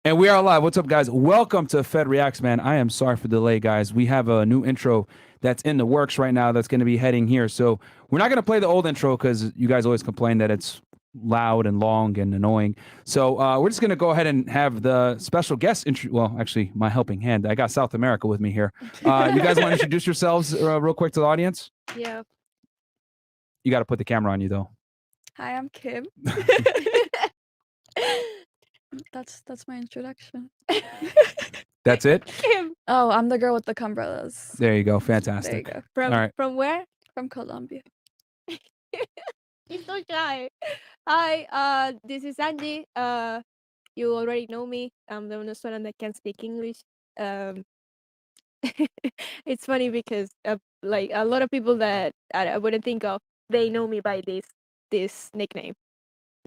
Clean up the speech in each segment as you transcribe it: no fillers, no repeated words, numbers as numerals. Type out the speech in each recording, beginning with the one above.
And we are live. What's up, guys? Welcome to Fed Reacts, man. I am sorry for the delay, guys. We have a new intro that's in the works right now that's going to be heading here. So we're not going to play the old intro because you guys always complain that it's loud and long and annoying. So we're just going to go ahead and have the special guest intro. Well, actually, my helping hand. I got South America with me here. You guys want to introduce yourselves real quick to the audience? Yeah. You got to put the camera on you, though. Hi, I'm Kim. That's my introduction. That's it? Kim. Oh, I'm the girl with the umbrellas. There you go. Fantastic. There you go. From All right. from where? From Colombia. He's so shy. Hi, this is Angie. You already know me. I'm the Venezuelan that can speak English. It's funny because like a lot of people that I wouldn't think of, they know me by this nickname.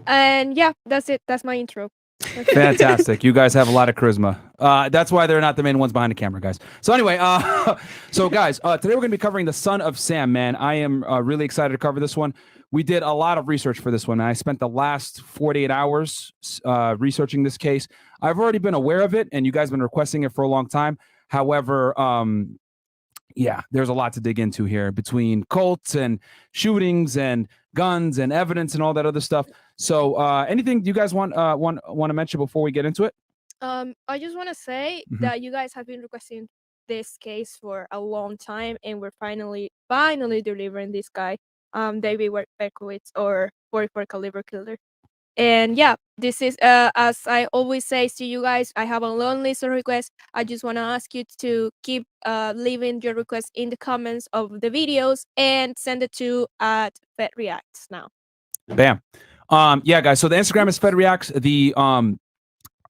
And yeah, that's it. That's my intro. Fantastic. You guys have a lot of charisma. That's why they're not the main ones behind the camera, guys. So anyway, so guys, today we're going to be covering the Son of Sam, man. I am really excited to cover this one. We did a lot of research for this one. I spent the last 48 hours researching this case. I've already been aware of it, and you guys have been requesting it for a long time. However, yeah, there's a lot to dig into here between cults and shootings and guns and evidence and all that other stuff. So anything you guys want to mention before we get into it? I just want to say that you guys have been requesting this case for a long time, and we're finally delivering this guy, David Berkowitz, or 44 caliber killer. And yeah, this is as I always say to you guys, I have a long list of requests. I just want to ask you to keep leaving your requests in the comments of the videos and send it to at Fed Reacts now. Bam. Yeah, guys. So the Instagram is Fed Reacts. The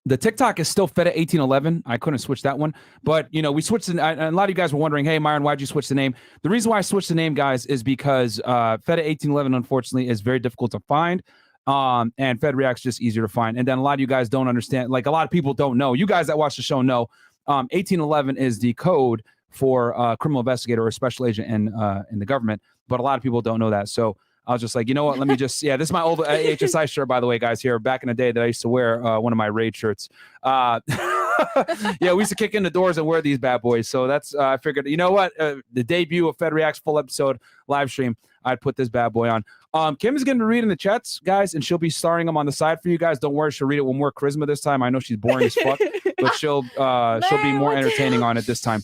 TikTok is still Fed at 1811. I couldn't switch that one, but you know, we switched. And a lot of you guys were wondering, hey, Myron, why'd you switch the name? The reason why I switched the name, guys, is because Fed at 1811, unfortunately, is very difficult to find. And Fed Reacts just easier to find. And then a lot of you guys don't understand. Like a lot of people don't know. You guys that watch the show know 1811 is the code for criminal investigator or special agent in the government. But a lot of people don't know that. So I was just like, you know what? Let me just, yeah, this is my old HSI shirt, by the way, guys, here back in the day that I used to wear one of my raid shirts. Yeah, we used to kick in the doors and wear these bad boys. So that's, I figured, you know what? The debut of Fed Reacts full episode live stream, I'd put this bad boy on. Kim is going to read in the chats, guys, and she'll be starring them on the side for you guys. Don't worry, she'll read it with more charisma this time. I know she's boring as fuck, but she'll be more entertaining on it this time.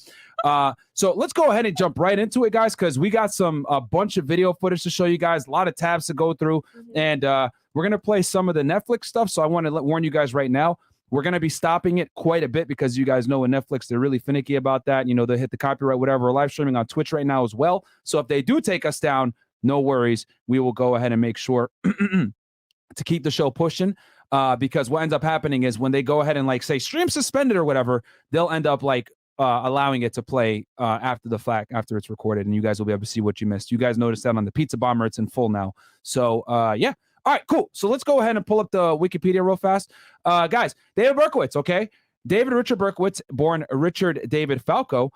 So let's go ahead and jump right into it, guys, because we got a bunch of video footage to show you guys, a lot of tabs to go through, and we're going to play some of the Netflix stuff. So I want to warn you guys right now, we're going to be stopping it quite a bit because you guys know with Netflix, they're really finicky about that. You know, they hit the copyright, whatever. We're live streaming on Twitch right now as well. So if they do take us down, no worries. We will go ahead and make sure to keep the show pushing. Because what ends up happening is when they go ahead and like say stream suspended or whatever, they'll end up like allowing it to play after the fact, after it's recorded, and you guys will be able to see what you missed. You guys noticed that on the Pizza Bomber, it's in full now. So yeah. All right, cool. So let's go ahead and pull up the Wikipedia real fast. Guys, David Berkowitz, okay? David Richard Berkowitz, born Richard David Falco,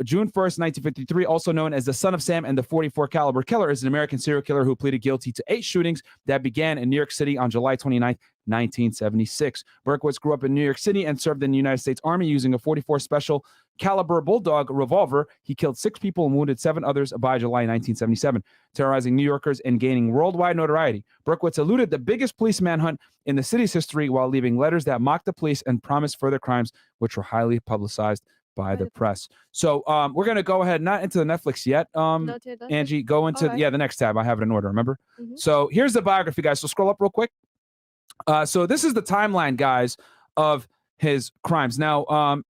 June 1st, 1953, also known as the Son of Sam and the 44 caliber killer, is an American serial killer who pleaded guilty to 8 shootings that began in New York City on July 29th, 1976. Berkowitz grew up in New York City and served in the United States Army using a 44 special caliber bulldog revolver. He killed 6 people and wounded 7 others by July 1977, terrorizing New Yorkers and gaining worldwide notoriety. Berkowitz eluded the biggest police manhunt in the city's history while leaving letters that mocked the police and promised further crimes, which were highly publicized by the press. So we're going to go ahead, not into the Netflix yet. Angie, go into the next tab. I have it in order, remember? So here's the biography, guys. So scroll up real quick. So this is the timeline, guys, of his crimes. Now,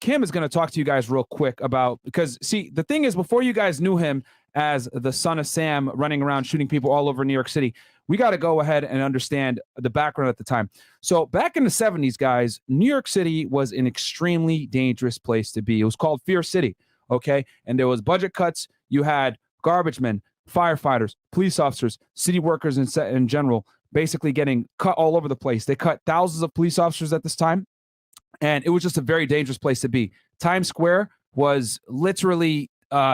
Kim is going to talk to you guys real quick about, because see, the thing is, before you guys knew him as the Son of Sam running around shooting people all over New York City, we got to go ahead and understand the background at the time. So back in the 70s, guys, New York City was an extremely dangerous place to be. It was called Fear City, okay? And there was budget cuts. You had garbage men, firefighters, police officers, city workers in general, basically getting cut all over the place. They cut thousands of police officers at this time, and it was just a very dangerous place to be. Times Square was literally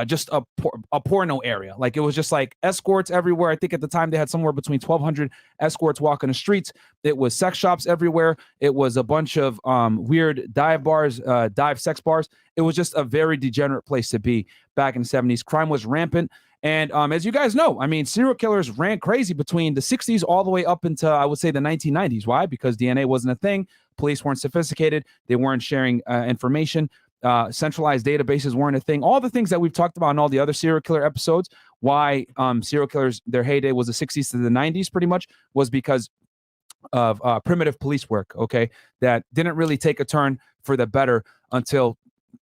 just a porno area. Like, it was just like escorts everywhere. I think at the time they had somewhere between 1,200 escorts walking the streets. It was sex shops everywhere. It was a bunch of weird dive bars, dive sex bars. It was just a very degenerate place to be back in the 70s. Crime was rampant. And as you guys know, I mean, serial killers ran crazy between the 60s all the way up into, I would say, the 1990s. Why? Because DNA wasn't a thing. Police weren't sophisticated. They weren't sharing information. Centralized databases weren't a thing. All the things that we've talked about in all the other serial killer episodes, why serial killers, their heyday was the 60s to the 90s pretty much, was because of primitive police work, okay, that didn't really take a turn for the better until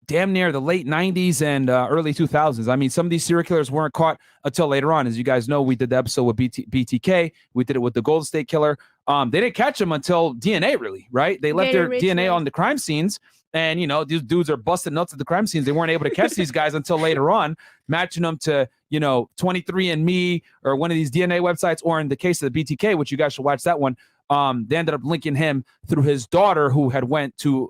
damn near the late 90s and early 2000s. I mean, some of these serial killers weren't caught until later on. As you guys know, we did the episode with BTK. We did it with the Golden State Killer. They didn't catch them until DNA, really, right? They left their DNA on the crime scenes. And, you know, these dudes are busting nuts at the crime scenes. They weren't able to catch these guys until later on, matching them to, you know, 23andMe or one of these DNA websites, or in the case of the BTK, which you guys should watch that one. They ended up linking him through his daughter, who had went to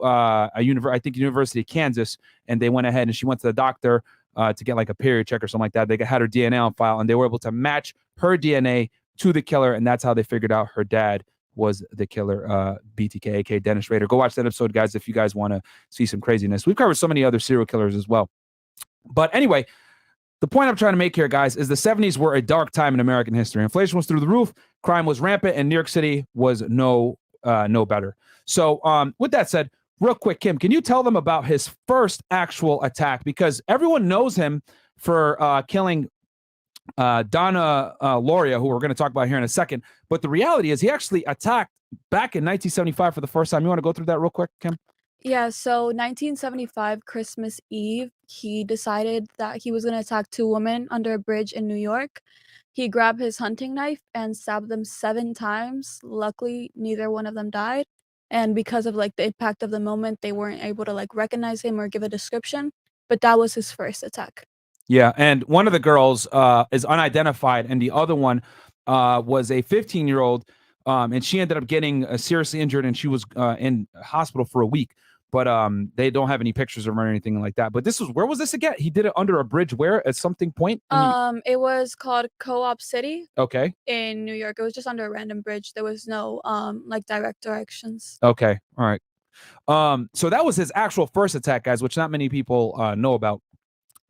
University of Kansas, and they went ahead and she went to the doctor to get like a period check or something like that. They had her DNA on file, and they were able to match her DNA to the killer, and that's how they figured out her dad was the killer, BTK, aka Dennis Rader. Go watch that episode, guys, if you guys want to see some craziness. We've covered so many other serial killers as well. But anyway, the point I'm trying to make here, guys, is the 70s were a dark time in American history. Inflation was through the roof, crime was rampant, and New York City was no better. So with that said, real quick, Kim, can you tell them about his first actual attack? Because everyone knows him for killing Donna Lauria, who we're going to talk about here in a second. But the reality is he actually attacked back in 1975 for the first time. You want to go through that real quick, Kim? Yeah, so 1975 Christmas Eve, he decided that he was going to attack two women under a bridge in New York. He grabbed his hunting knife and stabbed them 7 times. Luckily, neither one of them died. And because of like the impact of the moment, they weren't able to like recognize him or give a description. But that was his first attack. Yeah, and one of the girls is unidentified, and the other one was a 15-year-old, and she ended up getting seriously injured, and she was in hospital for a week. But they don't have any pictures of her or anything like that. But where was this again? He did it under a bridge where, at something point? It was called Co-op City. Okay. In New York. It was just under a random bridge. There was no like direct directions. Okay. All right. So that was his actual first attack, guys, which not many people know about.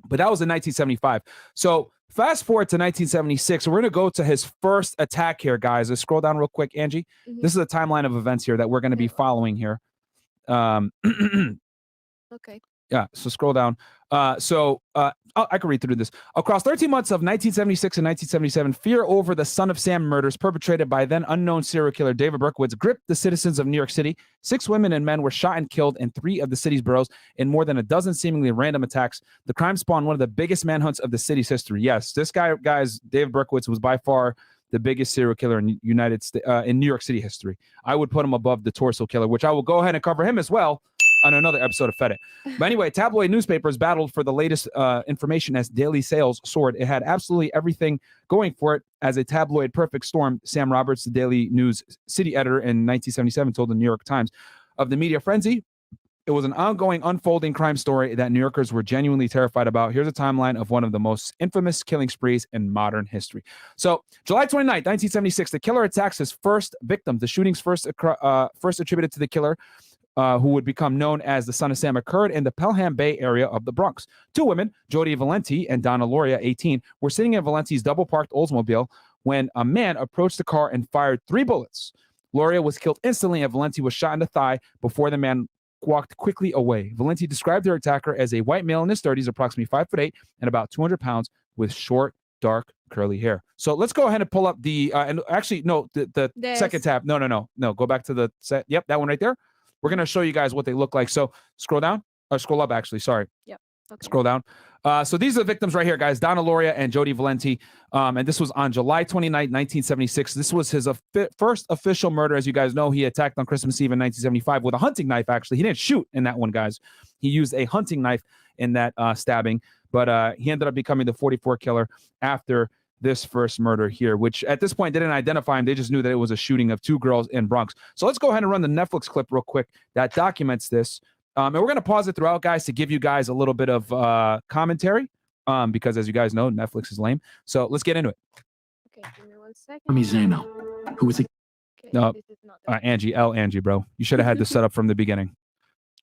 But that was in 1975. So fast forward to 1976. So we're going to go to his first attack here, guys. Let's scroll down real quick, Angie. Mhm. This is a timeline of events here that we're going to be following here. Okay. Yeah, so scroll down. I can read through this. Across 13 months of 1976 and 1977, fear over the Son of Sam murders perpetrated by then unknown serial killer David Berkowitz gripped the citizens of New York City. 6 women and men were shot and killed in 3 of the city's boroughs in more than a dozen seemingly random attacks. The crime spawned one of the biggest manhunts of the city's history. Yes, this guy, guys, David Berkowitz, was by far the biggest serial killer in in New York City history. I would put him above the Torso Killer, which I will go ahead and cover him as well on another episode of Fed It. But anyway, tabloid newspapers battled for the latest information as daily sales soared. It had absolutely everything going for it as a tabloid perfect storm. Sam Roberts, the Daily News city editor in 1977, told the New York Times of the media frenzy. It was an ongoing, unfolding crime story that New Yorkers were genuinely terrified about. Here's a timeline of one of the most infamous killing sprees in modern history. So, July 29th, 1976, the killer attacks his first victim. The shootings first attributed to the killer, who would become known as the Son of Sam, occurred in the Pelham Bay area of the Bronx. 2 women, Jody Violante and Donna Lauria, 18, were sitting in Volante's double-parked Oldsmobile when a man approached the car and fired 3 bullets. Lauria was killed instantly, and Violante was shot in the thigh before the man walked quickly away. Violante described her attacker as a white male in his 30s, approximately 5'8", and about 200 pounds, with short, dark, curly hair. So let's go ahead and pull up the and actually no, the second tab. No. Go back to the set. Yep, that one right there. We're gonna show you guys what they look like. So scroll down or scroll up. Actually, sorry. Yep. Okay. Scroll down. So these are the victims right here, guys. Donna Lauria and Jody Violante. And this was on July 29th, 1976. This was his first official murder. As you guys know, he attacked on Christmas Eve in 1975 with a hunting knife, actually. He didn't shoot in that one, guys. He used a hunting knife in that stabbing. But he ended up becoming the 44 killer after this first murder here, which at this point didn't identify him. They just knew that it was a shooting of 2 girls in Bronx. So let's go ahead and run the Netflix clip real quick that documents this. And we're going to pause it throughout, guys, to give you guys a little bit of commentary because as you guys know, Netflix is lame. So let's get into it. Okay, give me 1 second. Zeno, who was a Okay, No, this is not the- Angie, Angie, bro. You should have had this set up from the beginning.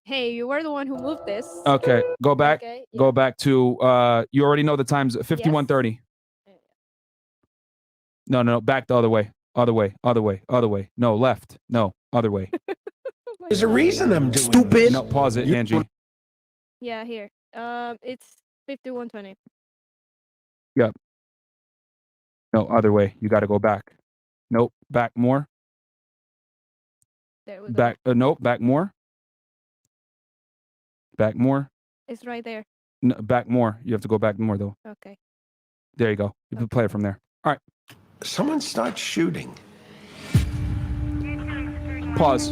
Hey, you were the one who moved this. Okay, go back. Okay, yeah. Go back to you already know the times 51:30. No, back the other way. Other way. No, left. No, other way. There's a reason I'm doing Stupid. No, pause it, Angie. Yeah, here. It's 51:20. No, other way. You got to go back. Nope, back more. There we go. Back nope, back more. Back more. It's right there. No, back more. You have to go back more though. Okay. There you go. You can play it from there. All right. Someone starts shooting. Pause.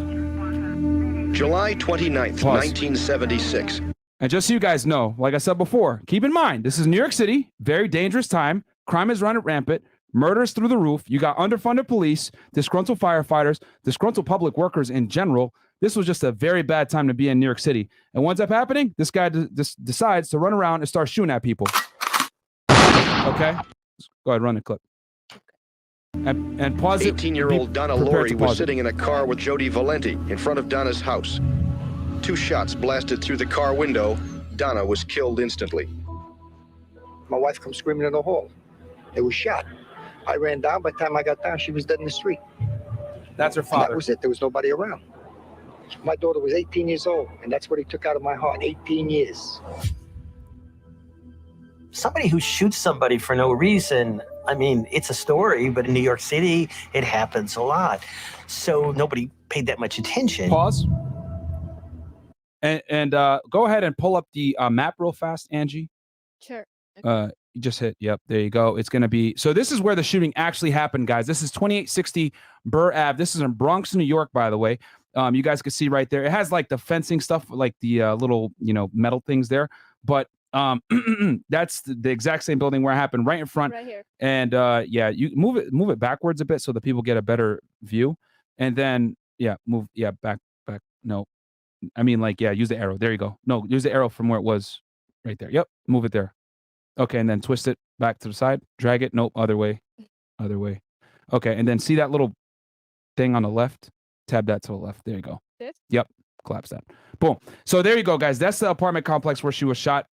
July 29th, Pause. 1976. And just so you guys know, like I said before, keep in mind, this is New York City, very dangerous time. Crime is running rampant. Murder is through the roof. You got underfunded police, disgruntled firefighters, disgruntled public workers in general. This was just a very bad time to be in New York City. And what's up happening? This guy decides to run around and start shooting at people. Okay? Go ahead, run the clip. And pause it. 18-year-old Donna prepared to Lauria was pause it. sitting in a car with Jody Violante in front of Donna's house. 2 shots blasted through the car window. Donna was killed instantly. My wife comes screaming in the hall. It was shot. I ran down. By the time I got down, she was dead in the street. That's her And father. that was it. There was nobody around. My daughter was 18 years old, and that's what he took out of my heart. 18 years. Somebody who shoots somebody for no reason, I mean, it's a story, but in New York City, it happens a lot. So nobody paid that much attention. Pause. And go ahead and pull up the map real fast, Angie. Sure. You just hit. Yep, there you go. It's going to be. So this is where the shooting actually happened, guys. This is 2860 Burr Ave. This is in Bronx, New York, by the way. You guys can see right there. It has like the fencing stuff, like the little, metal things there. But that's the exact same building where it happened, right in front. Right here. And yeah, you move it backwards a bit so that people get a better view. And then back. No, I mean use the arrow. There you go. No, use the arrow from where it was, right there. Yep, move it there. Okay, and then twist it back to the side. Drag it. Nope, other way. Okay, and then see that little thing on the left? Tab that to the left. There you go. This? Yep, collapse that. Boom. So there you go, guys. That's the apartment complex where she was shot.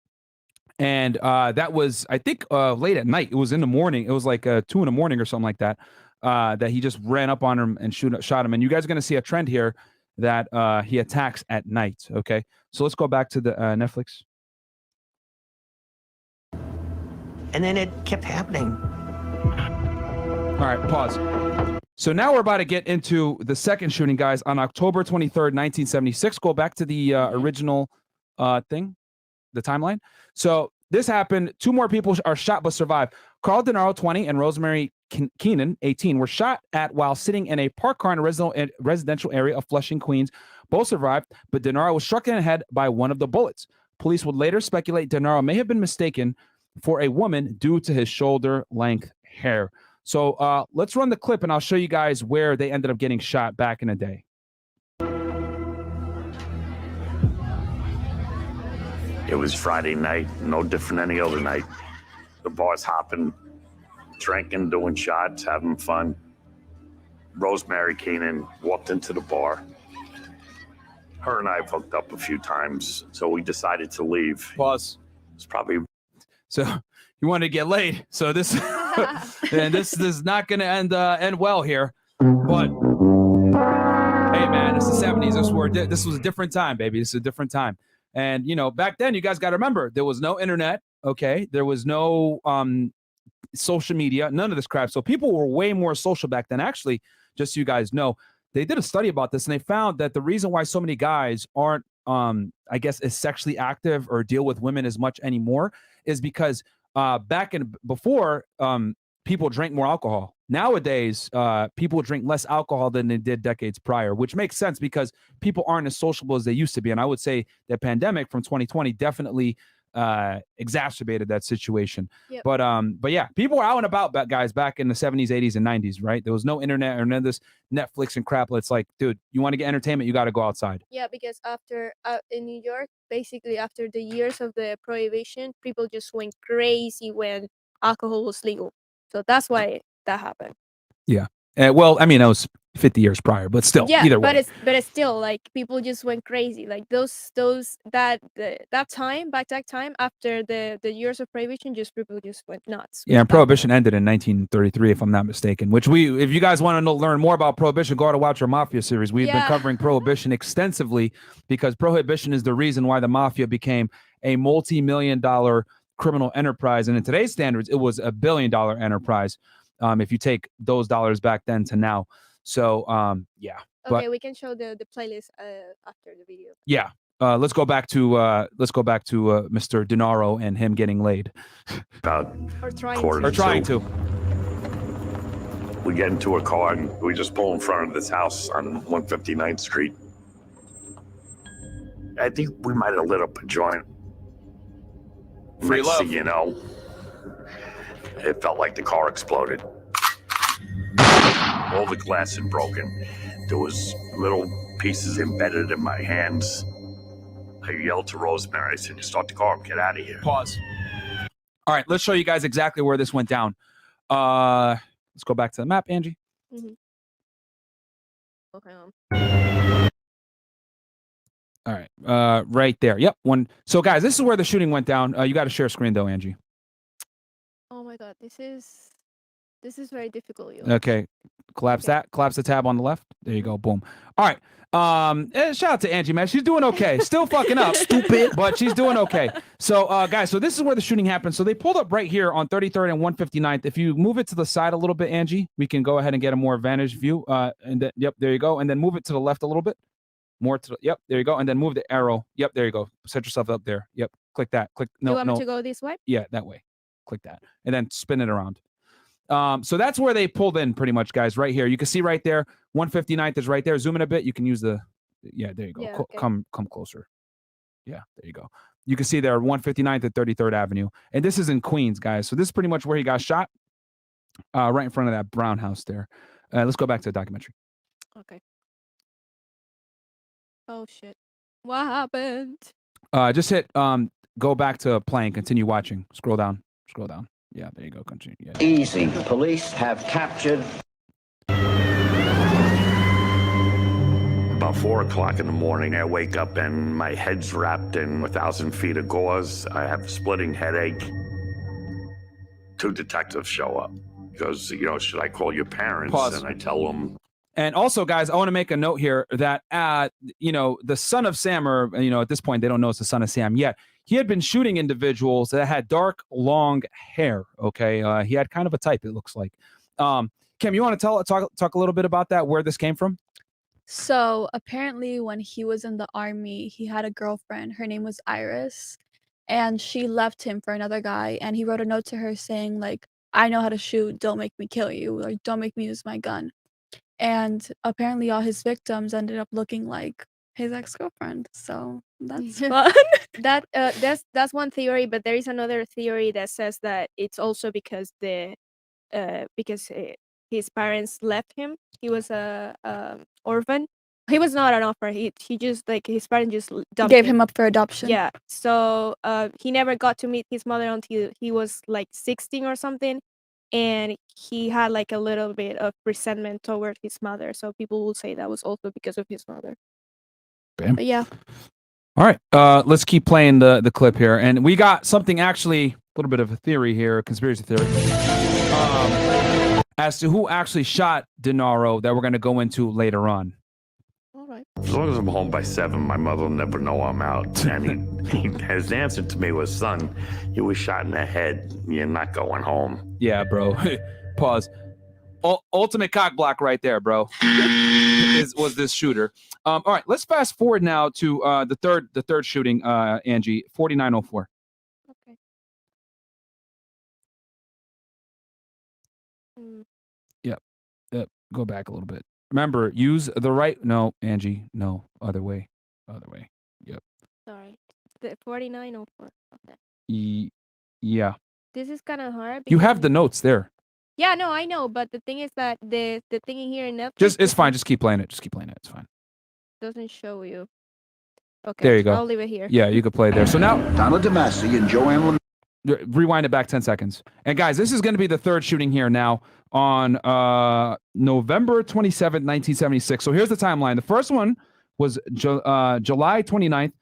And that was, I think, late at night. It was in the morning. It was like 2 in the morning or something like that. That he just ran up on him and shot him. And you guys are going to see a trend here that he attacks at night. Okay, so let's go back to the Netflix. And then it kept happening. All right, pause. So now we're about to get into the second shooting, guys, on October 23rd, 1976. Go back to the original thing, the timeline. So this happened. 2 more people are shot but survive. Carl Denaro, 20, and Rosemary Keenan, 18, were shot at while sitting in a parked car in a residential area of Flushing, Queens. Both survived, but Denaro was struck in the head by one of the bullets. Police would later speculate Denaro may have been mistaken for a woman due to his shoulder-length hair. So let's run the clip, and I'll show you guys where they ended up getting shot back in the day. It was Friday night, no different than any other night. The bar's hopping, drinking, doing shots, having fun. Rosemary Keenan walked into the bar. Her and I have hooked up a few times, so we decided to leave. Pause. It's probably... So you wanted to get laid. So this, and this is not going to end well here. But hey, man, it's the 70s. This was a different time, baby. This is a different time. And back then, you guys got to remember, there was no internet. Okay, there was no social media, none of this crap. So people were way more social back then. Actually, just so you guys know, they did a study about this, and they found that the reason why so many guys aren't, I guess, as sexually active or deal with women as much anymore is because before, people drank more alcohol. Nowadays, people drink less alcohol than they did decades prior, which makes sense because people aren't as sociable as they used to be. And I would say the pandemic from 2020 definitely exacerbated that situation. Yep. But yeah, people were out and about, guys, back in the 70s, 80s, and 90s, right? There was no internet or none of this Netflix and crap. It's like, dude, you want to get entertainment, you got to go outside. Yeah, because after in New York, basically after the years of the prohibition, people just went crazy when alcohol was legal. So that's why that happened. Yeah. Well, I mean, it was 50 years prior, but still, Yeah, either way. but it's still like people just went crazy. Like that time after the years of prohibition, just people just went nuts. Yeah, and Prohibition ended in 1933, if I'm not mistaken. Which if you guys want to learn more about Prohibition, go to watch our Mafia series. We've been covering Prohibition extensively because Prohibition is the reason why the Mafia became a multi-million-dollar criminal enterprise, and in today's standards, it was $1 billion enterprise. If you take those dollars back then to now. So yeah. Okay, we can show the playlist after the video. Yeah. Let's go back to Mr. Denaro and him getting laid. Or trying to. We get into a car and we just pull in front of this house on 159th Street. I think we might have lit up a joint. Free Next love. thing you know, it felt like the car exploded. All the glass had broken. There was little pieces embedded in my hands. I yelled to Rosemary. I said, "Start the car. Get out of here." Pause. All right, let's show you guys exactly where this went down. Let's go back to the map, Angie. Mm-hmm. Okay. All right, right there. Yep. So, guys, this is where the shooting went down. You got to share screen though, Angie. Oh my God, this is very difficult. Okay, collapse that. Collapse the tab on the left. There you go. Boom. All right. Shout out to Angie, man. She's doing okay. Still fucking up, stupid, but she's doing okay. So, guys, so this is where the shooting happened. So they pulled up right here on 33rd and 159th. If you move it to the side a little bit, Angie, we can go ahead and get a more vantage view. And then, yep, there you go. And then move it to the left a little bit. More to the, yep, there you go. And then move the arrow. Yep, there you go. Set yourself up there. Yep, click that. Click. No, you want no. me to go this way? Yeah, that way. Click that, and then spin it around. So that's where they pulled in pretty much, guys, right here. You can see right there, 159th is right there. Zoom in a bit. You can use the, yeah, there you go. Yeah, okay. Come closer. Yeah, there you go. You can see there 159th and 33rd Avenue. And this is in Queens, guys. So this is pretty much where he got shot, right in front of that brown house there. Let's go back to the documentary. Okay. Oh, shit. What happened? Just hit go back to playing, continue watching. Scroll down. Scroll down. Yeah, there you go. Continue. Yeah. Easy. Police have captured. About 4 o'clock in the morning, I wake up and my head's wrapped in 1,000 feet of gauze. I have a splitting headache. 2 detectives show up. He goes, should I call your parents? Pause. And I tell them. And also, guys, I want to make a note here that, the son of Sam, or, at this point, they don't know it's the son of Sam yet. He had been shooting individuals that had dark, long hair. Okay. He had kind of a type, it looks like. Kim, you want to talk a little bit about that, where this came from? So apparently when he was in the army, he had a girlfriend. Her name was Iris. And she left him for another guy. And he wrote a note to her saying, like, I know how to shoot. Don't make me kill you. Or don't make me use my gun. And apparently all his victims ended up looking like his ex-girlfriend. So that's fun. That's one theory, but there is another theory that says that it's also because his parents left him. He was a orphan. He was not an orphan. He just, like, his parents just dumped Gave him up for adoption. Yeah. So he never got to meet his mother until he was like 16 or something. And he had like a little bit of resentment toward his mother. So people will say that was also because of his mother. Bam. But yeah. All right. Let's keep playing the clip here. And we got something, actually, a little bit of a theory here, a conspiracy theory, as to who actually shot Denaro that we're going to go into later on. All right. As long as I'm home by 7, my mother will never know I'm out. And his answer to me was, "Son, you were shot in the head. You're not going home." Yeah, bro. Pause. Ultimate cock block right there, bro. was this shooter. All right, let's fast forward now to the third shooting, Angie, 4904. Okay. Yep. Go back a little bit. Remember, use the right. No, Angie. No, other way. Yep. Sorry. The 4904. Okay. Yeah. This is kind of hard. You have because- the notes there. Yeah, no, I know, but the thing is that the thing in here in Netflix It's fine. Just keep playing it. Just keep playing it. It's fine. doesn't show you. Okay. There you go. I'll leave it here. Yeah, you could play there. So now Donna DeMasi and Joanne rewind it back 10 seconds. And guys, this is going to be the third shooting here now on November 27th, 1976. So here's the timeline. The first one was July 29th,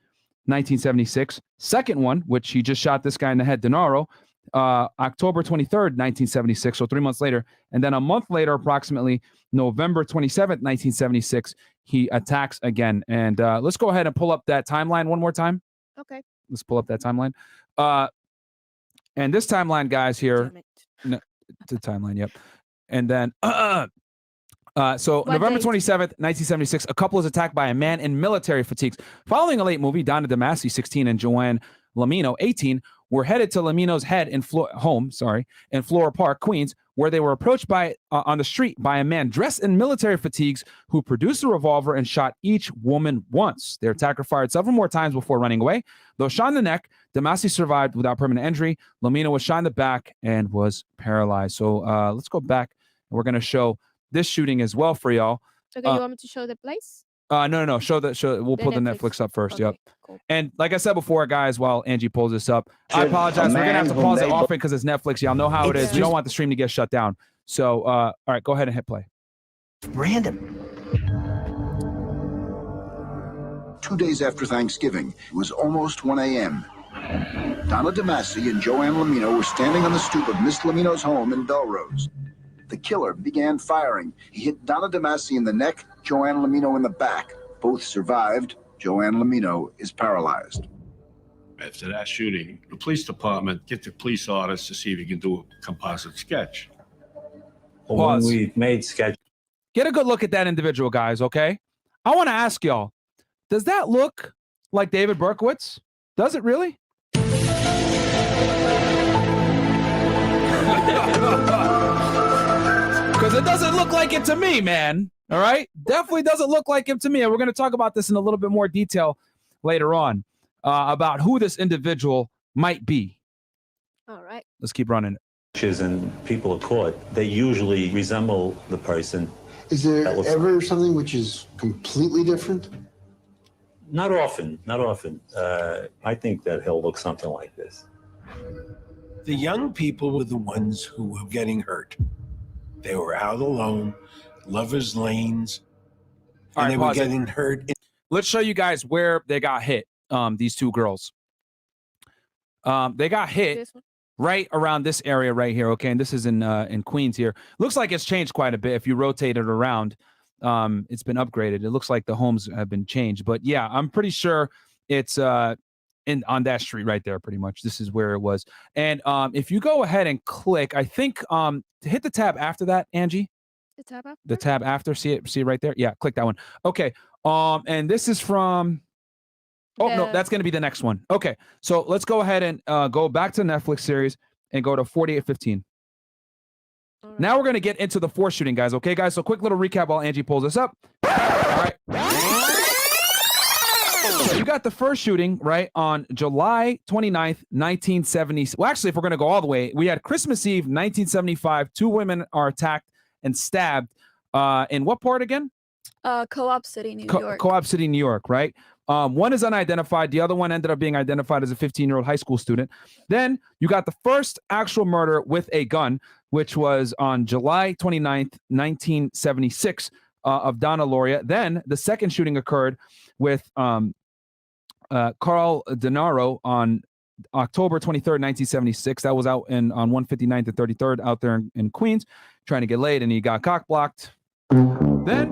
1976. Second one, which he just shot this guy in the head, Denaro, October 23rd, 1976. So 3 months later. And then a month later, approximately November 27th, 1976, he attacks again. And let's go ahead and pull up that timeline one more time. Okay. Let's pull up that timeline. And this timeline, guys, here. No, the timeline, yep. And then, so What November date? 27th, 1976, a couple is attacked by a man in military fatigues. Following a late movie, Donna DeMasi, 16, and Joanne Lomino, 18, were headed to Lomino's home in Flora Park, Queens, where they were approached by on the street by a man dressed in military fatigues who produced a revolver and shot each woman once. Their attacker fired several more times before running away. Though shot in the neck, DeMasi survived without permanent injury. Lomino was shot in the back and was paralyzed. So let's go back. We're going to show this shooting as well for y'all. Okay, you want me to show the place? No. Show. We'll pull the Netflix up first. Okay, Yep. cool. And like I said before, guys, while Angie pulls this up, I apologize. We're gonna have to pause it often because it's Netflix. Y'all know how it is. We don't want the stream to get shut down. So, all right, go ahead and hit play. Random. 2 days after Thanksgiving, it was almost 1 a.m. Donna DeMasi and Joanne Lomino were standing on the stoop of Miss Lomino's home in Belrose. The killer began firing. He hit Donna DeMasi in the neck, Joanne Lomino in the back. Both survived. Joanne Lomino is paralyzed. After that shooting, the police department get the police orders to see if you can do a composite sketch. Pause. When we made sketch. Get a good look at that individual, guys. Okay. I want to ask y'all, does that look like David Berkowitz? Does it really? Because it doesn't look like it to me, man. All right? Definitely doesn't look like him to me. And we're going to talk about this in a little bit more detail later on about who this individual might be. All right. Let's keep running it. And people are caught, they usually resemble the person. Is there ever something which is completely different? Not often. I think that he'll look something like this. The young people were the ones who were getting hurt. They were out alone, lovers' lanes, All and right, they were pause it. getting hurt. Let's show you guys where they got hit, these two girls. They got hit This one? right around this area right here, okay? And this is in Queens here. Looks like it's changed quite a bit. If you rotate it around, it's been upgraded. It looks like the homes have been changed. But yeah, I'm pretty sure it's on that street right there, pretty much. This is where it was. And if you go ahead and click, I think to hit the tab after that, Angie. The tab after? The tab after, see it right there? Yeah, click that one. Okay. And this is from no, that's going to be the next one. Okay. So let's go ahead and go back to Netflix series and go to 4815. Right. Now we're going to get into the fourth shooting, guys. Okay, guys? So quick little recap while Angie pulls this up. All right. So you got the first shooting, right, on July 29th, 1970. Well, actually, if we're going to go all the way, we had Christmas Eve, 1975. 2 women are attacked and stabbed in what part again? Co-op City, New York. Co-op City, New York, right? One is unidentified. The other one ended up being identified as a 15-year-old high school student. Then you got the first actual murder with a gun, which was on July 29th, 1976, of Donna Lauria. Then the second shooting occurred with Carl Denaro on October 23rd, 1976. That was out on 159th and 33rd out there in Queens, trying to get laid, and he got cock blocked. Then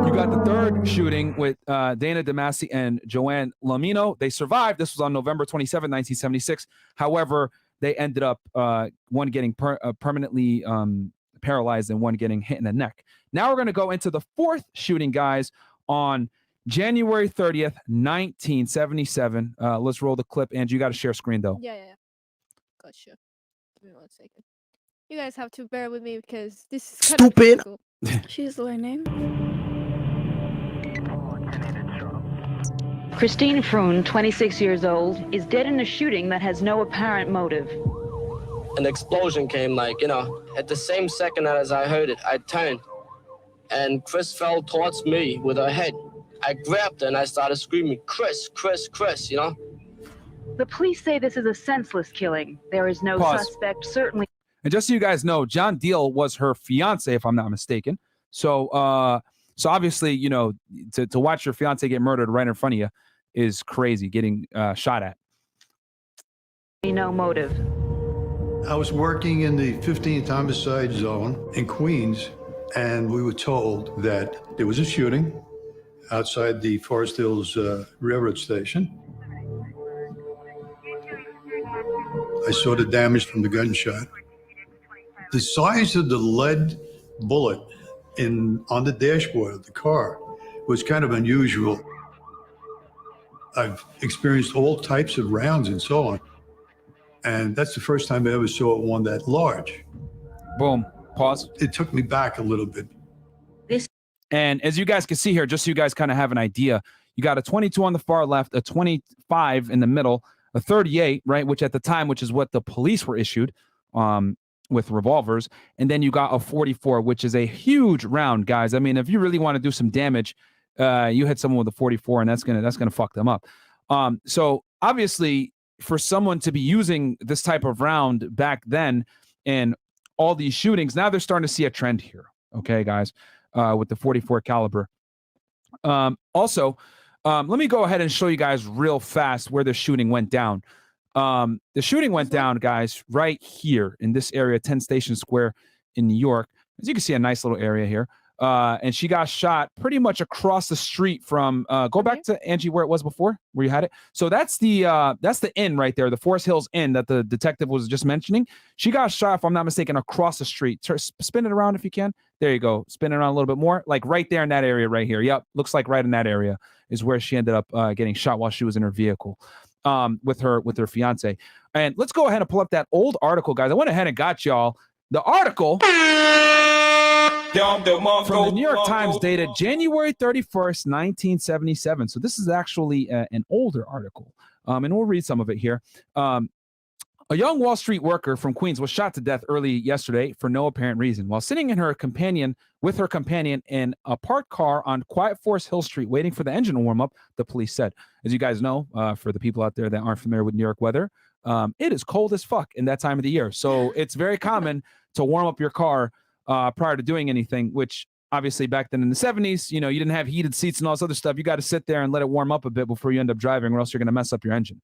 you got the third shooting with Dana DeMasi and Joanne Lomino. They survived. This was on November 27, 1976. However, they ended up one getting permanently paralyzed and one getting hit in the neck. Now we're going to go into the fourth shooting, guys, on January 30th, 1977. Let's roll the clip. Angie, you got to share screen, though. Yeah. Gotcha. Give me 1 second. You guys have to bear with me because this is kind of Stupid. She's learning. Christine Fruend, 26 years old, is dead in a shooting that has no apparent motive. An explosion came, like, you know, at the same second as I heard it, I turned, and Chris fell towards me with her head. I grabbed her and I started screaming, Chris, Chris, Chris, you know? The police say this is a senseless killing. There is no suspect, certainly. And just so you guys know, John Deal was her fiance, if I'm not mistaken. So, so obviously, you know, to watch your fiance get murdered right in front of you is crazy, getting shot at. No motive. I was working in the 15th homicide zone in Queens, and we were told that there was a shooting outside the Forest Hills Railroad Station. I saw the damage from the gunshot. The size of the lead bullet on the dashboard of the car was kind of unusual. I've experienced all types of rounds and so on. And that's the first time I ever saw one that large. Boom. Pause. It took me back a little bit. And as you guys can see here, just so you guys kind of have an idea, you got a 22 on the far left, a 25 in the middle, a 38, right, which at the time, which is what the police were issued with revolvers, and then you got a 44, which is a huge round, guys. I mean, if you really want to do some damage, you hit someone with a 44, and that's gonna fuck them up. So obviously, for someone to be using this type of round back then and all these shootings, now they're starting to see a trend here. Okay, guys. With the 44 caliber. Also, let me go ahead and show you guys real fast where the shooting went down. The shooting went down, guys, right here in this area, 10 Station Square in New York. As you can see, a nice little area here. And she got shot pretty much across the street from, go back to Angie where it was before, where you had it. So that's the inn right there, the Forest Hills Inn that the detective was just mentioning. She got shot, if I'm not mistaken, across the street. Spin it around if you can. There you go. Spin it around a little bit more, like right there in that area right here. Yep, looks like right in that area is where she ended up getting shot while she was in her vehicle with her fiance. And let's go ahead and pull up that old article, guys. I went ahead and got y'all the article from the New York Times dated January 31st, 1977. So this is actually an older article, and we'll read some of it here. A young Wall Street worker from Queens was shot to death early yesterday for no apparent reason while sitting with her companion in a parked car on Quiet Forest Hill Street waiting for the engine to warm up, the police said. As you guys know, for the people out there that aren't familiar with New York weather, it is cold as fuck in that time of the year. So it's very common to warm up your car prior to doing anything, which obviously back then in the 70s, you know, you didn't have heated seats and all this other stuff. You got to sit there and let it warm up a bit before you end up driving, or else you're going to mess up your engine.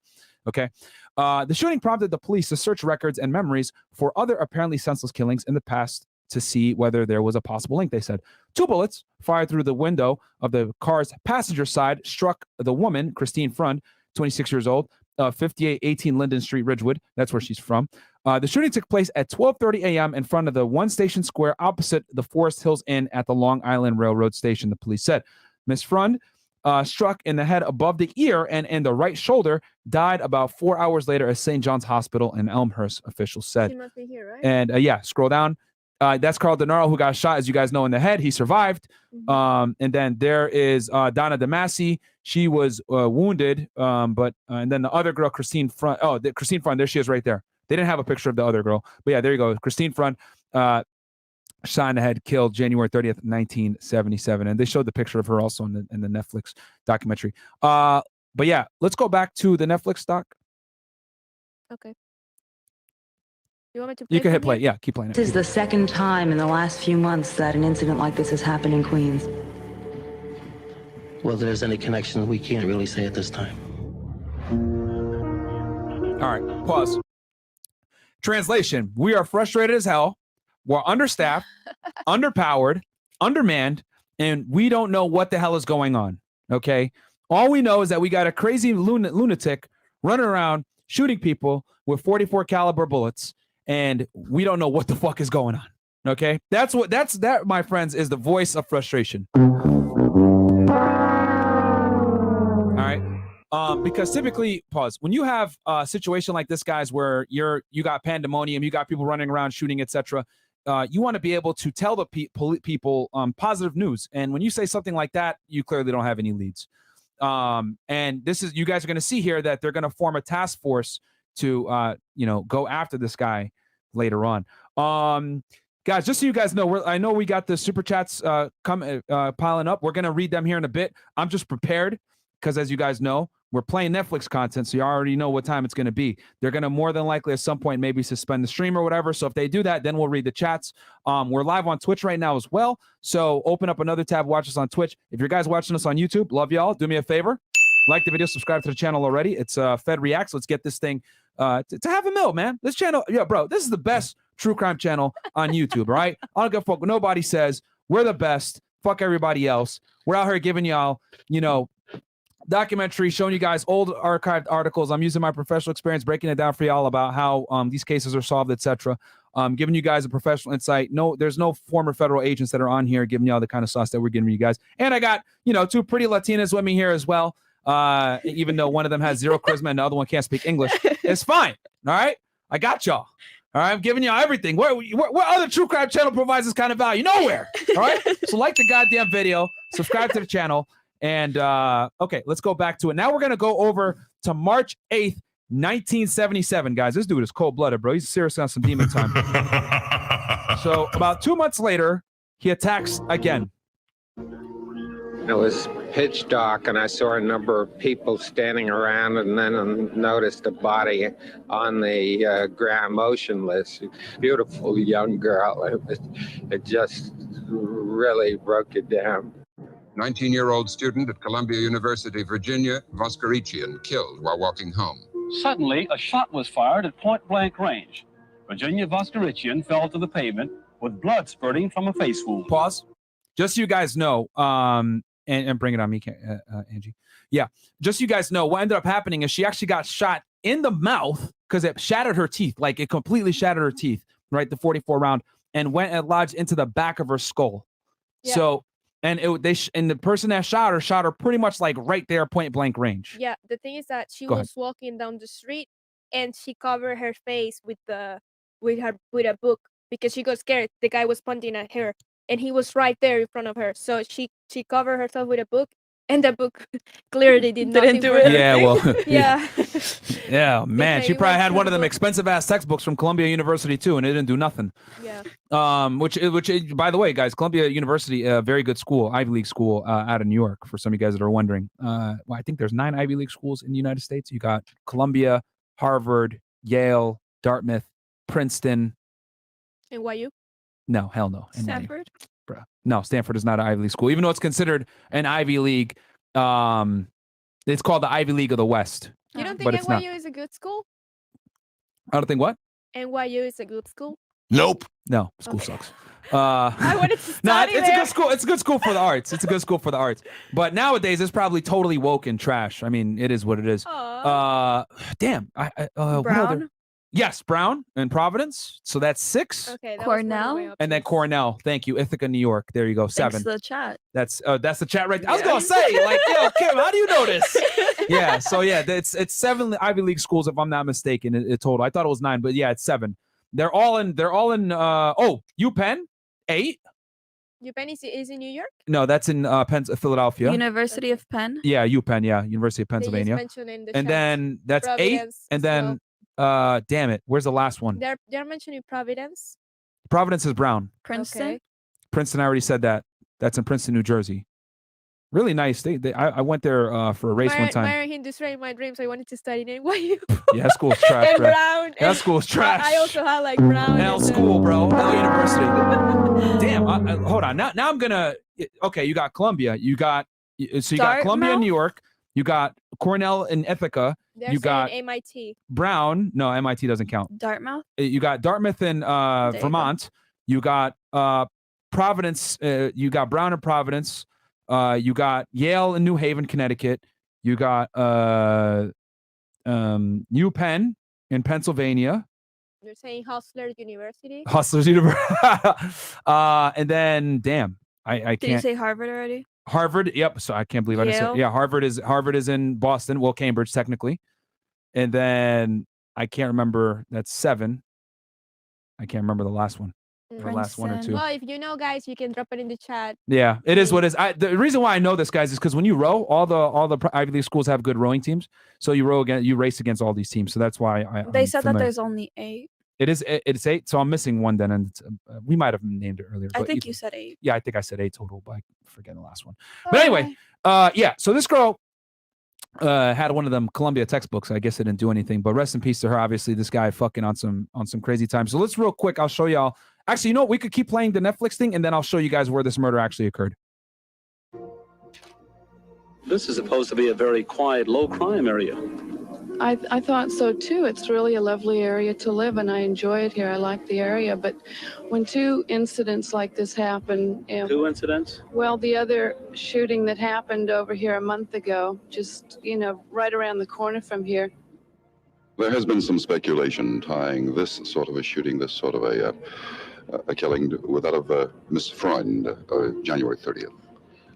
Okay. The shooting prompted the police to search records and memories for other apparently senseless killings in the past to see whether there was a possible link, they said. 2 bullets fired through the window of the car's passenger side struck the woman, Christine Freund, 26 years old, 5818 Linden Street, Ridgewood. That's where she's from. The shooting took place at 12:30 a.m. in front of the 1 Station Square opposite the Forest Hills Inn at the Long Island Railroad Station, the police said. Ms. Freund, struck in the head above the ear and in the right shoulder, died about 4 hours later at St. John's Hospital in Elmhurst, officials said. She must be here, right? And yeah, scroll down. That's Carl Denaro, who got shot, as you guys know, in the head. He survived. And then there is Donna DeMasi. She was wounded. But and then the other girl, Christine Freund. Oh, Christine Freund. There she is right there. They didn't have a picture of the other girl. But yeah, there you go. Christine Freund, shot in the head, killed January 30th, 1977. And they showed the picture of her also in the Netflix documentary. But yeah, let's go back to the Netflix doc. Okay. You want me to play? You can hit play. Yeah, keep playing it. This is the second time in the last few months that an incident like this has happened in Queens. Whether there's any connection, we can't really say at this time. All right, pause. Translation: we are frustrated as hell. We're understaffed, underpowered, undermanned, and we don't know what the hell is going on. Okay? All we know is that we got a crazy lunatic running around shooting people with 44 caliber bullets, and we don't know what the fuck is going on. Okay? That, my friends, is the voice of frustration. All right? Because typically, pause, when you have a situation like this, guys, where you got pandemonium, you got people running around shooting, etc., you want to be able to tell the people positive news. And when you say something like that, you clearly don't have any leads. And this is, you guys are going to see here that they're going to form a task force to, go after this guy later on. Guys, just so you guys know, I know we got the super chats piling up. We're going to read them here in a bit. I'm just prepared because, as you guys know, we're playing Netflix content, so you already know what time it's going to be. They're going to more than likely at some point maybe suspend the stream or whatever. So if they do that, then we'll read the chats. We're live on Twitch right now as well. So open up another tab, watch us on Twitch. If you're guys watching us on YouTube, love y'all. Do me a favor. Like the video, subscribe to the channel already. It's Fed Reacts. Let's get this thing to half a mil, man. This channel, bro, this is the best true crime channel on YouTube, right? I don't give a fuck what nobody says. We're the best. Fuck everybody else. We're out here giving y'all, documentary, showing you guys old archived articles. I'm using my professional experience, breaking it down for y'all about how these cases are solved, etc. Giving you guys a professional insight. No, there's no former federal agents that are on here giving y'all the kind of sauce that we're giving you guys. And I got, two pretty Latinas with me here as well. Even though one of them has zero charisma and the other one can't speak English. It's fine. All right. I got y'all. All right. I'm giving y'all everything. Where other true crime channel provides this kind of value? Nowhere. All right. So like the goddamn video, subscribe to the channel. And okay, let's go back to it. Now we're going to go over to March 8th, 1977, guys. This dude is cold-blooded, bro. He's seriously on some demon time. So about 2 months later, he attacks again. It was pitch dark, and I saw a number of people standing around, and then I noticed a body on the ground, motionless. Beautiful young girl. It just really broke it down. 19-year-old student at Columbia University, Virginia, Voskerichian, killed while walking home. Suddenly, a shot was fired at point-blank range. Virginia Voskerichian fell to the pavement with blood spurting from a face wound. Pause. Just so you guys know, and bring it on me, Angie. Yeah, just so you guys know, what ended up happening is she actually got shot in the mouth because it shattered her teeth. Like, it completely shattered her teeth, right? The 44 round, and went and lodged into the back of her skull. Yeah. So... And the person that shot her pretty much like right there, point blank range. Yeah, the thing is that she was walking down the street and she covered her face with a book because she got scared. The guy was pointing at her and he was right there in front of her. So she covered herself with a book, and the book clearly didn't do it. Yeah, well, yeah. Yeah, man, she probably had one of them expensive ass textbooks from Columbia University too, and it didn't do nothing. Yeah. Which by the way, guys, Columbia University, a very good school, Ivy League school out of New York. For some of you guys that are wondering, well, I think there's 9 Ivy League schools in the United States. You got Columbia, Harvard, Yale, Dartmouth, Princeton. NYU? No, hell no. Stanford? Bruh. No, Stanford is not an Ivy League school, even though it's considered an Ivy League. It's called the Ivy League of the West. You don't think NYU is a good school? I don't think what? NYU is a good school? Nope. No, school sucks. I wanted to study it's a good school. It's a good school for the arts. It's a good school for the arts. But nowadays, it's probably totally woke and trash. I mean, it is what it is. Damn. Brown? Yes, Brown and Providence. So that's 6. Okay. Cornell? And then Cornell. Thank you. Ithaca, New York. There you go. 7. Thanks to the chat. That's the chat right there. I was gonna say, like, yo, Kim, how do you know this? Yeah. So yeah, it's 7 Ivy League schools, if I'm not mistaken. It total. I thought it was 9, but yeah, it's 7. They're all in. UPenn 8. UPenn is in New York? No, that's in Philadelphia. University of Penn? Yeah, UPenn. Yeah, University of Pennsylvania. And then that's Providence 8. And then, damn it, where's the last one? They're mentioning Providence. Providence is Brown. Princeton? Okay. Princeton, I already said that. That's in Princeton, New Jersey. Really nice. I went there for a race one time. My industry in my dreams, I wanted to study in NYU. Yeah, that school's trash, and bro. Brown. That school's trash. I also had like Brown. L school, bro. L University. Damn. Hold on. Now I'm gonna. Okay, you got Columbia. You got Columbia in New York. You got Cornell in Ithaca. You got MIT. Brown. No, MIT doesn't count. Dartmouth. You got Dartmouth in Vermont. You got Providence. You got Brown in Providence. You got Yale in New Haven, Connecticut. You got UPenn in Pennsylvania. You're saying Hustlers University? Hustlers University. And then, damn, I can't. Did you say Harvard already? Harvard, yep. So I can't believe I didn't say. Yeah, Harvard is in Boston. Well, Cambridge technically. And then I can't remember. That's 7. I can't remember the last one. The last one or two. Well, if you know, guys, you can drop it in the chat. Yeah, it is what it is. The reason why I know this, guys, is because when you row, all the Ivy League schools have good rowing teams. So you race against all these teams. So that's why They said that there's only 8. It's 8. So I'm missing one then, and we might have named it earlier. I but think you said 8. Yeah, I think I said 8 total, but I forget the last one. But anyway, yeah. So this girl had one of them Columbia textbooks. I guess it didn't do anything, but rest in peace to her. Obviously, this guy fucking on some crazy time. So let's real quick. I'll show y'all. Actually, you know what? We could keep playing the Netflix thing, and then I'll show you guys where this murder actually occurred. This is supposed to be a very quiet, low-crime area. I thought so too. It's really a lovely area to live, and I enjoy it here. I like the area, but when 2 incidents like this happen... 2 incidents? Well, the other shooting that happened over here a month ago, just, right around the corner from here. There has been some speculation tying this sort of a shooting, this sort of a killing with that of Miss Freund, January 30th.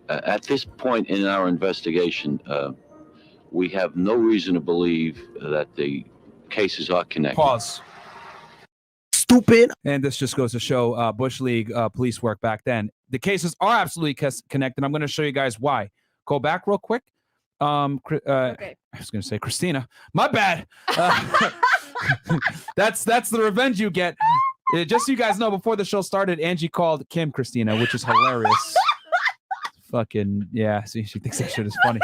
At this point in our investigation, we have no reason to believe that the cases are connected. Pause. Stupid. And this just goes to show Bush League police work back then. The cases are absolutely connected. I'm going to show you guys why. Go back real quick. Okay. I was going to say Christina. My bad. That's the revenge you get. Just so you guys know, before the show started, Angie called Kim Christina, which is hilarious. Fucking yeah. See, she thinks that shit is funny.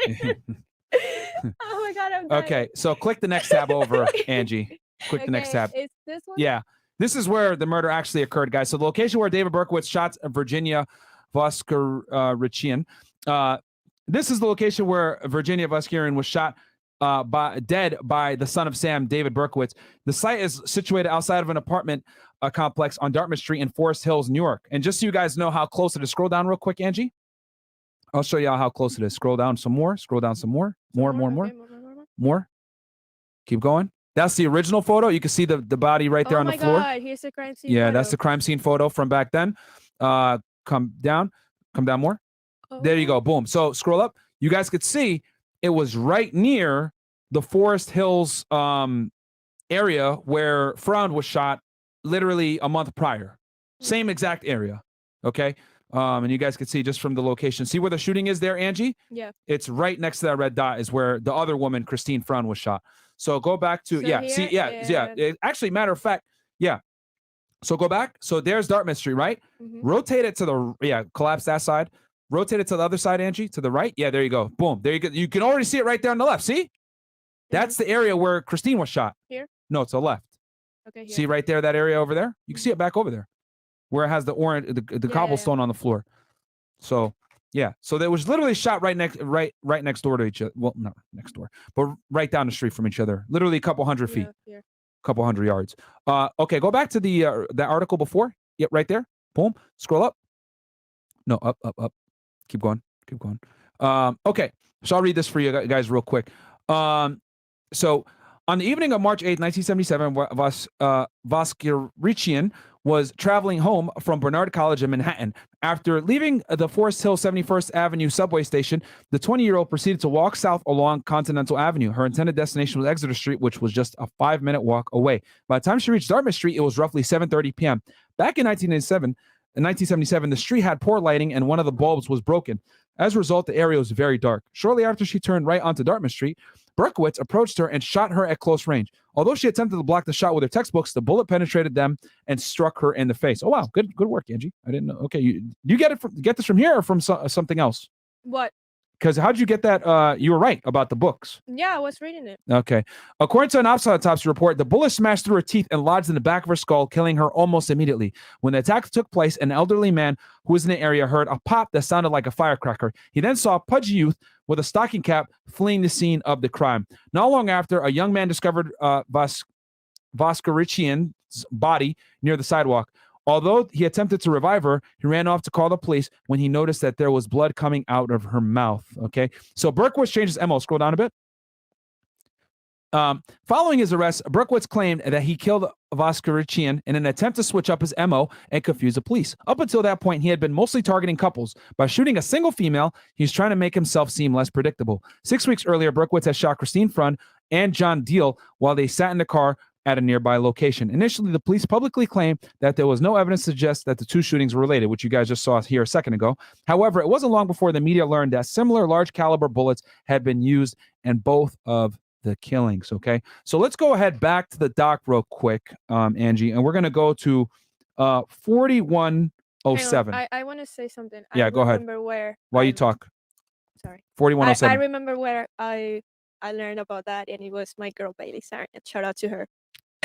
Oh my God. I'm dying. Okay, so click the next tab over, Angie. Click the next tab. Is this one? Yeah, this is where the murder actually occurred, guys. So the location where David Berkowitz shot Virginia Voskerichian. This is the location where Virginia Voskerichian was shot dead by the son of Sam, David Berkowitz. The site is situated outside of an apartment complex on Dartmouth Street in Forest Hills, New York. And just so you guys know how close it is, scroll down real quick, Angie. I'll show you how close it is. Scroll down some more. Scroll down some more. More. Keep going. That's the original photo. You can see the body right there on the floor. Oh my God, here's the crime scene. Yeah, photo. that's the crime scene photo from back then. Come down more. There you go. Boom. So scroll up. You guys could see it was right near the Forest Hills area where Freund was shot literally a month prior. Same exact area. Okay. And you guys can see just from the location. See where the shooting is there, Angie? Yeah. It's right next to that red dot is where the other woman, Christine Freund, was shot. So go back to, actually, matter of fact, yeah. So go back. So there's Dartmouth Street, right? Rotate it to the, collapse that side. Rotate it to the other side, Angie, to the right. Yeah, there you go. Boom. There you go. You can already see it right there on the left. See? That's the area where Christine was shot. Here? No, to the left. Okay. Here. See right there, that area over there? You can see it back over there where it has the orange, the cobblestone on the floor. So, yeah. So there was literally shot right next door to each other. Well, not next door, but right down the street from each other. Literally a couple hundred feet, couple hundred yards. Okay, go back to the article before. Yep, right there. Boom. Scroll up. No, up. Keep going. Okay, so I'll read this for you guys real quick. So on the evening of March 8th, 1977, Voskerichian was traveling home from Barnard College in Manhattan. After leaving the Forest Hill 71st Avenue subway station, the 20-year-old proceeded to walk south along Continental Avenue. Her intended destination was Exeter Street, which was just a 5-minute walk away. By the time she reached Dartmouth Street, it was roughly 7:30 p.m. Back in 1977, the street had poor lighting and one of the bulbs was broken. As a result, the area was very dark. Shortly after she turned right onto Dartmouth Street, Berkowitz approached her and shot her at close range. Although she attempted to block the shot with her textbooks, the bullet penetrated them and struck her in the face. Oh, wow. Good work, Angie. I didn't know. Okay. You get this from here or from something else? What? Because how'd you get that? You were right about the books. Yeah, I was reading it. Okay. According to an autopsy report, the bullet smashed through her teeth and lodged in the back of her skull, killing her almost immediately. When the attack took place, an elderly man who was in the area heard a pop that sounded like a firecracker. He then saw a pudgy youth with a stocking cap fleeing the scene of the crime. Not long after, a young man discovered Voskerichian's body near the sidewalk. Although he attempted to revive her, he ran off to call the police when he noticed that there was blood coming out of her mouth. Okay, so Berkowitz changed his MO. Scroll down a bit. Following his arrest, Berkowitz claimed that he killed Voskerichian in an attempt to switch up his MO and confuse the police. Up until that point, he had been mostly targeting couples. By shooting a single female, he's trying to make himself seem less predictable. 6 weeks earlier, Berkowitz had shot Christine Freund and John Deal while they sat in the car at a nearby location. Initially, the police publicly claimed that there was no evidence to suggest that the two shootings were related, which you guys just saw here a second ago. However, it wasn't long before the media learned that similar large caliber bullets had been used in both of the killings. Okay, so let's go ahead back to the doc real quick, Angie, and we're going to go to 4107. I want to say something. Yeah, go ahead. While you talk. Sorry. 4107. I remember where I learned about that, and it was my girl Bailey Sarn. Shout out to her.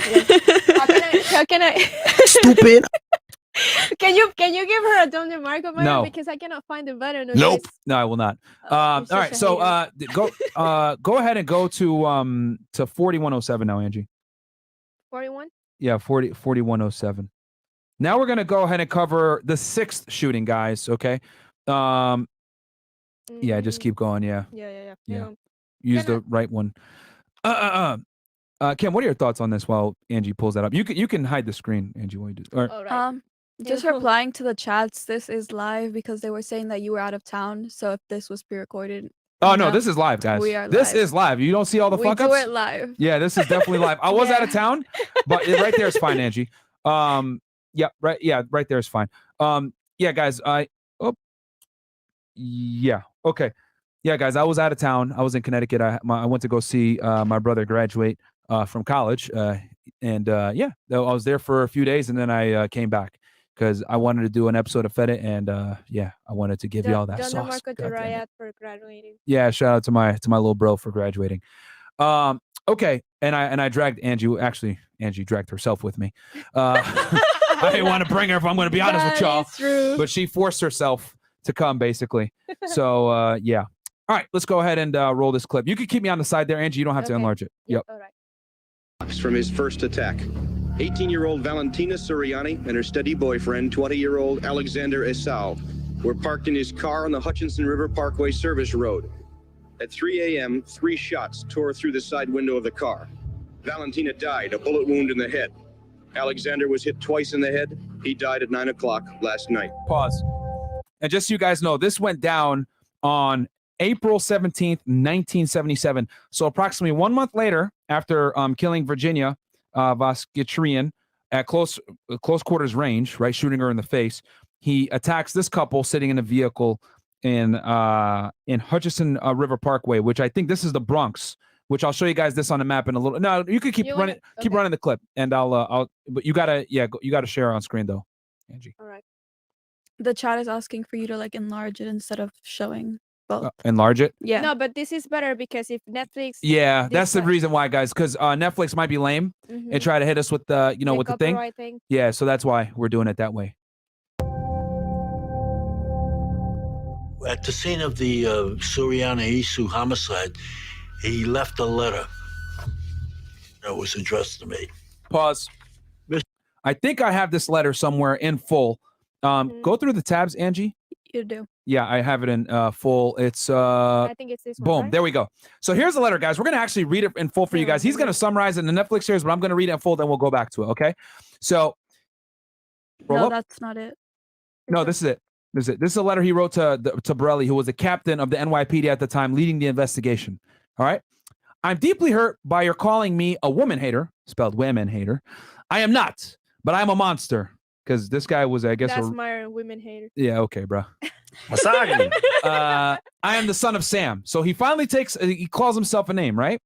How can I Stupid. Can you give her a Don DeMarco button? No. Because I cannot find the button. Nope. No, I will not. All right. So go ahead and go to 4107 now, Angie. 41? Yeah, 4107. Now we're gonna go ahead and cover the 6th shooting, guys. Okay. Yeah, just keep going. Yeah. Use the right one. Kim, what are your thoughts on this while Angie pulls that up? You can hide the screen, Angie, while you do. Or, Just replying to the chats, this is live because they were saying that you were out of town. So if this was pre-recorded. oh no, this is live, guys. We are This live. is live. You don't see all the fuck ups? We do it live. Yeah, this is definitely live. I was out of town, but right there is fine, Angie. Yeah, right there is fine. Yeah, guys, yeah, okay. Yeah, guys, I was out of town. I was in Connecticut. I went to go see my brother graduate from college. And yeah, I was there for a few days, and then I came back because I wanted to do an episode of Fed It, and yeah, I wanted to give you all that Don sauce. DeMarco to Riot for graduating. Yeah, shout out to my little bro for graduating. Okay, and I dragged Angie. Actually, Angie dragged herself with me. I didn't want to bring her, if I'm going to be honest with y'all. But she forced herself to come, basically. So yeah. All right, let's go ahead and roll this clip. You can keep me on the side there, Angie. You don't have to enlarge it. Yep. All right. From his first attack. 18-year-old Valentina Suriani and her steady boyfriend, 20-year-old Alexander Esau, were parked in his car on the Hutchinson River Parkway Service Road. At 3 a.m., 3 shots tore through the side window of the car. Valentina died, a bullet wound in the head. Alexander was hit twice in the head. He died at 9 o'clock last night. Pause. And just so you guys know, this went down on April 17th, 1977. So approximately 1 month later, after killing Virginia Voskerichian at close quarters range, right, shooting her in the face, he attacks this couple sitting in a vehicle in Hutchinson River Parkway, which I think this is the Bronx. Which I'll show you guys this on the map in a little. No, you can keep running the clip, and I'll. But you gotta share on screen though, Angie. All right. The chat is asking for you to like enlarge it instead of showing both. Enlarge it. Yeah. No, but this is better because if Netflix. Yeah, that's the reason why, guys, because Netflix might be lame and try to hit us with the with the thing. Yeah, so that's why we're doing it that way. At the scene of the Suriani Isu homicide, he left a letter that was addressed to me. Pause. I think I have this letter somewhere in full. Go through the tabs, Angie. You do. Yeah, I have it in full. It's I think it's this one. boom. Right? There we go. So here's the letter, guys. We're gonna actually read it in full for you guys. He's gonna summarize it in the Netflix series, but I'm gonna read it in full. Then we'll go back to it. Okay. So. No, that's not it. No, this is it. This is a letter he wrote to Borelli, who was the captain of the NYPD at the time, leading the investigation. All right. I'm deeply hurt by your calling me a woman hater, spelled women hater. I am not, but I'm a monster. Because this guy was, I guess. That's my women hater. Yeah, okay, bro. Masagi. I am the son of Sam. So he finally he calls himself a name, right?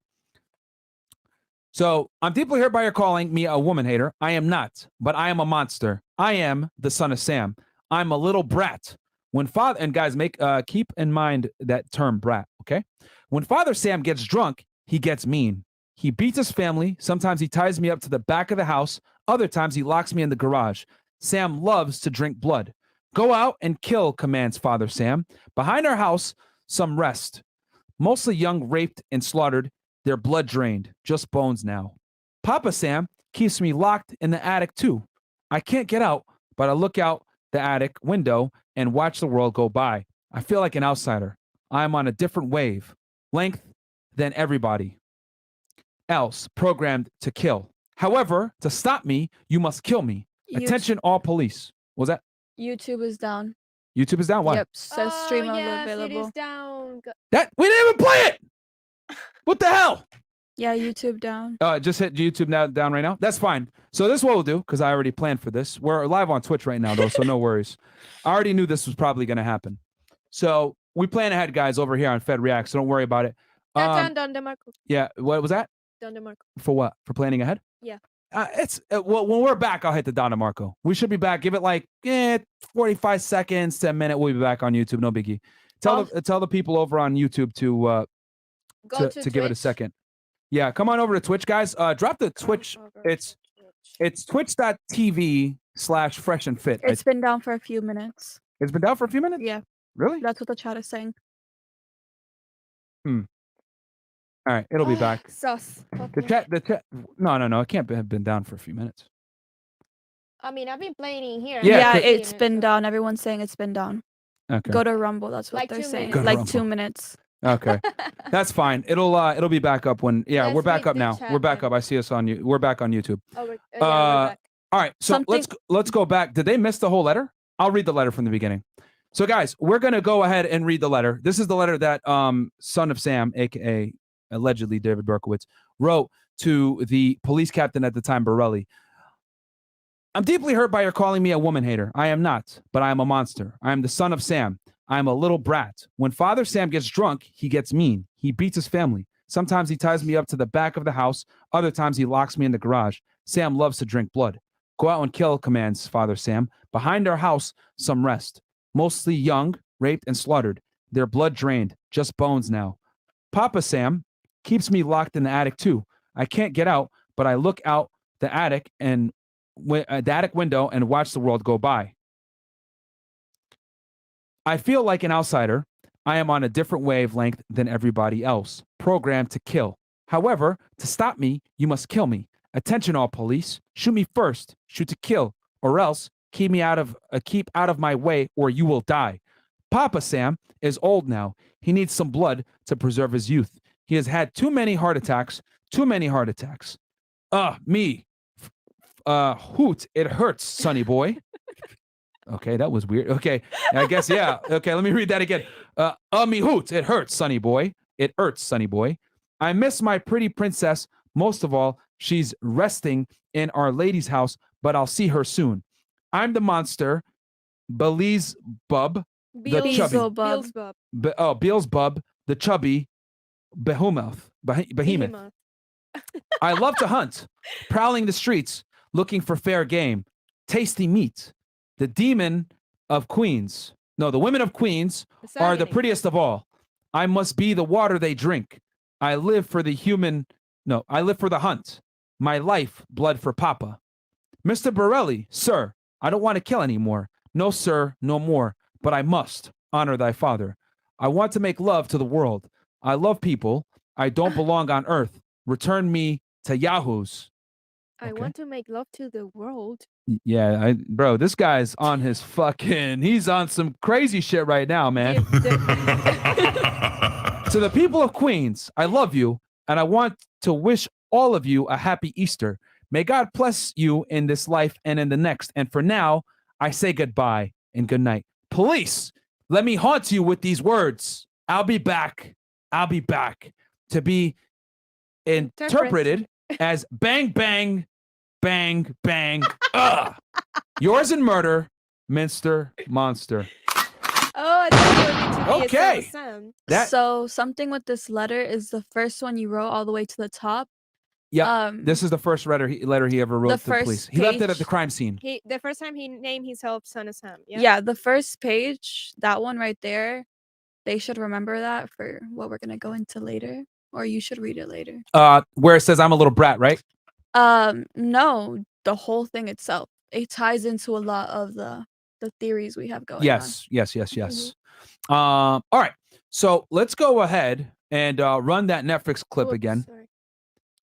So I'm deeply hurt by your calling me a woman hater. I am not, but I am a monster. I am the son of Sam. I'm a little brat. When father, and guys, keep in mind that term brat, okay? When Father Sam gets drunk, he gets mean. He beats his family. Sometimes he ties me up to the back of the house. Other times he locks me in the garage. Sam loves to drink blood. Go out and kill, commands Father Sam. Behind our house, some rest. Mostly young raped and slaughtered. Their blood drained. Just bones now. Papa Sam keeps me locked in the attic too. I can't get out, but I look out the attic window and watch the world go by. I feel like an outsider. I'm on a different length than everybody else programmed to kill. However, to stop me, you must kill me. Attention all police. What was that? YouTube is down. YouTube is down? Why? Yep, says stream yes, unavailable. it is down. That we didn't even play it. What the hell? Yeah, YouTube down. Just hit YouTube now down right now. That's fine. So this is what we'll do because I already planned for this. We're live on Twitch right now though, so no worries. I already knew this was probably going to happen. So we plan ahead, guys, over here on Fed React. So don't worry about it. Don DeMarco. Yeah. What was that? Don DeMarco. For what? For planning ahead? Yeah. Well, when we're back, I'll hit the Don DeMarco. We should be back. Give it like 45 seconds to a minute. We'll be back on YouTube. No biggie. Tell the people over on YouTube to give it a second. Yeah, come on over to Twitch, guys. Drop the Twitch. It's twitch.tv/fresh and fit. It's been down for a few minutes. It's been down for a few minutes? Yeah. Really? That's what the chat is saying. All right, it'll be back. Sus. The chat. No. It can't have been down for a few minutes. I mean, I've been playing in here. Yeah, it's been down. Everyone's saying it's been down. Okay. Go to Rumble. That's what Like they're 2 saying. minutes. Like 2 minutes. Okay, that's fine. It'll be back up when. Yeah, Let's we're back read up the now. chat We're back up. I see us on you. We're back on YouTube. Oh, we're back. All right, so let's go back. Did they miss the whole letter? I'll read the letter from the beginning. So guys, we're gonna go ahead and read the letter. This is the letter that son of Sam, aka allegedly David Berkowitz, wrote to the police captain at the time, Borelli. I'm deeply hurt by your calling me a woman hater. I am not, but I am a monster. I am the son of Sam. I am a little brat. When Father Sam gets drunk, he gets mean. He beats his family. Sometimes he ties me up to the back of the house. Other times he locks me in the garage. Sam loves to drink blood. Go out and kill, commands Father Sam. Behind our house, some rest. Mostly young, raped, and slaughtered. Their blood drained. Just bones now. Papa Sam keeps me locked in the attic too. I can't get out, but I look out the attic window and watch the world go by. I feel like an outsider. I am on a different wavelength than everybody else, programmed to kill. However, to stop me, you must kill me. Attention, all police. Shoot me first. Shoot to kill, or else keep out of my way, or you will die. Papa Sam is old now. He needs some blood to preserve his youth. He has had too many heart attacks. Too many heart attacks. Me. Hoot, it hurts, sonny boy. Okay, that was weird. Okay, I guess, yeah. Okay, let me read that again. Me hoot, it hurts, sonny boy. It hurts, sonny boy. I miss my pretty princess. Most of all, she's resting in Our Lady's house, but I'll see her soon. I'm the monster, Beelzebub, the chubby. Beelzebub, the chubby behemoth. I love to hunt, prowling the streets, looking for fair game, tasty meat. The demon of Queens. No, the women of Queens are the prettiest of all. I must be the water they drink. I live for the hunt. My life, blood for Papa. Mr. Borelli, sir, I don't want to kill anymore. No, sir, no more. But I must honor thy father. I want to make love to the world. I love people. I don't belong on earth. Return me to Yahoos. I want to make love to the world. Yeah, bro, this guy's on his he's on some crazy shit right now, man. To the people of Queens, I love you, and I want to wish all of you a happy Easter. May God bless you in this life and in the next. And for now, I say goodbye and good night. Police, let me haunt you with these words. I'll be back. I'll be back to be interpreted as bang, bang, bang, bang. Yours in murder, Minster Monster. Oh, I thought Okay. So something with this letter is the first one you wrote all the way to the top. Yeah, this is the first letter he ever wrote to the police. He left it at the crime scene. The first time he named himself Son of Sam. Yeah, the first page, that one right there, they should remember that for what we're gonna go into later, or you should read it later. Where it says I'm a little brat, right? No, the whole thing itself. It ties into a lot of the theories we have going on. Yes. All right, so let's go ahead and run that Netflix clip again.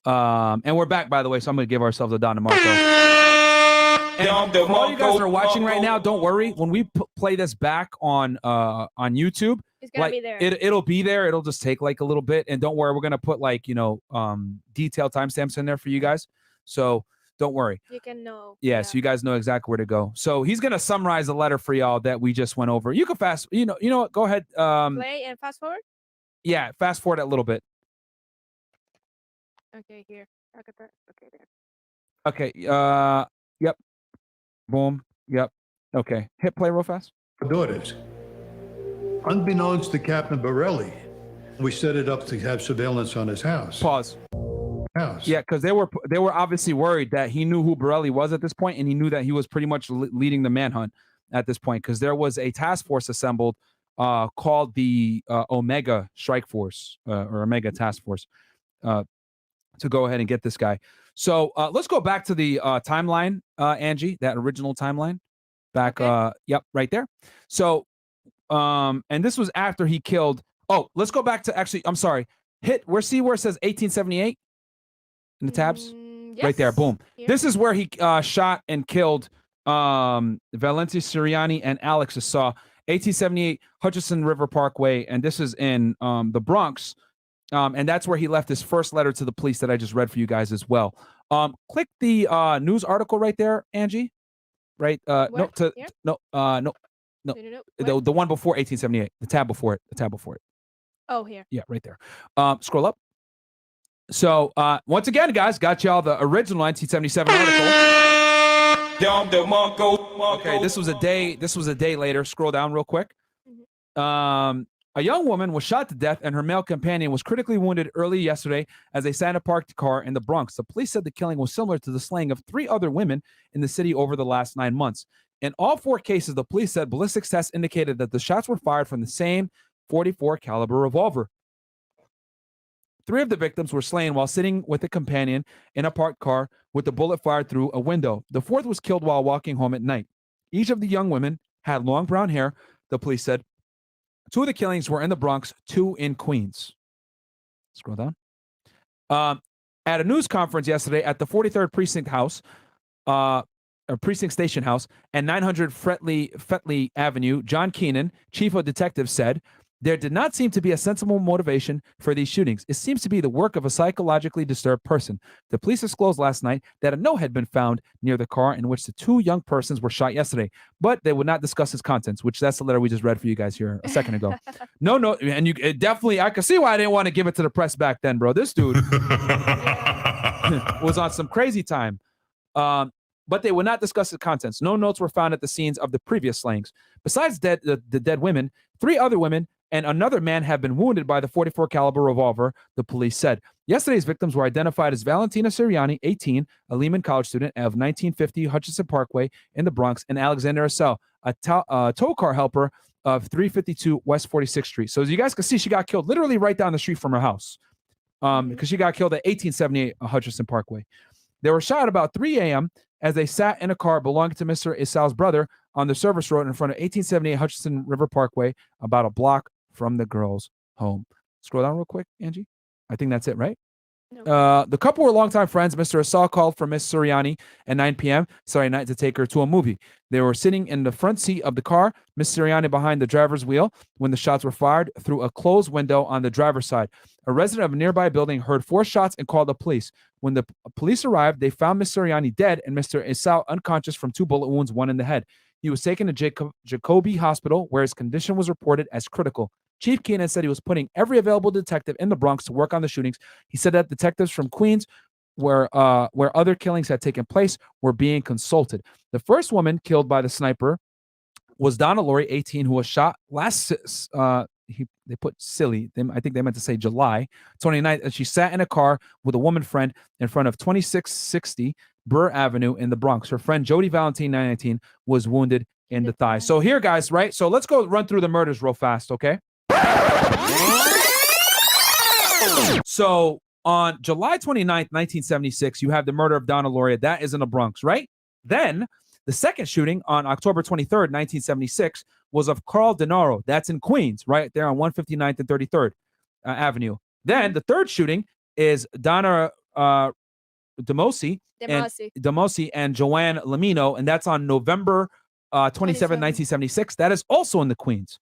And we're back, by the way, so I'm going to give ourselves a Don DeMarco. And for all you guys that are watching right now, don't worry. When we play this back on YouTube, it's gonna be there. It'll be there. It'll just take like a little bit. And don't worry, we're going to put like, detailed timestamps in there for you guys. So don't worry. You can know. Yeah, so you guys know exactly where to go. So he's going to summarize the letter for y'all that we just went over. You can you know what? Go ahead. Play and fast forward? Yeah, fast forward a little bit. Okay, here. Look at that. Okay, there. Okay. Yep. Boom. Yep. Okay. Hit play real fast. Daughters. Unbeknownst to Captain Borelli, we set it up to have surveillance on his house. Pause. House. Yeah, because they were obviously worried that he knew who Borelli was at this point, and he knew that he was pretty much leading the manhunt at this point, because there was a task force assembled called the Omega Strike Force or Omega Task Force to go ahead and get this guy. So let's go back to the timeline, Angie, that original timeline. Back, yep, right there. So, and this was after he killed. Oh, let's go back to actually. I'm sorry. Hit. Where it says 1878 in the tabs? Yes. Right there. Boom. Here. This is where he shot and killed Violante, Suriani, and Alex Esau. 1878 Hutchinson River Parkway, and this is in the Bronx. And that's where he left his first letter to the police that I just read for you guys as well. Click the news article right there, Angie. Right? No, the one before 1878. The tab before it. Oh, here. Yeah, right there. Scroll up. So once again, guys, got y'all the original 1977 article. Okay, this was a day later. Scroll down real quick. A young woman was shot to death and her male companion was critically wounded early yesterday as they sat in a parked car in the Bronx. The police said the killing was similar to the slaying of 3 other women in the city over the last 9 months. In all 4 cases, the police said ballistics tests indicated that the shots were fired from the same .44 caliber revolver. 3 of the victims were slain while sitting with a companion in a parked car with the bullet fired through a window. The 4th was killed while walking home at night. Each of the young women had long brown hair, the police said. 2 of the killings were in the Bronx, 2 in Queens. Scroll down. At a news conference yesterday at the 43rd Precinct House, Precinct Station House, and 900 Fetley Avenue, John Keenan, chief of detectives, said, "There did not seem to be a sensible motivation for these shootings. It seems to be the work of a psychologically disturbed person." The police disclosed last night that a note had been found near the car in which the 2 young persons were shot yesterday, but they would not discuss its contents, which that's the letter we just read for you guys here a second ago. No, and you definitely, I could see why I didn't want to give it to the press back then, bro. This dude was on some crazy time. But they would not discuss the contents. No notes were found at the scenes of the previous slayings. Besides the dead women, 3 other women and another man have been wounded by the .44 caliber revolver, the police said. Yesterday's victims were identified as Valentina Suriani, 18, a Lehman College student of 1950 Hutchinson Parkway in the Bronx, and Alexander Esau, a tow car helper of 352 West 46th Street. So as you guys can see, she got killed literally right down the street from her house because she got killed at 1878 Hutchinson Parkway. They were shot about 3 a.m. as they sat in a car belonging to Mr. Esau's brother on the service road in front of 1878 Hutchinson River Parkway, about a block from the girl's home. Scroll down real quick, Angie. I think that's it, right? No. The couple were longtime friends. Mr. Esau called for Miss Suriani at 9 p.m. Saturday night to take her to a movie. They were sitting in the front seat of the car, Miss Suriani behind the driver's wheel, when the shots were fired through a closed window on the driver's side. A resident of a nearby building heard 4 shots and called the police. When the police arrived, they found Miss Suriani dead and Mr. Esau unconscious from 2 bullet wounds, 1 in the head. He was taken to Jacobi Hospital, where his condition was reported as critical. Chief Keenan said he was putting every available detective in the Bronx to work on the shootings. He said that detectives from Queens, where other killings had taken place, were being consulted. The first woman killed by the sniper was Donna, Lauria, 18, who was shot last. They put silly. I think they meant to say July 29th. And she sat in a car with a woman friend in front of 2660 Burr Avenue in the Bronx. Her friend Jody Valentine, 919, was wounded in the thigh. So here, guys, right? So let's go run through the murders real fast, okay? So on July 29th, 1976, you have the murder of Donna Lauria. That is in the Bronx, right? Then the second shooting on October 23rd, 1976, was of Carl Denaro. That's in Queens, right there on 159th and 33rd Avenue. Then the third shooting is Donna DeMasi and Joanne Lomino, and that's on November 27, 1976. That is also in the Queens.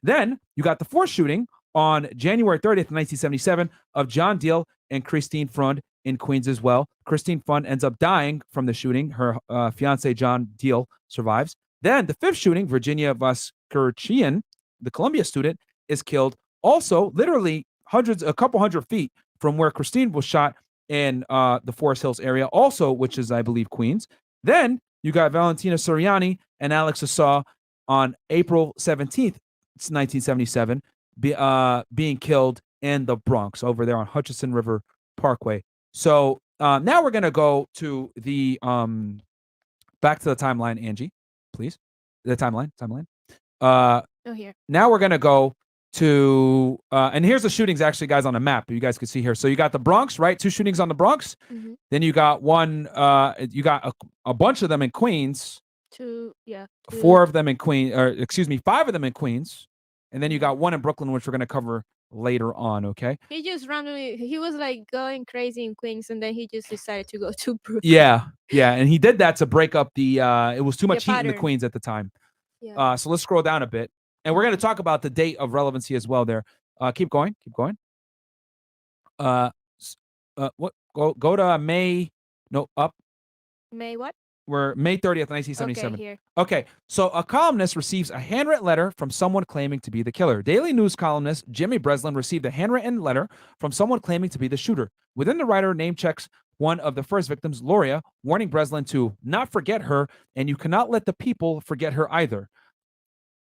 Then you got the fourth shooting on January 30th, 1977, of John Deal and Christine Freund in Queens as well. Christine Freund ends up dying from the shooting. Her fiance, John Deal, survives. Then the fifth shooting, Virginia Voskerichian, the Columbia student, is killed also literally a couple hundred feet from where Christine was shot in the Forest Hills area, also, which is, I believe, Queens. Then you got Valentina Suriani and Alex Esau on April 17th, 1977, being killed in the Bronx over there on Hutchinson River Parkway. So now we're going to go to the back to the timeline, Angie, please. The timeline. Here. Now we're going to go to, and here's the shootings actually, guys, on a map you guys can see here. So you got the Bronx, right? 2 shootings on the Bronx. Mm-hmm. Then you got one, you got a bunch of them in Queens. 2, yeah. 4 of them in Queens, or excuse me, 5 of them in Queens. And then you got one in Brooklyn, which we're going to cover later on, okay? He just randomly, he was like going crazy in Queens, and then he just decided to go to Brooklyn. Yeah, and he did that to break up the, it was too much heat in the pattern. Queens at the time. Yeah. So let's scroll down a bit. And we're going to talk about the date of relevancy as well there. Keep going. What? Go to May, no, up. May what? We're May 30th, 1977. Okay, here. Okay, so a columnist receives a handwritten letter from someone claiming to be the killer. Daily News columnist Jimmy Breslin received a handwritten letter from someone claiming to be the shooter. Within the writer name checks one of the first victims, Lauria, warning Breslin to not forget her, and you cannot let the people forget her either.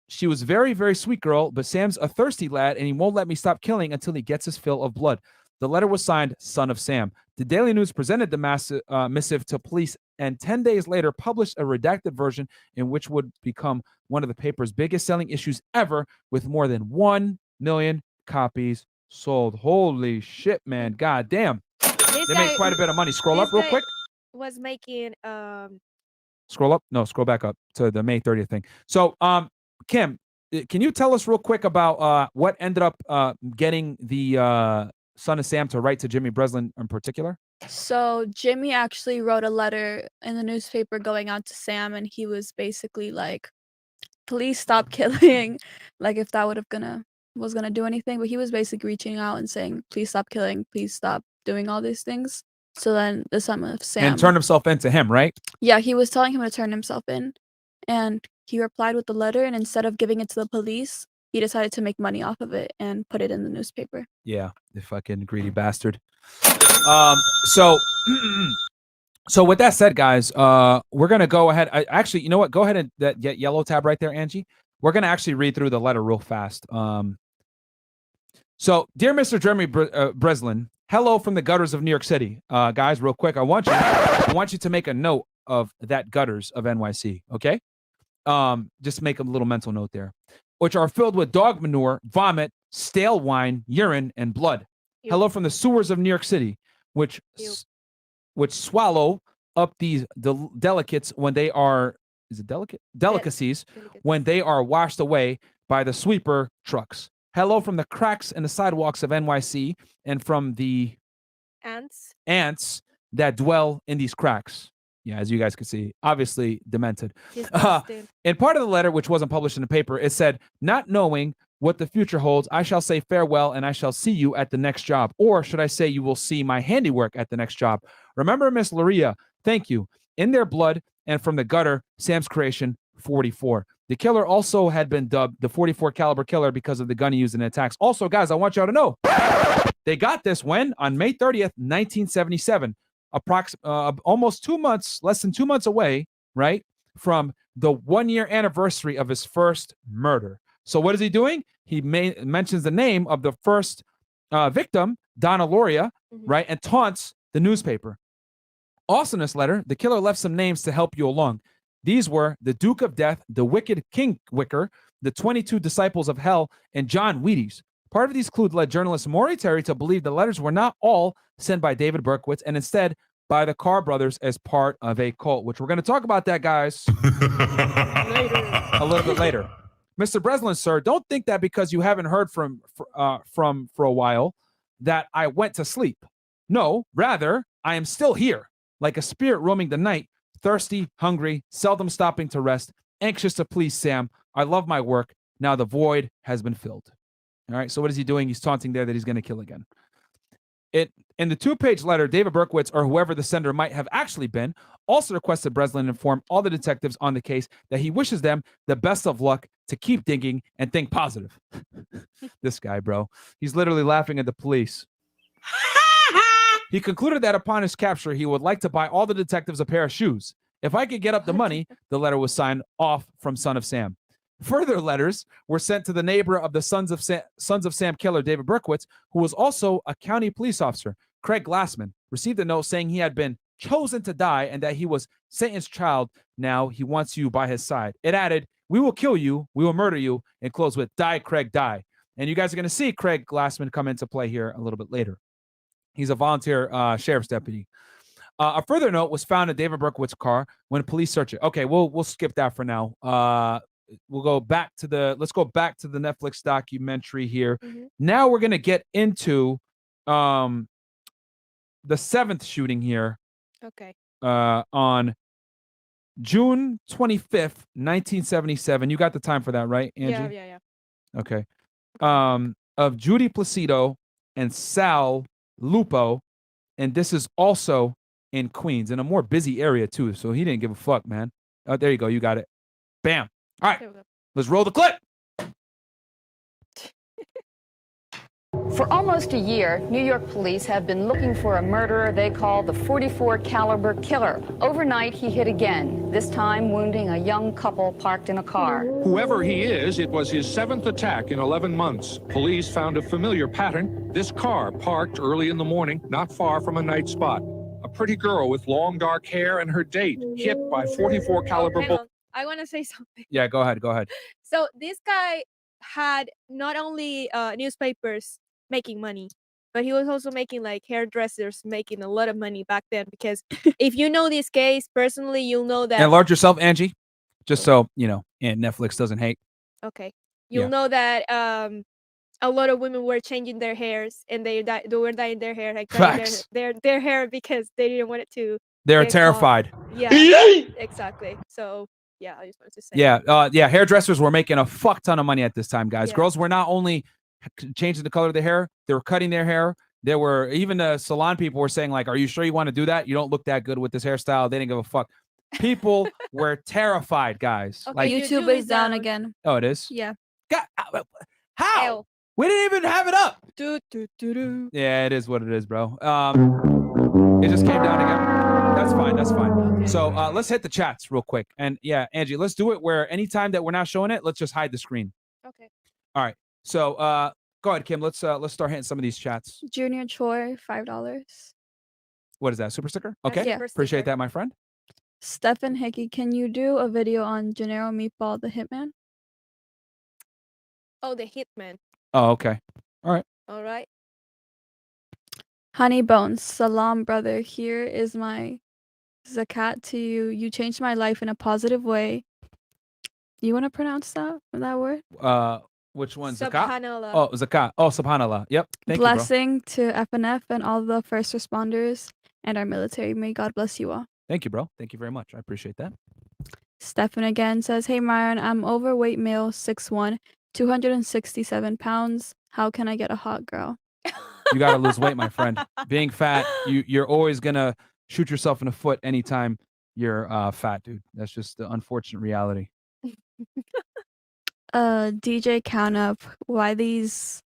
She was very, very sweet girl, but Sam's a thirsty lad, and he won't let me stop killing until he gets his fill of blood. The letter was signed Son of Sam. The Daily News presented the missive to police and 10 days later published a redacted version in which would become one of the paper's biggest selling issues ever, with more than 1 million copies sold. Holy shit, man. God damn. They made quite a bit of money. Scroll up real quick. Was making Scroll up. No, scroll back up to the May 30th thing. So, Kim, can you tell us real quick about what ended up getting the Son of Sam to write to Jimmy Breslin in particular? So Jimmy actually wrote a letter in the newspaper going out to Sam, and he was basically like, please stop killing, like if that was gonna do anything. But he was basically reaching out and saying, please stop killing, please stop doing all these things. So then the Son of Sam And turn himself into him, right? Yeah, he was telling him to turn himself in, and he replied with the letter, and instead of giving it to the police, he decided to make money off of it and put it in the newspaper. Yeah, the fucking greedy bastard. So with that said, guys, we're gonna go ahead. Actually, you know what? Go ahead and that yellow tab right there, Angie. We're gonna actually read through the letter real fast. So, dear Mr. Jeremy Breslin, hello from the gutters of New York City, guys. Real quick, I want you to make a note of that gutters of NYC. Okay, just make a little mental note there, which are filled with dog manure, vomit, stale wine, urine, and blood. Ew. Hello from the sewers of New York City, which swallow up these delicates when they are, is it delicate? Delicacies when they are washed away by the sweeper trucks. Hello from the cracks in the sidewalks of NYC and from the ants that dwell in these cracks. Yeah, as you guys can see, obviously demented. In part of the letter, which wasn't published in the paper, it said, not knowing what the future holds, I shall say farewell and I shall see you at the next job. Or should I say you will see my handiwork at the next job? Remember, Miss Lauria, thank you. In their blood and from the gutter, Sam's creation, 44. The killer also had been dubbed the 44 caliber killer because of the gun he used in the attacks. Also, guys, I want y'all to know, they got this when? On May 30th, 1977. Almost 2 months, less than 2 months away, right, from the 1-year anniversary of his first murder. So what is he doing? He mentions the name of the first victim, Donna Lauria, right, and taunts the newspaper. Also in this letter, the killer left some names to help you along. These were the Duke of Death, the Wicked King Wicker, the 22 Disciples of Hell, and John Wheaties. Part of these clues led journalist Maury Terry to believe the letters were not all sent by David Berkowitz and instead by the Carr brothers as part of a cult, which we're going to talk about that, guys, a little bit later. Mr. Breslin, sir, don't think that because you haven't heard from for a while that I went to sleep. No, rather, I am still here, like a spirit roaming the night, thirsty, hungry, seldom stopping to rest, anxious to please Sam. I love my work. Now the void has been filled. All right, so what is he doing? He's taunting there that he's going to kill again. In the 2-page letter, David Berkowitz, or whoever the sender might have actually been, also requested Breslin inform all the detectives on the case that he wishes them the best of luck to keep digging and think positive. This guy, bro. He's literally laughing at the police. He concluded that upon his capture, he would like to buy all the detectives a pair of shoes. If I could get up the money, the letter was signed off from Son of Sam. Further letters were sent to the neighbor of the Sons of Sam killer, David Berkowitz, who was also a county police officer. Craig Glassman received a note saying he had been chosen to die and that he was Satan's child. Now he wants you by his side. It added, "We will kill you, we will murder you," and closed with, "Die, Craig, die." And you guys are going to see Craig Glassman come into play here a little bit later. He's a volunteer sheriff's deputy. A further note was found in David Berkowitz's car when police searched it. Okay, we'll skip that for now. We'll go back to let's go back to the Netflix documentary here. Now we're gonna get into the 7th shooting here. Okay. On June 25th, 1977. You got the time for that, right, Angie? Yeah. Okay. Of Judy Placido and Sal Lupo, and this is also in Queens, in a more busy area too. So he didn't give a fuck, man. Oh, there you go. You got it. Bam. All right. Let's roll the clip. For almost a year, New York police have been looking for a murderer they call the .44 caliber killer. Overnight, he hit again, this time wounding a young couple parked in a car. Whoever he is, it was his 7th attack in 11 months. Police found a familiar pattern. This car parked early in the morning, not far from a night spot. A pretty girl with long dark hair and her date hit by .44 caliber bullet. I want to say something. Yeah, go ahead. So this guy had not only newspapers making money, but he was also making like hairdressers making a lot of money back then, because if you know this case personally, you'll know that. Enlarge yourself, Angie, just so you know, and Netflix doesn't hate. Okay. You'll know that a lot of women were changing their hairs, and they were dyeing their hair, like Facts. their hair, because they didn't want it to. They're get terrified. caught. Yeah, exactly. So yeah, I just wanted to say. Yeah. Hairdressers were making a fuck ton of money at this time, guys. Girls were not only changing the color of their hair, they were cutting their hair. There were even the salon people were saying, like, "Are you sure you want to do that? You don't look that good with this hairstyle." They didn't give a fuck. People were terrified, guys. Okay, Like, YouTube is down again. oh, it is. Yeah. God, how? We didn't even have it up. Do. Yeah, it is what it is, bro. It just came down again. That's fine. Okay. So let's hit the chats real quick. And yeah, Angie, let's do it where anytime that we're not showing it, let's just hide the screen. Okay. All right. So go ahead, Kim. Let's start hitting some of these chats. Junior Choi, $5. What is that? Super sticker? Okay. Yeah. Appreciate that, my friend. Stefan Hickey, can you do a video on Denaro Meatball, the Hitman? Oh, the Hitman. Oh, okay. All right. All right. Honey Bones, salam, brother. Here is my zakat to you. You changed my life in a positive way. You want to pronounce that word? Which one? Subhanallah. Zakat? Oh, zakat. Oh, subhanallah. Yep. Thank Blessing to FNF and all the first responders and our military. May God bless you all. Thank you, bro. Thank you very much. I appreciate that. Stefan again says, "Hey Myron, I'm overweight male, 6'1", 267 pounds. How can I get a hot girl?" You got to lose weight, my friend. Being fat, you're always going to shoot yourself in the foot anytime you're fat, dude. That's just the unfortunate reality. DJ Count Up, why these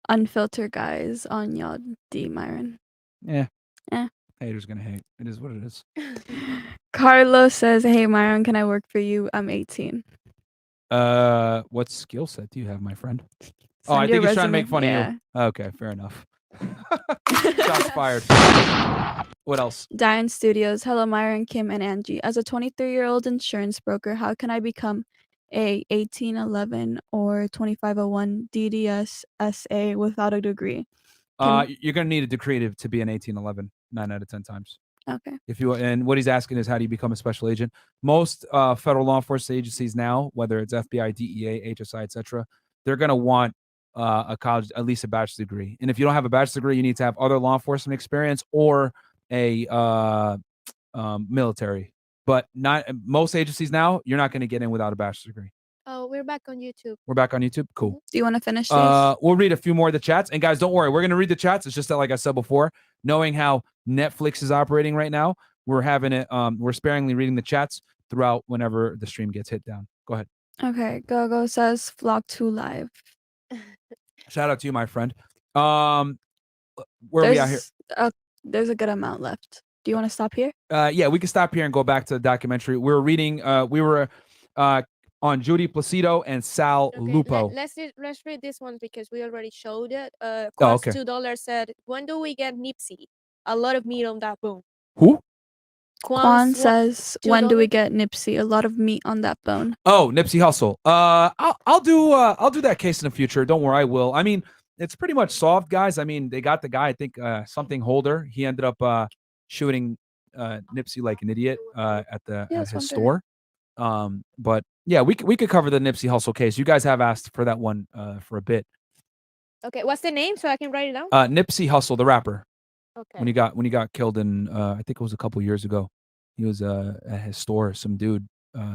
unfiltered guys on y'all D, Myron? Yeah. Haters going to hate. It is what it is. Carlos says, "Hey Myron, can I work for you? I'm 18. What skill set do you have, my friend? Oh, I think he's trying to make fun of you. Okay, fair enough. Shots fired. What else? Diane Studios, hello Myron, Kim, and Angie. As a 23-year-old insurance broker, how can I become a 1811 or 2501 DDS SA without a degree? You're going to need a degree to be an 1811 9 out of 10 times. Okay. And what he's asking is, how do you become a special agent? Most federal law enforcement agencies now, whether it's FBI, DEA, HSI, etc., they're going to want a college, at least a bachelor's degree. And if you don't have a bachelor's degree, you need to have other law enforcement experience or a military. But not most agencies now, you're not going to get in without a bachelor's degree. Oh, we're back on YouTube. We're back on YouTube. Cool. Do you want to finish these? We'll read a few more of the chats. And guys, don't worry. We're going to read the chats. It's just that, like I said before, knowing how Netflix is operating right now, we're having it. We're sparingly reading the chats throughout whenever the stream gets hit down. Go ahead. Okay. Gogo says Flock 2 Live. Shout out to you, my friend. where are we out here? There's a good amount left. Do you want to stop here? Yeah, we can stop here and go back to the documentary. We're reading. We were on Judy Placido and Sal Lupo. Let's read this one because we already showed it. Okay. $2 said, "When do we get Nipsey? A lot of meat on that bone." Who? Quan says, "When do we $2? get Nipsey? A lot of meat on that bone." Oh, Nipsey Hussle. I'll do that case in the future. Don't worry, I will. I mean, it's pretty much solved, guys. I mean, they got the guy. I think something Holder. He ended up shooting Nipsey like an idiot at his store. But yeah, we could cover the Nipsey Hussle case. You guys have asked for that one for a bit. Okay, what's the name so I can write it down? Nipsey Hussle, the rapper. Okay. When he got killed in I think it was a couple years ago. He was at his store. Some dude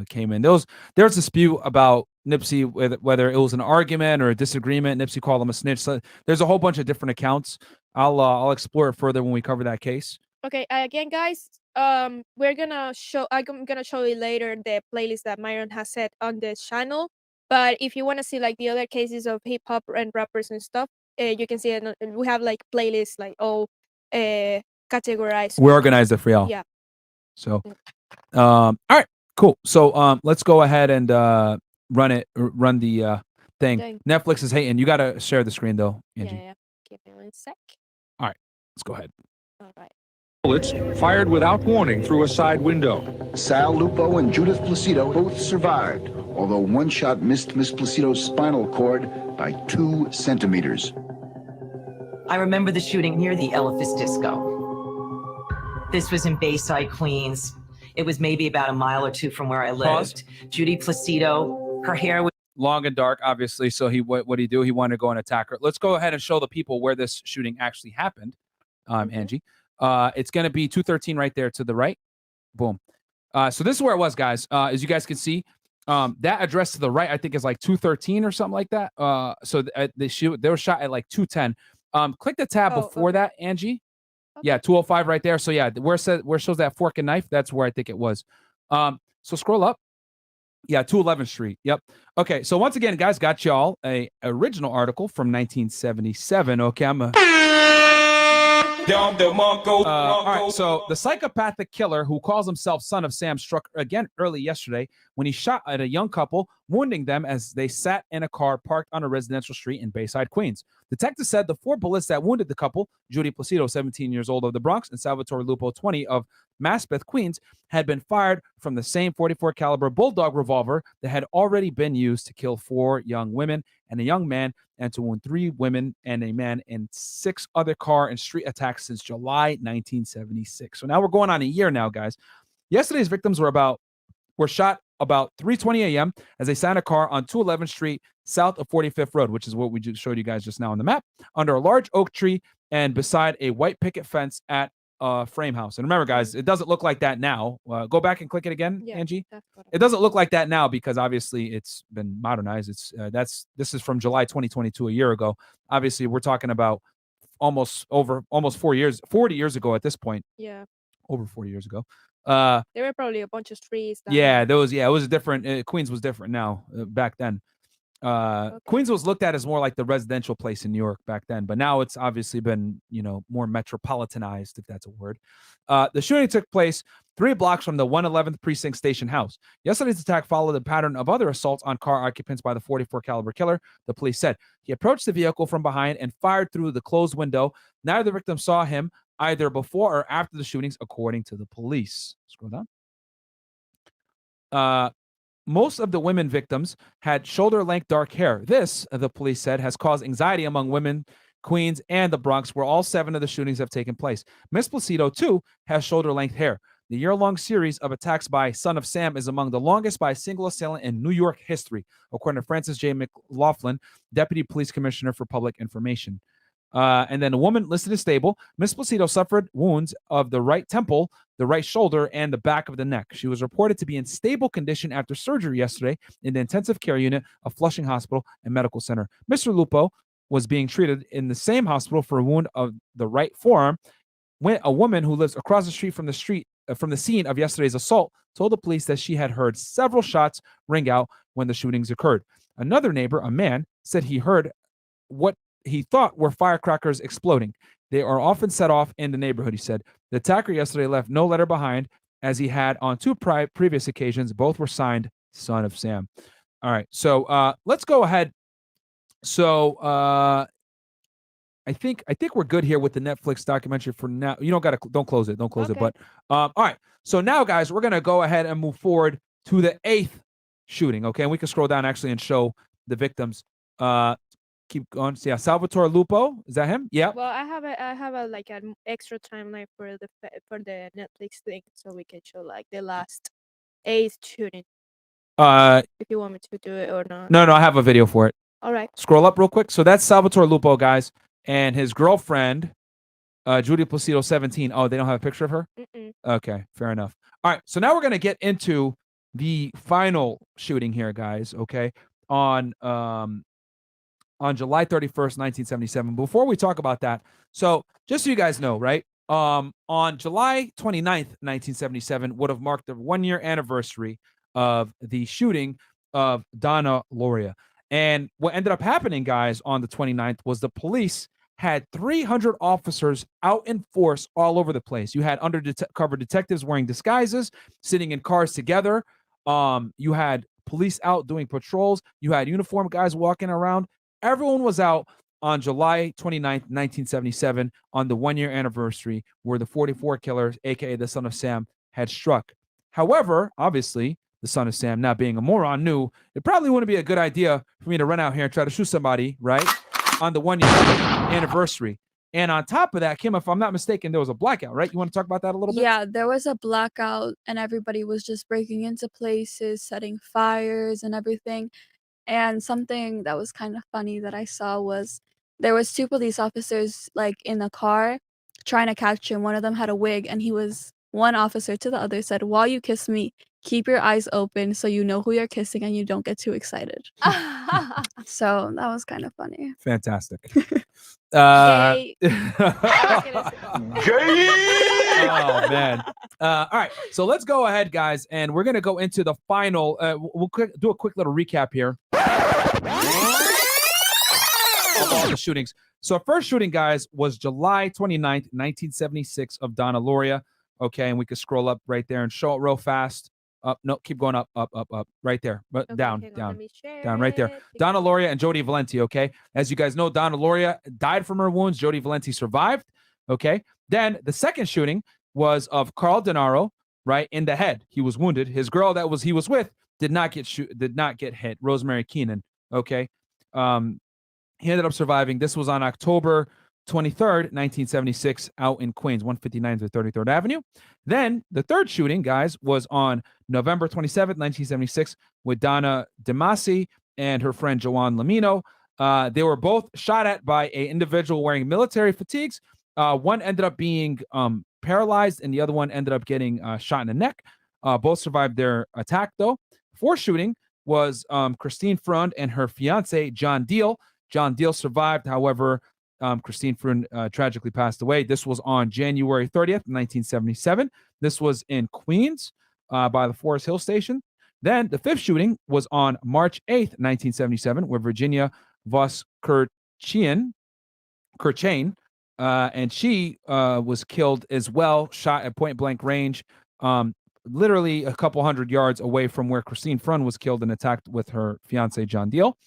came in. There was dispute about Nipsey, whether it was an argument or a disagreement. Nipsey called him a snitch. So there's a whole bunch of different accounts. I'll explore it further when we cover that case. Okay, again, guys, we're gonna show. I'm gonna show you later the playlist that Myron has set on this channel. But if you want to see like the other cases of hip hop and rappers and stuff, you can see it. We have like playlists like all categorized. We organized it for y'all. Yeah. So, all right, cool. So, let's go ahead and run the thing. Netflix is hating. You gotta share the screen though, Angie. Yeah. Give me 1 sec. All right, let's go ahead. All right. Bullets fired without warning through a side window. Sal Lupo and Judith Placido both survived, although one shot missed Miss Placido's spinal cord by 2 centimeters. I remember the shooting near the Elephas Disco. This was in Bayside, Queens. It was maybe about a mile or 2 from where I lived. Pause. Judy Placido, her hair was Long and dark, obviously. So what he do? He wanted to go and attack her. Let's go ahead and show the people where this shooting actually happened. Angie, it's gonna be 213 right there to the right. Boom. So this is where it was, guys. As you guys can see, that address to the right, I think is like 213 or something like that. So they were shot at like 210. Click the tab before that, Angie. Okay. Yeah, 205 right there. So yeah, where it shows that fork and knife, that's where I think it was. So scroll up. Yeah, 211th Street. Yep. Okay, so once again, guys, got y'all a original article from 1977. Okay, all right, so the psychopathic killer who calls himself Son of Sam struck again early yesterday when he shot at a young couple, wounding them as they sat in a car parked on a residential street in Bayside, Queens. Detectives said the 4 bullets that wounded the couple, Judy Placido, 17 years old of the Bronx, and Salvatore Lupo, 20 of Maspeth, Queens, had been fired from the same .44 caliber Bulldog revolver that had already been used to kill 4 young women and a young man and to wound 3 women and a man in 6 other car and street attacks since July 1976. So now we're going on a year now, guys. Yesterday's victims were shot about 3:20 a.m. as they sat in a car on 211th Street, south of 45th Road, which is what we just showed you guys just now on the map, under a large oak tree and beside a white picket fence at Frame House. And remember, guys, it doesn't look like that now. Go back and click it again, Angie. It doesn't look like that now because obviously it's been modernized. This is from July 2022, a year ago. Obviously, we're talking about almost 40 years ago at this point. Yeah. Over 40 years ago. There were probably a bunch of trees. Yeah, it was different. Queens was different now back then. Okay. Queens was looked at as more like the residential place in New York back then, but now it's obviously been, more metropolitanized, if that's a word. The shooting took place 3 blocks from the 111th Precinct Station House. Yesterday's attack followed a pattern of other assaults on car occupants by the .44 caliber killer, the police said. He approached the vehicle from behind and fired through the closed window. Neither victim saw him either before or after the shootings, according to the police. Scroll down. Most of the women victims had shoulder-length dark hair. This, the police said, has caused anxiety among women, Queens, and the Bronx, where all 7 of the shootings have taken place. Miss Placido, too, has shoulder-length hair. The year-long series of attacks by Son of Sam is among the longest by a single assailant in New York history, according to Francis J. McLaughlin, Deputy Police Commissioner for Public Information. And then a woman listed as stable. Miss Placido suffered wounds of the right temple, the right shoulder, and the back of the neck. She was reported to be in stable condition after surgery yesterday in the intensive care unit of Flushing Hospital and Medical Center. Mr. Lupo was being treated in the same hospital for a wound of the right forearm when a woman who lives across the street from the scene of yesterday's assault told the police that she had heard several shots ring out when the shootings occurred. Another neighbor, a man, said he heard what he thought were firecrackers exploding. They are often set off in the neighborhood, he said. The attacker yesterday left no letter behind, as he had on 2 previous occasions. Both were signed Son of Sam. All right, so let's go ahead. So I think we're good here with the Netflix documentary for now. You don't close it. Don't close it. But all right. So now, guys, we're gonna go ahead and move forward to the 8th shooting. Okay, and we can scroll down actually and show the victims. Keep going. So yeah, Salvatore Lupo. Is that him? Yeah. Well, I have a like an extra timeline for the Netflix thing, so we can show like the last 8th shooting. If you want me to do it or not. No, I have a video for it. All right. Scroll up real quick. So that's Salvatore Lupo, guys, and his girlfriend, Judy Placido, 17. Oh, they don't have a picture of her? Okay, fair enough. All right, so now we're going to get into the final shooting here, guys, okay, on July 31st, 1977. Before we talk about that, so just so you guys know, right, on July 29th, 1977 would have marked the 1-year anniversary of the shooting of Donna Lauria. And what ended up happening, guys, on the 29th was the police had 300 officers out in force all over the place. You had undercover detectives wearing disguises, sitting in cars together. You had police out doing patrols. You had uniformed guys walking around. Everyone was out on July 29th, 1977, on the 1-year anniversary where the 44 killers, aka the Son of Sam, had struck. However, obviously, the Son of Sam, not being a moron, knew it probably wouldn't be a good idea for me to run out here and try to shoot somebody, right, on the 1-year anniversary. And on top of that, Kim, if I'm not mistaken, there was a blackout, right? You want to talk about that a little bit? Yeah, there was a blackout and everybody was just breaking into places, setting fires and everything. And something that was kind of funny that I saw was there was 2 police officers like in the car trying to catch him. One of them had a wig, and one officer to the other said, "While you kiss me, keep your eyes open so you know who you're kissing and you don't get too excited." So that was kind of funny. Fantastic. Gay. Oh man. All right, so let's go ahead, guys, and we're gonna go into the final. We'll do a quick little recap here of all the shootings. So first shooting, guys, was July 29th, 1976 of Donna Lauria. Okay, and we can scroll up right there and show it real fast. Up, no, keep going up, right there, but Okay, down, hang on, let me share down, right there. it. Donna Lauria and Jody Violante. Okay, as you guys know, Donna Lauria died from her wounds. Jody Violante survived. Okay, then the second shooting was of Carl Denaro, right in the head. He was wounded. His girl that he was with did not get hit. Rosemary Keenan. Okay, he ended up surviving. This was on October 23rd, 1976, out in Queens, 159 to 33rd Avenue. Then the third shooting, guys, was on November 27th, 1976, with Donna DeMasi and her friend Joanne Lomino. They were both shot at by an individual wearing military fatigues. One ended up being paralyzed, and the other one ended up getting shot in the neck. Both survived their attack, though. Fourth shooting was Christine Freund and her fiance, John Deal. John Deal survived, however, Christine Fruend tragically passed away. This was on January 30th, 1977. This was in Queens by the Forest Hill Station. Then the fifth shooting was on March 8th, 1977, where Virginia Voskerichian, and she was killed as well, shot at point blank range, literally a couple hundred yards away from where Christine Freund was killed and attacked with her fiance, John Deal.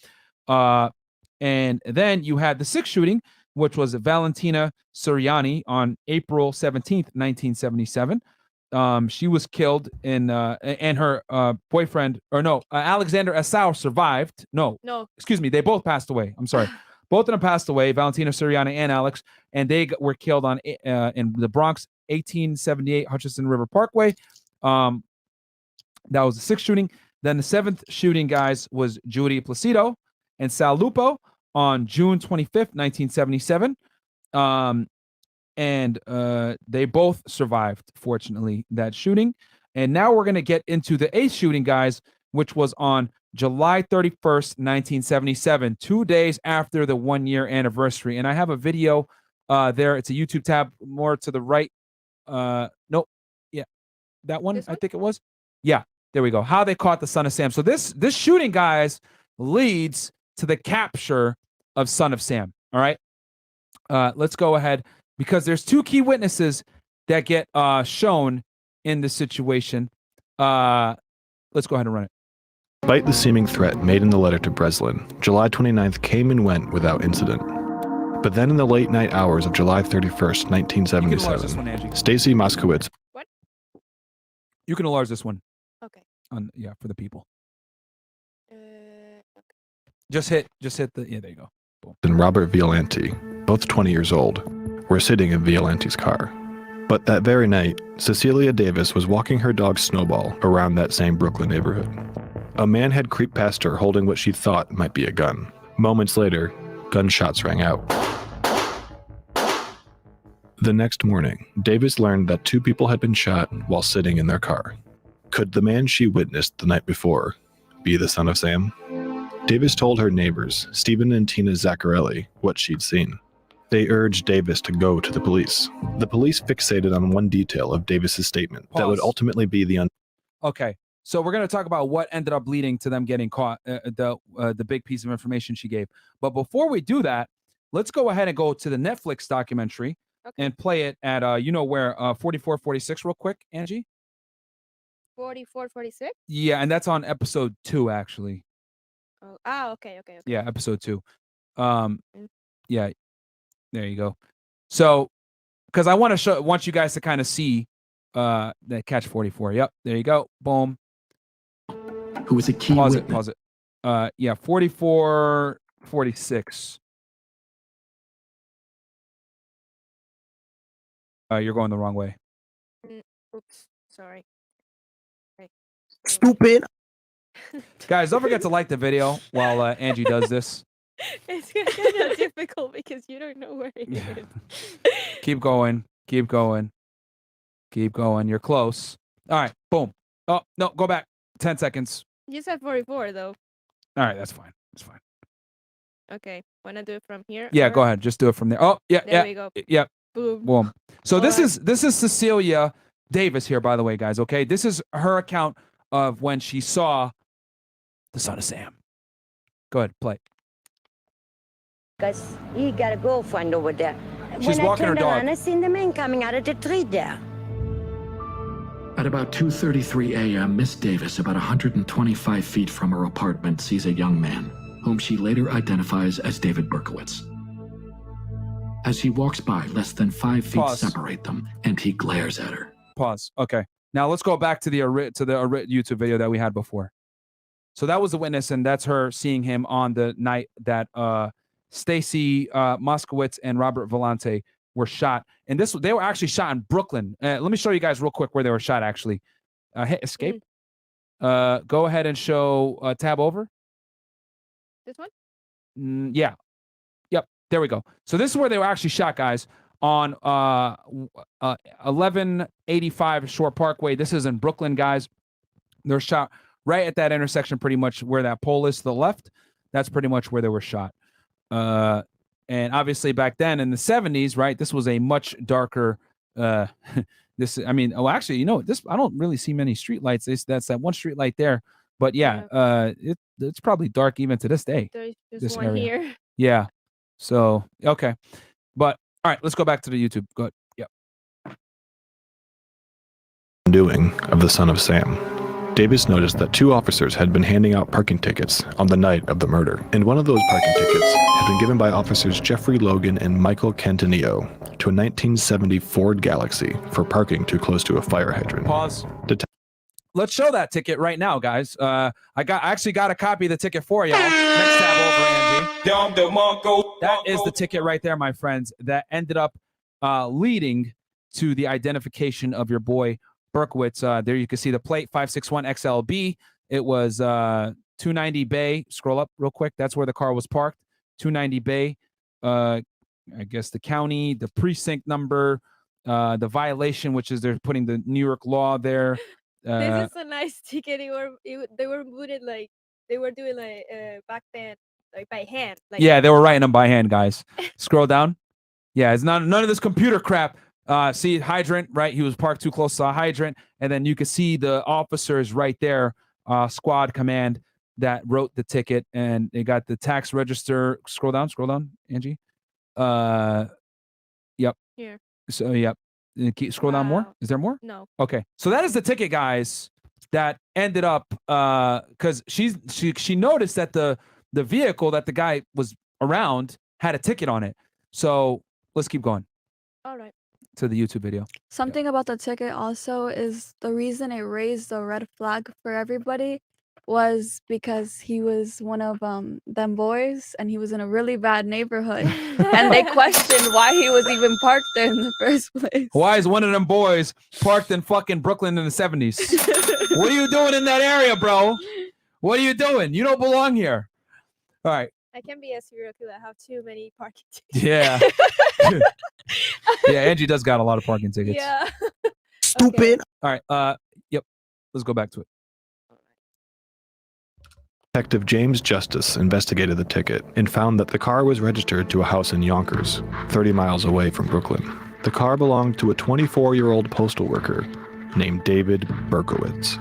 And then you had the sixth shooting, which was Valentina Suriani on April 17th, 1977. She was killed and her boyfriend, Alexander Esau survived. No, excuse me, they both passed away. I'm sorry. Both of them passed away, Valentina Suriani and Alex, and they were killed in the Bronx, 1878 Hutchinson River Parkway. That was the sixth shooting. Then the seventh shooting, guys, was Judy Placido and Sal Lupo on June 25th, 1977. And they both survived, fortunately, that shooting. And now we're going to get into the eighth shooting, guys, which was on July 31st, 1977, 2 days after the 1 year anniversary. And I have a video there. It's a YouTube tab more to the right. Nope. Yeah. That one, I think it was. Yeah. There we go. How they caught the Son of Sam. So this shooting, guys, leads to the capture of Son of Sam. All right. Let's go ahead because there's two key witnesses that get shown in this situation. Let's go ahead and run it. Despite the seeming threat made in the letter to Breslin, July 29th came and went without incident. But then in the late night hours of July 31st, 1977, Stacy Moskowitz. What? You can enlarge this one. Okay. Yeah, for the people. Okay. Just hit the, yeah, there you go. Boom. And Robert Violante, both 20 years old, were sitting in Violante's car. But that very night, Cecilia Davis was walking her dog Snowball around that same Brooklyn neighborhood. A man had creeped past her holding what she thought might be a gun. Moments later, gunshots rang out. The next morning, Davis learned that two people had been shot while sitting in their car. Could the man she witnessed the night before be the son of Sam? Davis told her neighbors, Stephen and Tina Zaccarelli, what she'd seen. They urged Davis to go to the police. The police fixated on one detail of Davis's statement that would ultimately be the Okay, so we're going to talk about what ended up leading to them getting caught, the big piece of information she gave. But before we do that, let's go ahead and go to the Netflix documentary and play it at, 4446 real quick, Angie. 4446? Yeah, and that's on episode 2, actually. Oh, okay. Yeah, episode 2. Yeah, there you go. So, because I want you guys to kind of see that catch 44. Yep, there you go. Boom. Who was a key witness. Pause it. Yeah, 4446. You're going the wrong way. Oops, sorry. Okay. Stupid. Guys, don't forget to like the video while Angie does this. It's kind of difficult because you don't know where it is. Keep going. You're close. All right, boom. Oh, no, go back. 10 seconds. You said 44, though. All right, that's fine. Okay, want to do it from here? Yeah, or? go ahead. Just do it from there. Oh, yeah, There we go. Yeah. Boom. Boom. So this is Cecilia Davis here, by the way, guys. Okay, this is her account of when she saw the son of Sam. Go ahead, play. Because he got a girlfriend over there. She's walking her dog. I seen the man coming out of the tree there. At about 2:33 a.m., Miss Davis, about 125 feet from her apartment, sees a young man, whom she later identifies as David Berkowitz. As he walks by, less than 5 feet separate them, and he glares at her. Pause. Okay. Now let's go back to the YouTube video that we had before. So that was the witness, and that's her seeing him on the night that Stacy Moskowitz and Robert Violante were shot. And they were actually shot in Brooklyn. Let me show you guys real quick where they were shot, actually. Hit escape. Go ahead and show tab over. This one? Yeah. Yep. There we go. So this is where they were actually shot, guys, on 1185 Shore Parkway. This is in Brooklyn, guys. They're shot right at that intersection, pretty much where that pole is to the left. That's pretty much where they were shot. And obviously back then in the 70s, right, this was a much darker, actually, I don't really see many street lights. That's that one street light there. But yeah, it's probably dark even to this day. There's just this one area. here. Yeah. So, okay. But all right, let's go back to the YouTube. Go ahead. Yep. Doing of the son of Sam. Davis noticed that two officers had been handing out parking tickets on the night of the murder, and one of those parking tickets had been given by officers Jeffrey Logan and Michael Cantanillo to a 1970 Ford Galaxy for parking too close to a fire hydrant. Pause. Let's show that ticket right now, guys. I actually got a copy of the ticket for y'all. Next tab over, Angie. That is the ticket right there, my friends, that ended up leading to the identification of your boy Berkowitz. There you can see the plate 561 XLB. It was 290 Bay. Scroll up real quick. That's where the car was parked. 290 Bay. I guess the county, the precinct number, the violation, which is they're putting the New York law there. This is a nice ticket. They were booted like they were doing like back then like by hand. Like yeah, they were writing them by hand, guys. Scroll down. Yeah, it's none of this computer crap. See hydrant, right? He was parked too close to a hydrant, and then you can see the officers right there, squad command that wrote the ticket, and they got the tax register. Scroll down, Angie. Yep. Here. So yep. Keep scroll down more. Is there more? No. Okay. So that is the ticket, guys, that ended up because she noticed that the vehicle that the guy was around had a ticket on it. So let's keep going. All right. To the YouTube video. Something about the ticket also is the reason it raised the red flag for everybody was because he was one of them boys and he was in a really bad neighborhood and they questioned why he was even parked there in the first place. Why is one of them boys parked in fucking Brooklyn in the 70s? What are you doing in that area, bro? What are you doing? You don't belong here. All right. I can be a serial killer. I have too many parking tickets. Yeah. Yeah, Angie does got a lot of parking tickets. Yeah. Stupid. All right. Yep. Let's go back to it. Detective James Justice investigated the ticket and found that the car was registered to a house in Yonkers, 30 miles away from Brooklyn. The car belonged to a 24-year-old postal worker named David Berkowitz.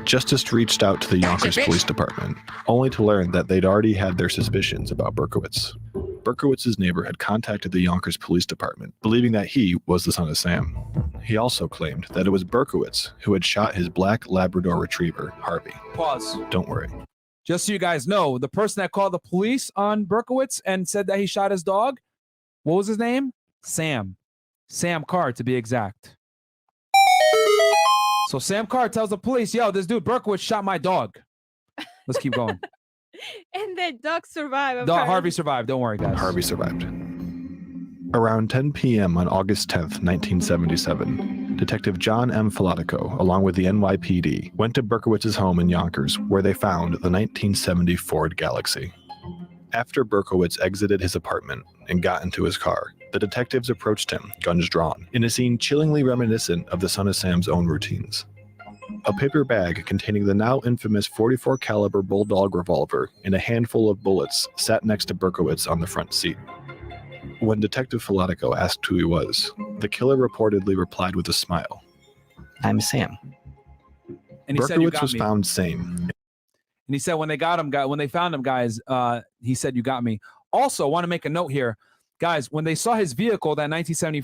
Justice reached out to the Yonkers Police Department, only to learn that they'd already had their suspicions about Berkowitz. Berkowitz's neighbor had contacted the Yonkers Police Department, believing that he was the son of Sam. He also claimed that it was Berkowitz who had shot his black Labrador retriever, Harvey. Pause. Don't worry. Just so you guys know, the person that called the police on Berkowitz and said that he shot his dog, what was his name? Sam. Sam Carr, to be exact. So Sam Carr tells the police, yo, this dude Berkowitz shot my dog. Let's keep going. And the dog survived. Harvey survived. Don't worry, guys. Harvey survived. Around 10 p.m. on August 10th, 1977, Detective John M. Filatico, along with the NYPD, went to Berkowitz's home in Yonkers, where they found the 1970 Ford Galaxy. After Berkowitz exited his apartment and got into his car, the detectives approached him, guns drawn, in a scene chillingly reminiscent of the Son of Sam's own routines. A paper bag containing the now infamous .44 caliber Bulldog revolver and a handful of bullets sat next to Berkowitz on the front seat. When Detective Filatico asked who he was, the killer reportedly replied with a smile. I'm Sam. And he said, "You Berkowitz got was me." found sane. And he said when they got him, when they found him, guys, he said, "You got me." Also, want to make a note here, guys. When they saw his vehicle, that 1970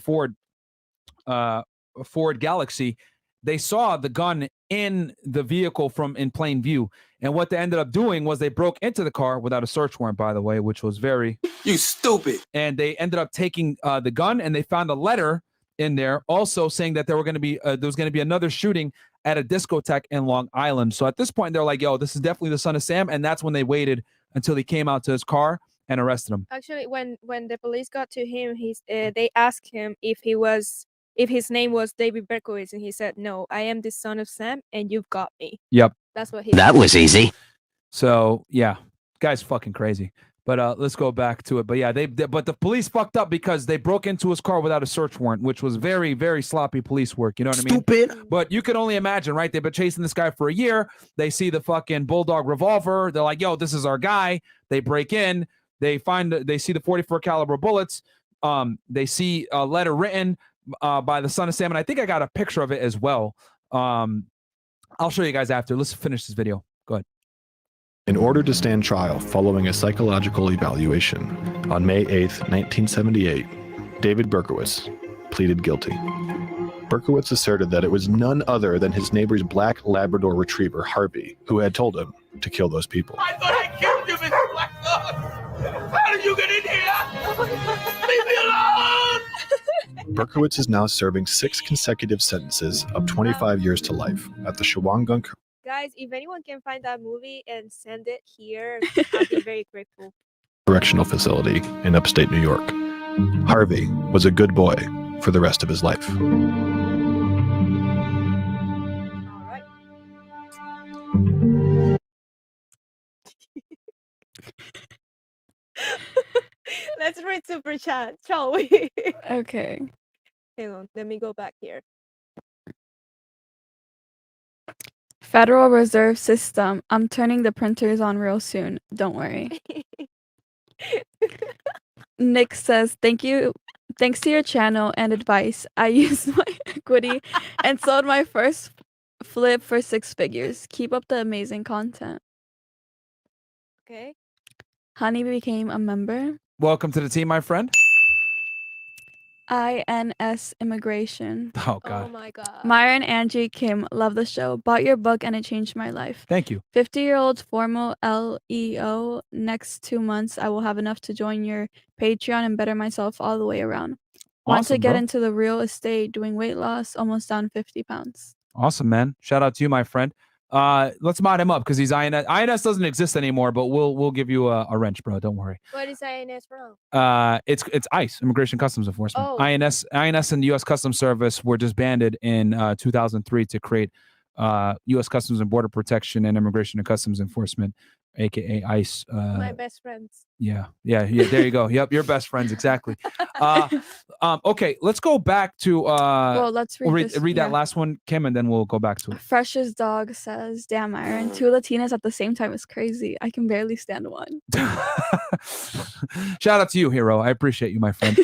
Ford Galaxy, they saw the gun in the vehicle in plain view. And what they ended up doing was they broke into the car without a search warrant, by the way, which was very... You stupid. And they ended up taking the gun, and they found a letter in there also saying that there was going to be another shooting at a discotheque in Long Island. So at this point, they're like, yo, this is definitely the son of Sam. And that's when they waited until he came out to his car and arrested him. Actually, when the police got to him, they asked him if his name was David Berkowitz, and he said, "No, I am the son of Sam, and you've got me." Yep. That's what he That said. was easy. So yeah, guy's fucking crazy. But let's go back to it. But yeah, but the police fucked up because they broke into his car without a search warrant, which was very, very sloppy police work. You know what I mean? Stupid. But you can only imagine, right? They've been chasing this guy for a year. They see the fucking Bulldog revolver. They're like, yo, this is our guy. They break in. They see the .44 caliber bullets. They see a letter written by the son of Sam, and I think I got a picture of it as well. I'll show you guys after. Let's finish this video. Go ahead. In order to stand trial following a psychological evaluation, on May 8th, 1978, David Berkowitz pleaded guilty. Berkowitz asserted that it was none other than his neighbor's black Labrador retriever, Harvey, who had told him to kill those people. I thought I killed you, Mr. Blackthorn! How did you get in here? Leave me alone! Berkowitz is now serving 6 consecutive sentences of 25 years to life at the Shawangunk Guys, if anyone can find that movie and send it here, I'll be very grateful. Correctional Facility in upstate New York. Harvey was a good boy for the rest of his life. Let's read super chat, shall we? Okay. Hang on, let me go back here. Federal Reserve System. I'm turning the printers on real soon. Don't worry. Nick says, thanks to your channel and advice, I used my equity and sold my first flip for 6 figures. Keep up the amazing content. Okay. Honey became a member. Welcome to the team, my friend. INS Immigration. Oh God. Oh my god. Myron, Angie, Kim, love the show. Bought your book and it changed my life. Thank you. 50-year-old formal LEO. Next 2 months, I will have enough to join your Patreon and better myself all the way around. Want to Awesome, get bro. into the real estate, doing weight loss, almost down 50 pounds. Awesome, man. Shout out to you, my friend. Let's mod him up because he's INS. INS doesn't exist anymore, but we'll give you a wrench, bro. Don't worry. What is INS from? It's ICE, Immigration Customs Enforcement. Oh. INS and the U.S. Customs Service were disbanded in 2003 to create U.S. Customs and Border Protection and Immigration and Customs Enforcement, aka ICE. My best friends. Yeah. There you go. Yep, your best friends, exactly. Okay, let's go back to Well, let's read this, that yeah. last one, Kim, and then we'll go back to it. Freshest Dog says, damn, Myron, 2 Latinas at the same time is crazy. I can barely stand one. Shout out to you, hero. I appreciate you, my friend.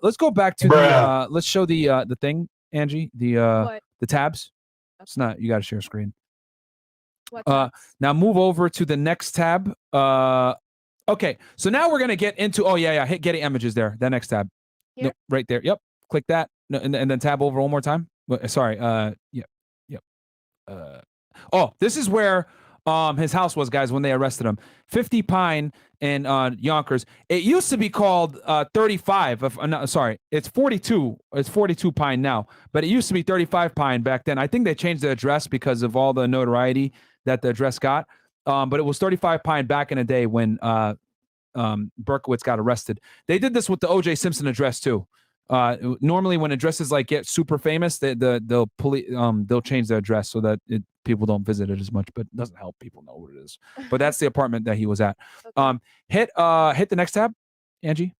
Let's go back to the let's show the thing, Angie, the tabs. It's not, you got to share screen. Now move over to the next tab. Okay, so now we're gonna get into hit getting images there. That next tab. Here? No, right there. Yep. Click that. No, and then tab over one more time. Sorry. Yep. This is where his house was, guys, when they arrested him. 50 Pine in Yonkers. It used to be called 35. Sorry, it's 42. It's 42 Pine now, but it used to be 35 Pine back then. I think they changed the address because of all the notoriety that the address got. But it was 35 Pine back in the day when Berkowitz got arrested. They did this with the O.J. Simpson address too. Normally, when addresses like get super famous, they'll change their address so that people don't visit it as much. But it doesn't help people know what it is. But that's the apartment that he was at. Hit the next tab, Angie.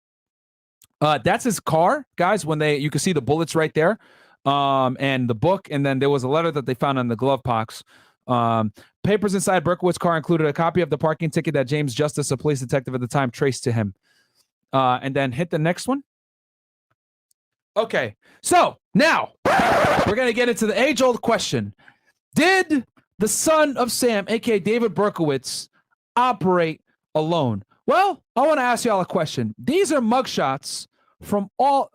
That's his car, guys. You can see the bullets right there, and the book, and then there was a letter that they found on the glove box. Papers inside Berkowitz's car included a copy of the parking ticket that James Justice, a police detective at the time, traced to him. And then hit the next one. Okay, so now we're going to get into the age-old question. Did the son of Sam, aka David Berkowitz, operate alone? Well, I want to ask y'all a question. These are mugshots from all...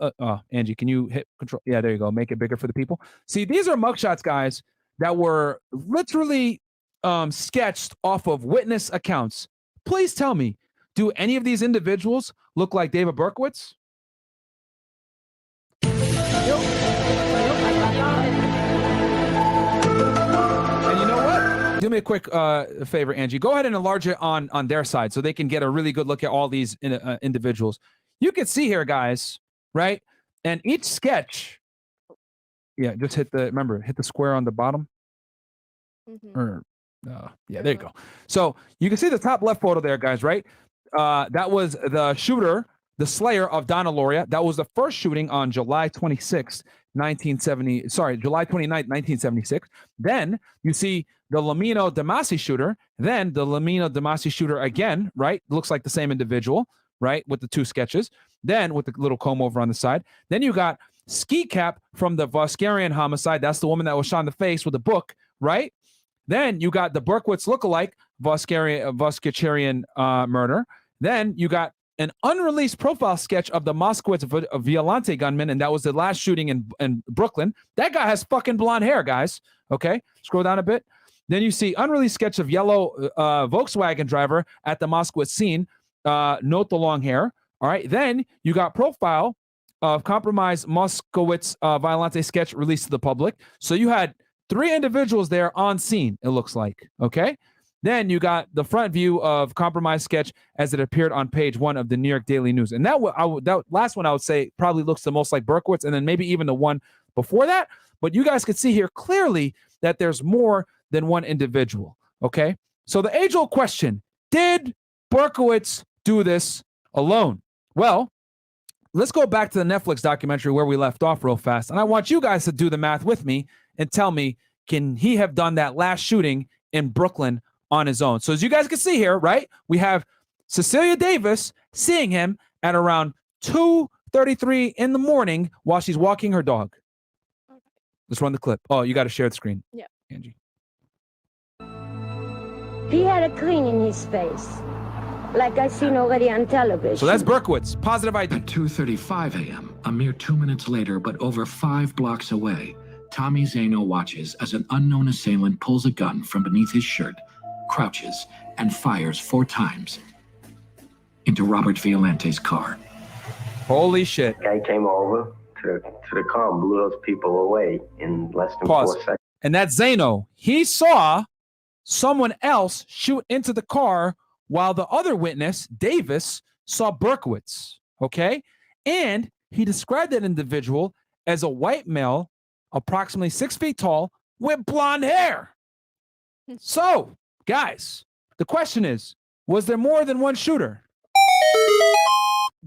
Angie, can you hit control? Yeah, there you go. Make it bigger for the people. See, these are mugshots, guys, that were literally sketched off of witness accounts. Please tell me, do any of these individuals look like David Berkowitz? And you know what? Do me a quick favor, Angie. Go ahead and enlarge it on their side so they can get a really good look at all these individuals. You can see here, guys, right? And each sketch, just hit the square on the bottom. Or there you go. So you can see the top left photo there, guys, right? That was the shooter, the slayer of Donna Lauria. That was the first shooting on July 29th, 1976. Then you see the Lomino DeMasi shooter, then the Lomino DeMasi shooter again, right? Looks like the same individual, right? With the two sketches. Then with the little comb over on the side. Then you got Ski Cap from the Voskerichian homicide. That's the woman that was shot in the face with a book, right? Then you got the Berkowitz lookalike Voskerichian murder. Then you got an unreleased profile sketch of the Moskowitz Violante gunman, and that was the last shooting in Brooklyn. That guy has fucking blonde hair, guys. Okay, scroll down a bit. Then you see unreleased sketch of yellow Volkswagen driver at the Moskowitz scene. Note the long hair. All right. Then you got profile of compromised Moskowitz Violante sketch released to the public. So you had 3 individuals there on scene, it looks like. Okay. Then you got the front view of compromised sketch as it appeared on page 1 of the New York Daily News. And that last one I would say probably looks the most like Berkowitz, and then maybe even the one before that. But you guys could see here clearly that there's more than one individual. Okay. So the age-old question, did Berkowitz do this alone? Well, let's go back to the Netflix documentary where we left off real fast. And I want you guys to do the math with me and tell me, can he have done that last shooting in Brooklyn on his own? So as you guys can see here, right, we have Cecilia Davis seeing him at around 2:33 in the morning while she's walking her dog. Okay. Let's run the clip. Oh, you got to share the screen. Yeah. Angie. He had a clean in his face. like I seen already on television. So that's Berkowitz, positive ID. At 2:35 a.m., a mere 2 minutes later, but over 5 blocks away, Tommy Zano watches as an unknown assailant pulls a gun from beneath his shirt, crouches, and fires 4 times into Robert Violante's car. Holy shit. Guy came over to the car and blew those people away in less than Pause. 4 seconds. And that's Zano. He saw someone else shoot into the car while the other witness, Davis, saw Berkowitz. Okay? And he described that individual as a white male, approximately 6 feet tall, with blonde hair. So, guys, the question is, was there more than one shooter?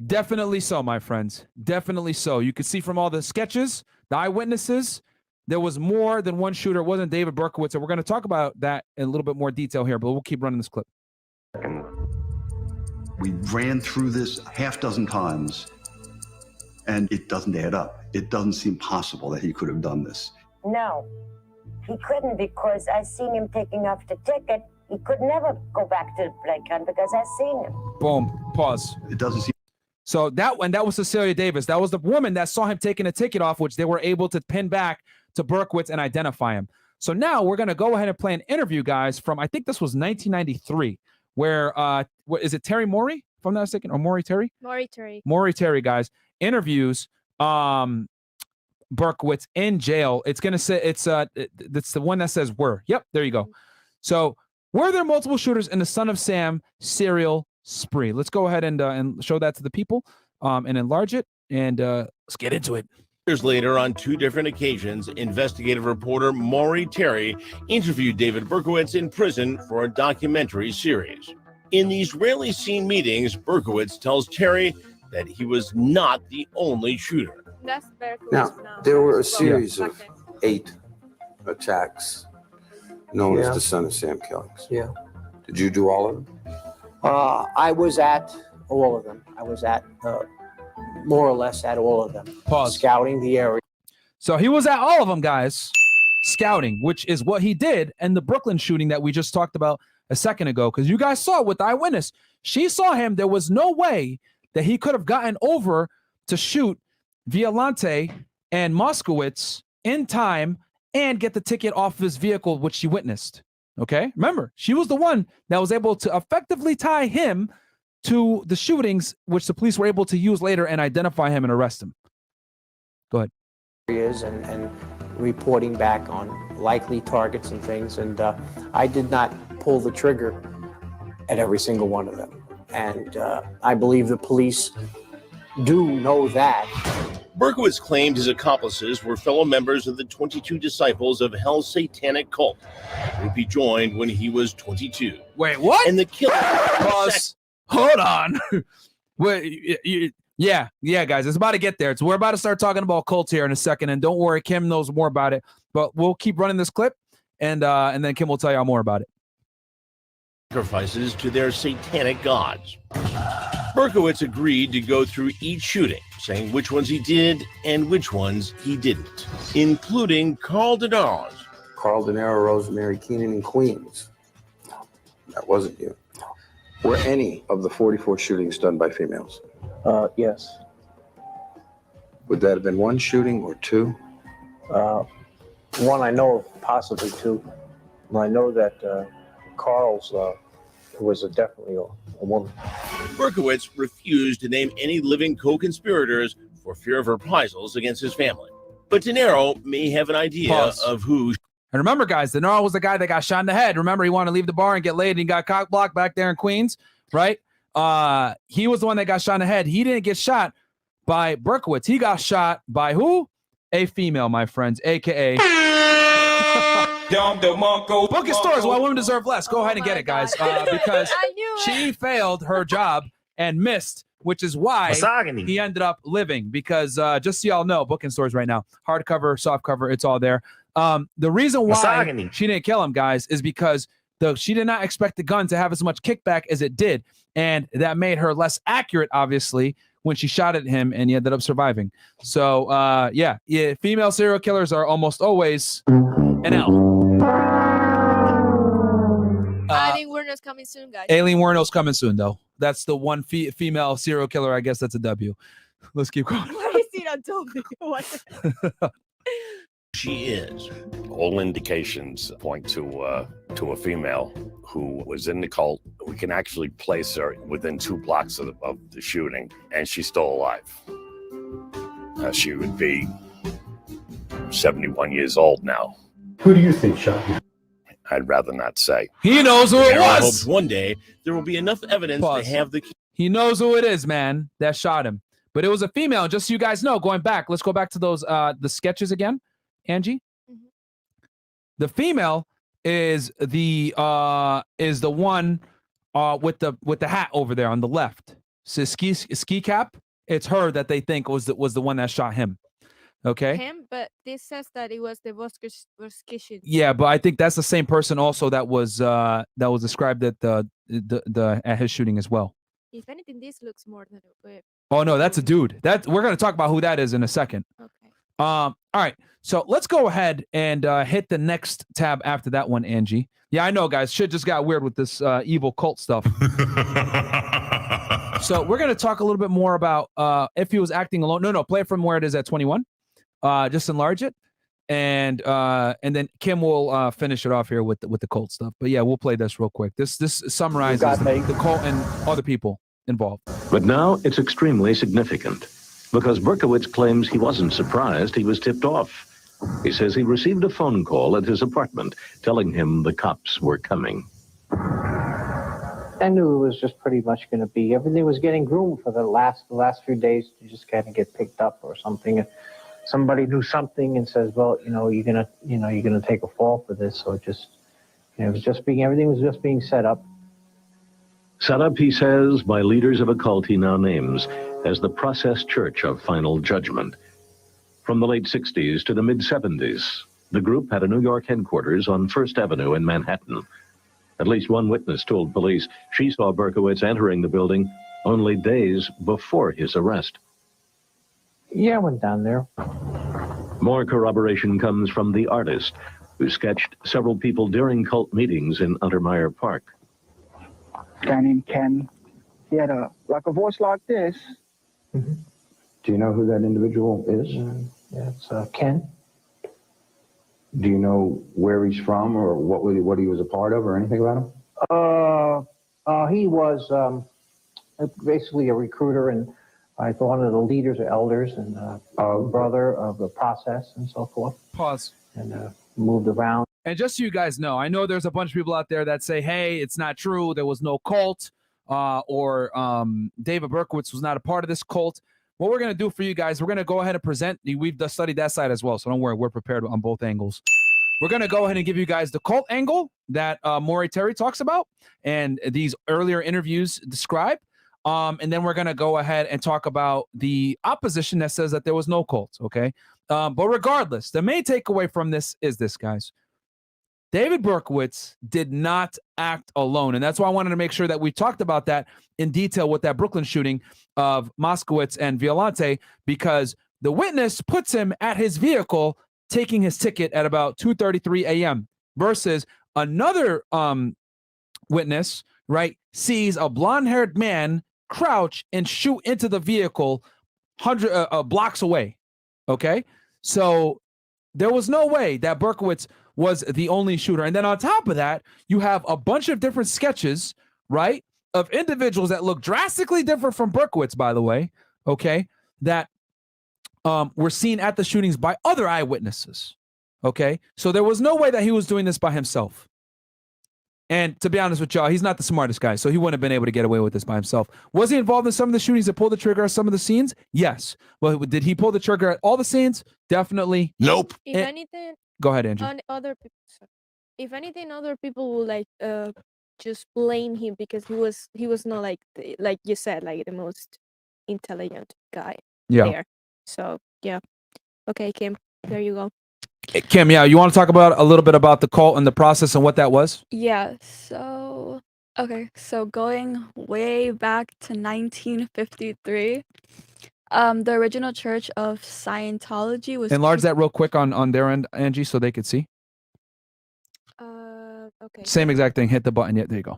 Definitely so, my friends. Definitely so. You can see from all the sketches, the eyewitnesses, there was more than one shooter. It wasn't David Berkowitz. And we're going to talk about that in a little bit more detail here, but we'll keep running this clip. We ran through this half dozen times, and it doesn't add up. It doesn't seem possible that he could have done this. No, he couldn't, because I seen him taking off the ticket. He could never go back to the playground because I seen him. Boom. Pause. It doesn't seem. So that was Cacelia Davis. That was the woman that saw him taking a ticket off, which they were able to pin back to Berkowitz and identify him. So now we're going to go ahead and play an interview, guys, from, I think this was 1993, where, what is it, Terry Morey, if I'm not mistaken, or Morey Terry? Morey Terry. Morey Terry, guys, interviews Berkowitz in jail. It's going to say, it's the one that says were. Yep, there you go. So, were there multiple shooters in the Son of Sam serial spree? Let's go ahead and show that to the people and enlarge it, and let's get into it. Years later, on 2 different occasions, investigative reporter Morey Terry interviewed David Berkowitz in prison for a documentary series. In these rarely seen meetings, Berkowitz tells Terry that he was not the only shooter. That's Berkowitz Now, there were a series of 8 attacks known as the Son of Sam killings. Yeah. Did you do all of them? I was at all of them. I was at more or less at all of them. Pause. Scouting the area. So he was at all of them, guys, scouting, which is what he did in the Brooklyn shooting that we just talked about a second ago, because you guys saw with the eyewitness. She saw him. There was no way that he could have gotten over to shoot Violante and Moskowitz in time and get the ticket off his vehicle, which she witnessed. Okay? Remember, she was the one that was able to effectively tie him to the shootings, which the police were able to use later and identify him and arrest him. Go ahead. And reporting back on likely targets and things. And I did not pull the trigger at every single one of them. And I believe the police do know that. Berkowitz claimed his accomplices were fellow members of the 22 Disciples of Hell's Satanic Cult, a group he joined when he was 22. Wait, what? And the killer... Pause. Hold on. Wait, yeah, guys, it's about to get there. We're about to start talking about cults here in a second, and don't worry, Kim knows more about it. But we'll keep running this clip, and then Kim will tell y'all more about it. Sacrifices to their satanic gods. Berkowitz agreed to go through each shooting, saying which ones he did and which ones he didn't, including Carl Denaro's. Carl Denaro, Rosemary Keenan in Queens. No, that wasn't you. Were any of the 44 shootings done by females? Yes. Would that have been 1 shooting or 2? 1 I know of, possibly 2. And I know that Carl's was definitely a woman. Berkowitz refused to name any living co-conspirators for fear of reprisals against his family. But Denaro may have an idea of who. And remember, guys, Denaro was the guy that got shot in the head. Remember, he wanted to leave the bar and get laid, and he got cock blocked back there in Queens, right? He was the one that got shot in the head. He didn't get shot by Berkowitz. He got shot by who? A female, my friends, a.k.a. Booking stores, why women deserve less. Go ahead and get it, guys, because she failed her job and missed, which is why he ended up living. Because just so y'all know, booking stores right now, hardcover, softcover, it's all there. The reason why she didn't kill him, guys, is because she did not expect the gun to have as much kickback as it did, and that made her less accurate, obviously, when she shot at him, and he ended up surviving. So, yeah, female serial killers are almost always an L. Aileen Werner's coming soon, guys. Aileen Werner's coming soon, though. that's the one female serial killer. I guess that's a W. Let's keep going. Why is it a W? What? She is. All indications point to a female who was in the cult. We can actually place her within 2 blocks of the shooting, and she's still alive. She would be 71 years old now. Who do you think shot you? I'd rather not say. He knows who it Denaro was. hopes one day there will be enough evidence Pause. to have the. He knows who it is, man, that shot him. But it was a female. Just so you guys know, going back, let's go back to those the sketches again, Angie. Mm-hmm. The female is the one with the hat over there on the left. So ski cap. It's her that they think was the one that shot him. Okay. Him, but this says that it was the Voskerichian. Yeah, but I think that's the same person also that was described at the at his shooting as well. If anything, this looks more than a whip. Oh no, that's a dude. That we're gonna talk about who that is in a second. Okay. All right. So let's go ahead and hit the next tab after that one, Angie. Yeah, I know, guys. Shit just got weird with this evil cult stuff. So we're gonna talk a little bit more about if he was acting alone. No, play it from where it is at 21. Just enlarge it, and then Kim will finish it off here with the cult stuff. But yeah, we'll play this real quick. This summarizes the cult and other people involved. But now it's extremely significant because Berkowitz claims he wasn't surprised he was tipped off. He says he received a phone call at his apartment telling him the cops were coming. I knew it was just pretty much going to be, everything was getting groomed for the last few days to just kind of get picked up or something. And somebody knew something and says, well, you're gonna take a fall for this. So it just, everything was just being set up. Set up, he says, by leaders of a cult he now names as the Process Church of Final Judgment. From the late 60s to the mid-70s, the group had a New York headquarters on First Avenue in Manhattan. At least one witness told police she saw Berkowitz entering the building only days before his arrest. Yeah, I went down there. More corroboration comes from the artist who sketched several people during cult meetings in Untermeyer Park. A guy named Ken. He had a voice like this. Mm-hmm. Do you know who that individual is? Yeah, it's Ken. Do you know where he's from or what he was a part of or anything about him? He was basically a recruiter and I thought one of the leaders or elders and brother of the process and so forth. Pause. And moved around. And just so you guys know, I know there's a bunch of people out there that say, hey, it's not true. There was no cult or David Berkowitz was not a part of this cult. What we're going to do for you guys, we're going to go ahead and present. We've studied that side as well, so don't worry. We're prepared on both angles. We're going to go ahead and give you guys the cult angle that Maury Terry talks about and these earlier interviews describe. And then we're going to go ahead and talk about the opposition that says that there was no cult, okay? But regardless, the main takeaway from this is this, guys. David Berkowitz did not act alone. And that's why I wanted to make sure that we talked about that in detail with that Brooklyn shooting of Moskowitz and Violante, because the witness puts him at his vehicle taking his ticket at about 2:33 a.m. versus another witness, right, sees a blonde-haired man crouch and shoot into the vehicle blocks away, okay? So there was no way that Berkowitz was the only shooter. And then on top of that, you have a bunch of different sketches, right, of individuals that look drastically different from Berkowitz, by the way, okay, that were seen at the shootings by other eyewitnesses, okay? So there was no way that he was doing this by himself. And to be honest with y'all, he's not the smartest guy, so he wouldn't have been able to get away with this by himself. Was he involved in some of the shootings that pulled the trigger at some of the scenes? Yes. Well, did he pull the trigger at all the scenes? Definitely. Nope. If anything, go ahead, Angie. Other people. If anything, other people will just blame him because he was not like you said, like the most intelligent guy there. So yeah. Okay, Kim, there you go. Kim, yeah, you want to talk about a little bit about the cult and the process and what that was? Yeah, so going way back to 1953, the original Church of Scientology was Enlarge that real quick on their end, Angie, so they could see. Okay. Same exact thing. Hit the button. Yeah, there you go.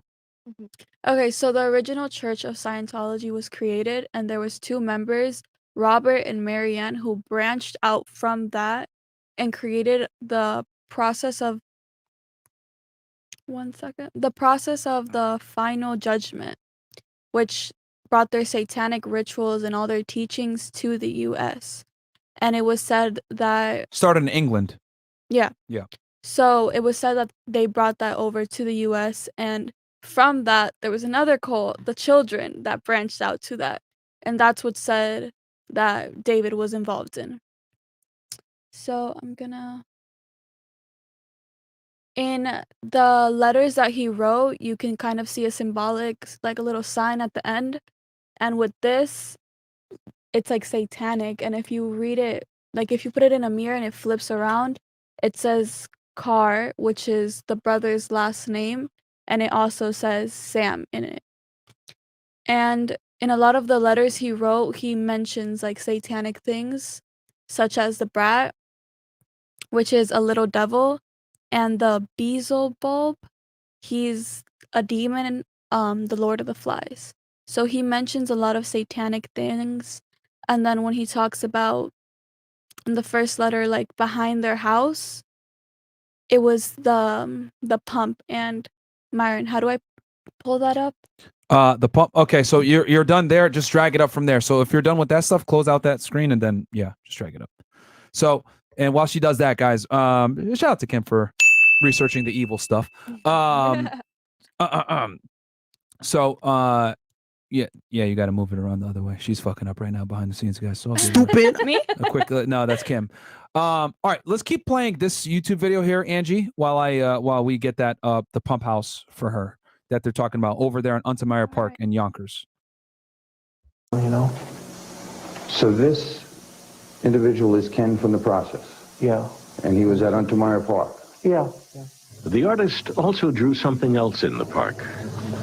Okay, so the original Church of Scientology was created, and there was 2 members, Robert and Marianne, who branched out from that and created the process of the final judgment, which brought their satanic rituals and all their teachings to the US. And it was said that Started in England. yeah. Yeah. So it was said that they brought that over to the US, and from that there was another cult, the Children, that branched out to that. And that's what said that David was involved in. So I'm gonna in the letters that he wrote, you can kind of see a symbolic, like a little sign at the end. And with this, it's like satanic. And if you read it, like if you put it in a mirror and it flips around, it says Carr, which is the brother's last name. And it also says Sam in it. And in a lot of the letters he wrote, he mentions like satanic things, such as the brat, which is a little devil, and the Beelzebub, he's a demon, the Lord of the Flies. So he mentions a lot of satanic things. And then when he talks about in the first letter, like behind their house, it was the pump. And Myron, how do I pull that up? The pump. Okay, so you're done there. Just drag it up from there. So if you're done with that stuff, close out that screen and then just drag it up. So and while she does that, guys, shout out to Kim for researching the evil stuff. So yeah, you got to move it around the other way. She's fucking up right now behind the scenes, guys. So Stupid. Me? A quick no, that's Kim. All right, let's keep playing this YouTube video here, Angie, while we get that the pump house for her that they're talking about over there in Untermeyer Park in Yonkers. You know? So this individual is Ken from the process. Yeah. And he was at Untermeyer Park. Yeah. The artist also drew something else in the park.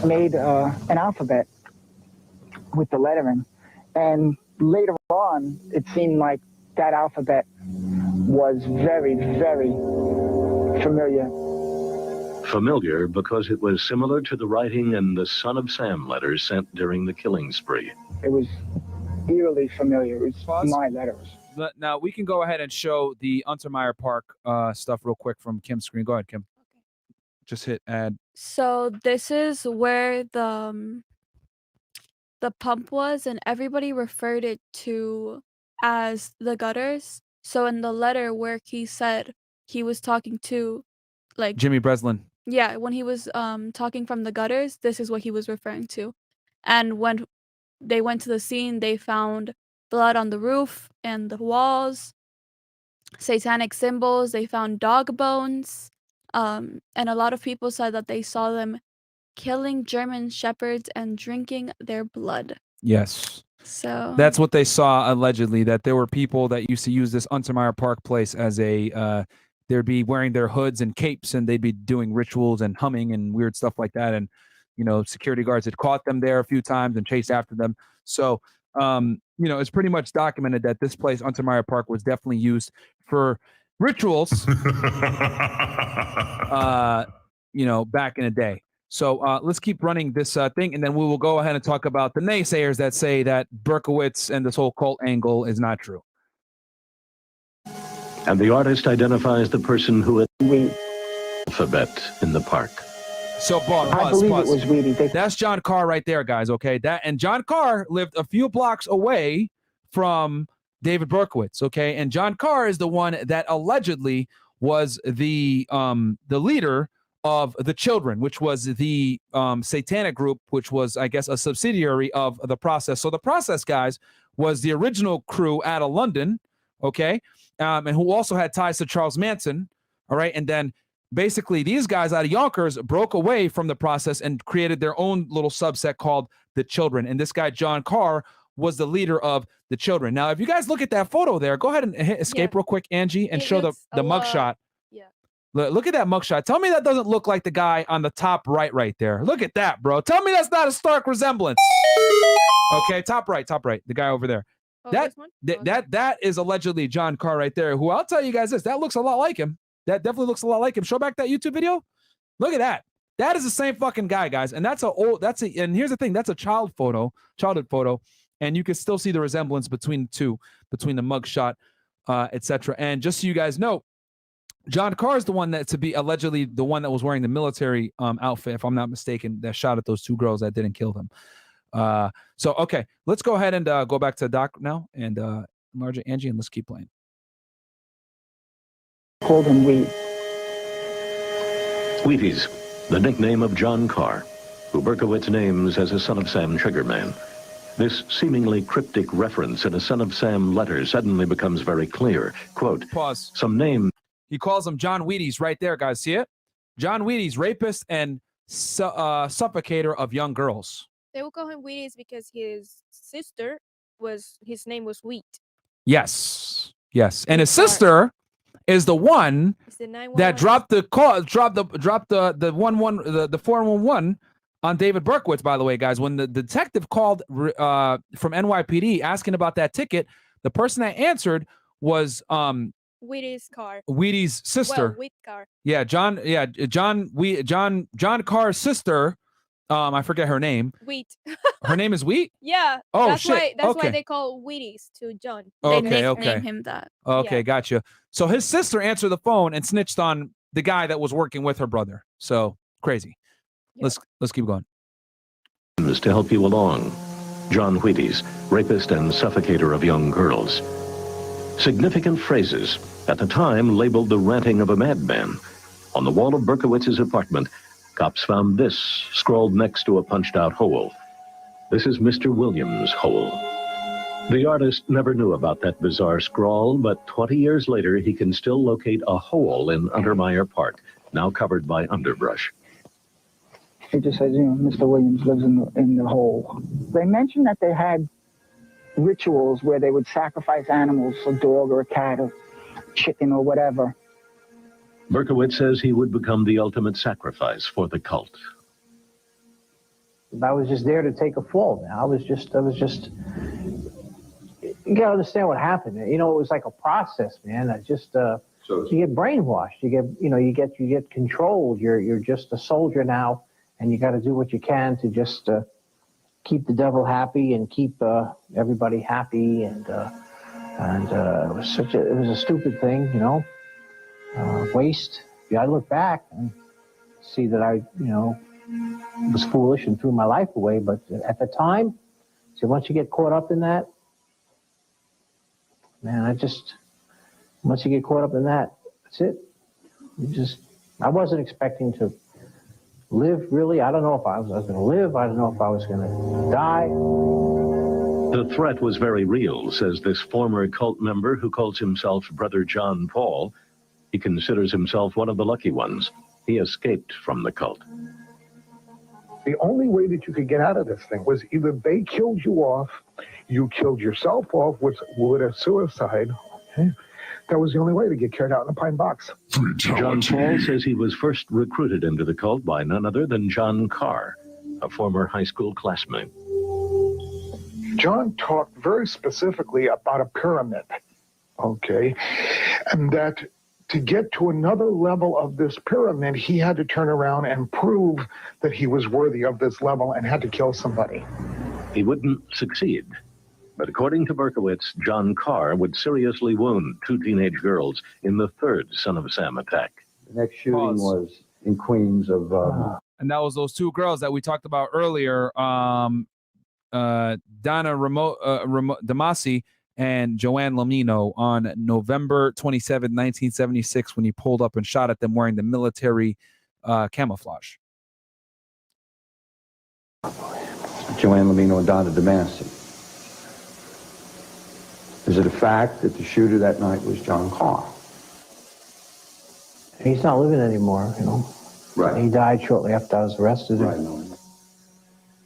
Made an alphabet with the lettering. And later on, it seemed like that alphabet was very, very familiar. Familiar because it was similar to the writing in the Son of Sam letters sent during the killing spree. It was eerily familiar. It was my letters. Now we can go ahead and show the Untermeyer Park stuff real quick from Kim's screen. Go ahead, Kim. Just hit add. So this is where the pump was, and everybody referred it to as the gutters. So in the letter where he said he was talking to, like Jimmy Breslin. Yeah, when he was talking from the gutters, this is what he was referring to. And when they went to the scene, they found blood on the roof and the walls, satanic symbols, they found dog bones, and a lot of people said that they saw them killing German shepherds and drinking their blood. Yes. So that's what they saw allegedly, that there were people that used to use this Untermeyer Park place as a they'd be wearing their hoods and capes and they'd be doing rituals and humming and weird stuff like that. And, security guards had caught them there a few times and chased after them. So, it's pretty much documented that this place, Untermeyer Park, was definitely used for rituals, back in the day. So let's keep running this thing, and then we will go ahead and talk about the naysayers that say that Berkowitz and this whole cult angle is not true. And the artist identifies the person who had the alphabet in the park. So, I believe it was really. That's John Carr right there, guys. Okay, and John Carr lived a few blocks away from David Berkowitz. Okay, and John Carr is the one that allegedly was the leader of the Children, which was the satanic group, which was, I guess, a subsidiary of the process. So the process, guys, was the original crew out of London, okay, and who also had ties to Charles Manson, all right, and then basically these guys out of Yonkers broke away from the process and created their own little subset called the Children, and this guy John Carr was the leader of the Children. Now, if you guys look at that photo there, go ahead and hit escape real quick, Angie, and show the mugshot. Look at that mugshot. Tell me that doesn't look like the guy on the top right there. Look at that, bro. Tell me that's not a stark resemblance. Okay, top right, the guy over there. Oh, that is allegedly John Carr right there, who I'll tell you guys this, that looks a lot like him. That definitely looks a lot like him. Show back that YouTube video. Look at that. That is the same fucking guy, guys. And and here's the thing, that's a childhood photo, and you can still see the resemblance between the two, between the mugshot, etc. And just so you guys know, John Carr is the one that allegedly the one that was wearing the military outfit, if I'm not mistaken, that shot at those two girls that didn't kill them. So okay, let's go ahead and go back to Doc now and Margie, Angie, and let's keep playing. Called him Wheat. Wheaties, the nickname of John Carr, who Berkowitz names as a Son of Sam triggerman. This seemingly cryptic reference in a Son of Sam letter suddenly becomes very clear. Quote, pause. Some name. He calls him John Wheaties right there, guys. See it? John Wheaties, rapist and suffocator of young girls. They will call him Wheaties because his name was Wheat. Yes. Yes. And his sister is the one that dropped the 411 on David Berkowitz, by the way, guys. When the detective called from NYPD asking about that ticket, the person that answered was Wheaties Carr. Wheaties' sister. Well, Wheat Carr. Yeah, John Carr's sister. I forget her name. Wheat. Her name is Wheat? Yeah. Oh, that's shit. Why they call Wheaties to John. Okay, They okay. name him that. Okay, Yeah. gotcha. So his sister answered the phone and snitched on the guy that was working with her brother. So crazy. Yeah. Let's keep going. To help you along. John Wheaties, rapist and suffocator of young girls. Significant phrases, at the time labeled the ranting of a madman. On the wall of Berkowitz's apartment, cops found this scrawled next to a punched-out hole. This is Mr. Williams' hole. The artist never knew about that bizarre scrawl, but 20 years later, he can still locate a hole in Untermeyer Park, now covered by underbrush. He just says, Mr. Williams lives in the hole. They mentioned that they had rituals where they would sacrifice animals, a dog or a cat or chicken or whatever. Berkowitz says he would become the ultimate sacrifice for the cult. I was just there to take a fall, man. I was just, you gotta understand what happened. It was like a process, man. You get brainwashed. You get controlled. You're just a soldier now, and you got to do what you can to just keep the devil happy and keep everybody happy. And it was a stupid thing, waste. Yeah, I look back and see that I, was foolish and threw my life away. But at the time, once you get caught up in that, man, once you get caught up in that, that's it. I wasn't expecting to live, really. I don't know if I was going to live. I don't know if I was going to die. The threat was very real, says this former cult member who calls himself Brother John Paul. He considers himself one of the lucky ones. He escaped from the cult. The only way that you could get out of this thing was either they killed you off, you killed yourself off with a suicide. Okay? That was the only way to get carried out in a pine box. John Paul says he was first recruited into the cult by none other than John Carr, a former high school classmate. John talked very specifically about a pyramid, okay? And that to get to another level of this pyramid, he had to turn around and prove that he was worthy of this level and had to kill somebody. He wouldn't succeed. But according to Berkowitz, John Carr would seriously wound 2 teenage girls in the third Son of Sam attack. The next shooting was in Queens of... And that was those 2 girls that we talked about earlier, Donna DeMasi and Joanne Lomino, on November 27, 1976, when he pulled up and shot at them wearing the military camouflage. Joanne Lomino and Donna DeMasi. Is it a fact that the shooter that night was John Carr? He's not living anymore, Right. He died shortly after I was arrested. Right.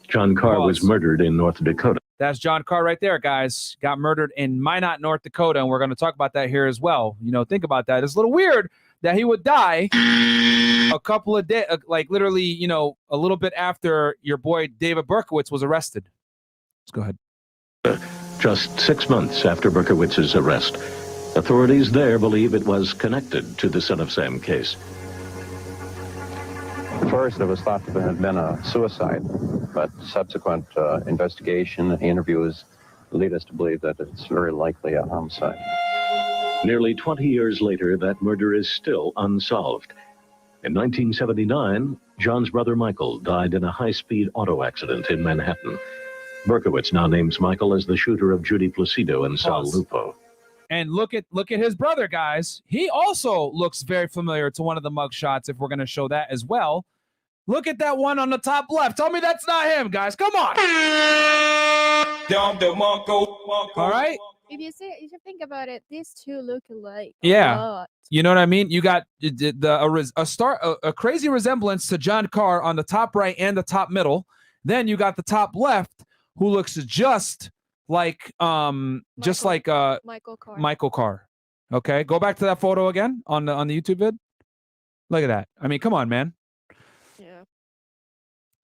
John Carr was murdered in North Dakota. That's John Carr right there, guys. Got murdered in Minot, North Dakota, and we're going to talk about that here as well. Think about that. It's a little weird that he would die a couple of days, like literally, a little bit after your boy David Berkowitz was arrested. Let's go ahead. Just 6 months after Berkowitz's arrest, authorities there believe it was connected to the Son of Sam case. first, it was thought to have been a suicide, but subsequent investigation and interviews lead us to believe that it's very likely a homicide. Nearly 20 years later, that murder is still unsolved. In 1979, John's brother Michael died in a high-speed auto accident in Manhattan. Berkowitz now names Michael as the shooter of Judy Placido and Sal Lupo. And look at his brother, guys. He also looks very familiar to one of the mug shots, if we're going to show that as well. Look at that one on the top left. Tell me that's not him, guys. Come on. All right. If you think about it, these two look alike. Yeah. You know what I mean? You got a crazy resemblance to John Carr on the top right and the top middle. Then you got the top left, who looks just like Michael Carr. Michael Carr. Okay, go back to that photo again on the YouTube vid. Look at that. I mean, come on, man. Yeah.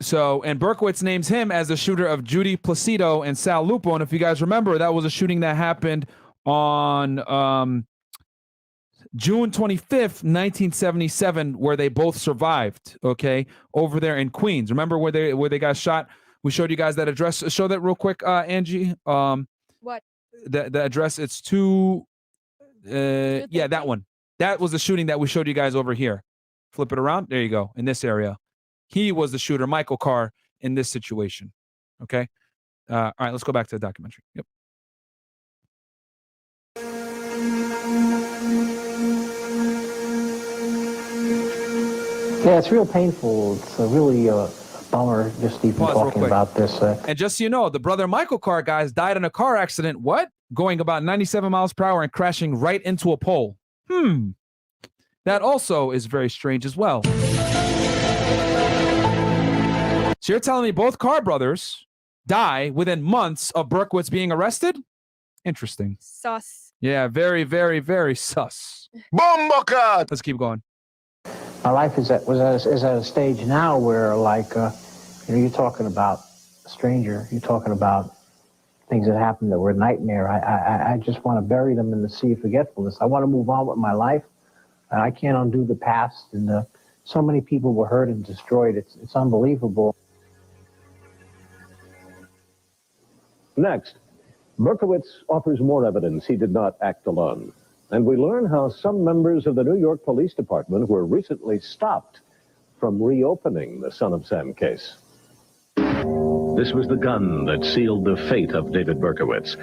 So, and Berkowitz names him as the shooter of Judy Placido and Sal Lupo. And if you guys remember, that was a shooting that happened on June 25th, 1977, where they both survived. Okay, over there in Queens. Remember where they got shot? We showed you guys that address. Show that real quick, Angie. What? The address. It's two. Yeah, that one. That was the shooting that we showed you guys over here. Flip it around. There you go. In this area, he was the shooter, Michael Carr, in this situation. Okay. All right. Let's go back to the documentary. Yep. Yeah, it's real painful. It's a really bummer just even talking about this. And just so you know, the brother Michael Carr, guys, died in a car accident. What? Going about 97 miles per hour and crashing right into a pole. That also is very strange as well. So you're telling me both Carr brothers die within months of Berkowitz being arrested? Interesting. Sus. Yeah, very, very, very sus. Bombocat! Let's keep going. My life is at a stage now where, like, you're talking about a stranger. You're talking about things that happened that were a nightmare. I just want to bury them in the sea of forgetfulness. I want to move on with my life. I can't undo the past, and so many people were hurt and destroyed. It's unbelievable. Next, Berkowitz offers more evidence he did not act alone. And we learn how some members of the New York Police Department were recently stopped from reopening the Son of Sam case. This was the gun that sealed the fate of David Berkowitz.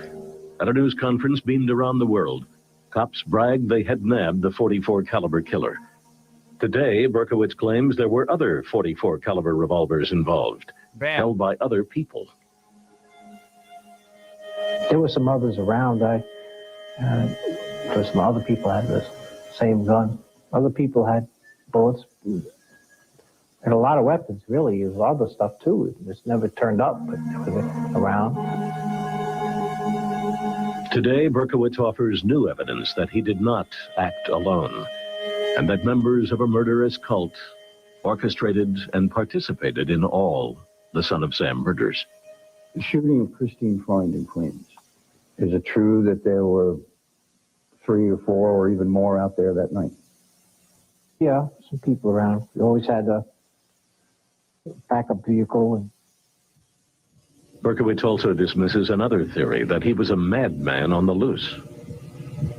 At a news conference beamed around the world, cops bragged they had nabbed the .44 caliber killer. Today, Berkowitz claims there were other .44 caliber revolvers involved, held by other people. There were some others around. Some other people had the same gun. Other people had bullets and a lot of weapons, really. There's other stuff, too. It just never turned up, but it was around. Today, Berkowitz offers new evidence that he did not act alone, and that members of a murderous cult orchestrated and participated in all the Son of Sam murders. The shooting of Christine Freund in Queens. Is it true that there were 3 or 4 or even more out there that night? Yeah, some people around. We always had a backup vehicle. And Berkowitz also dismisses another theory, that he was a madman on the loose.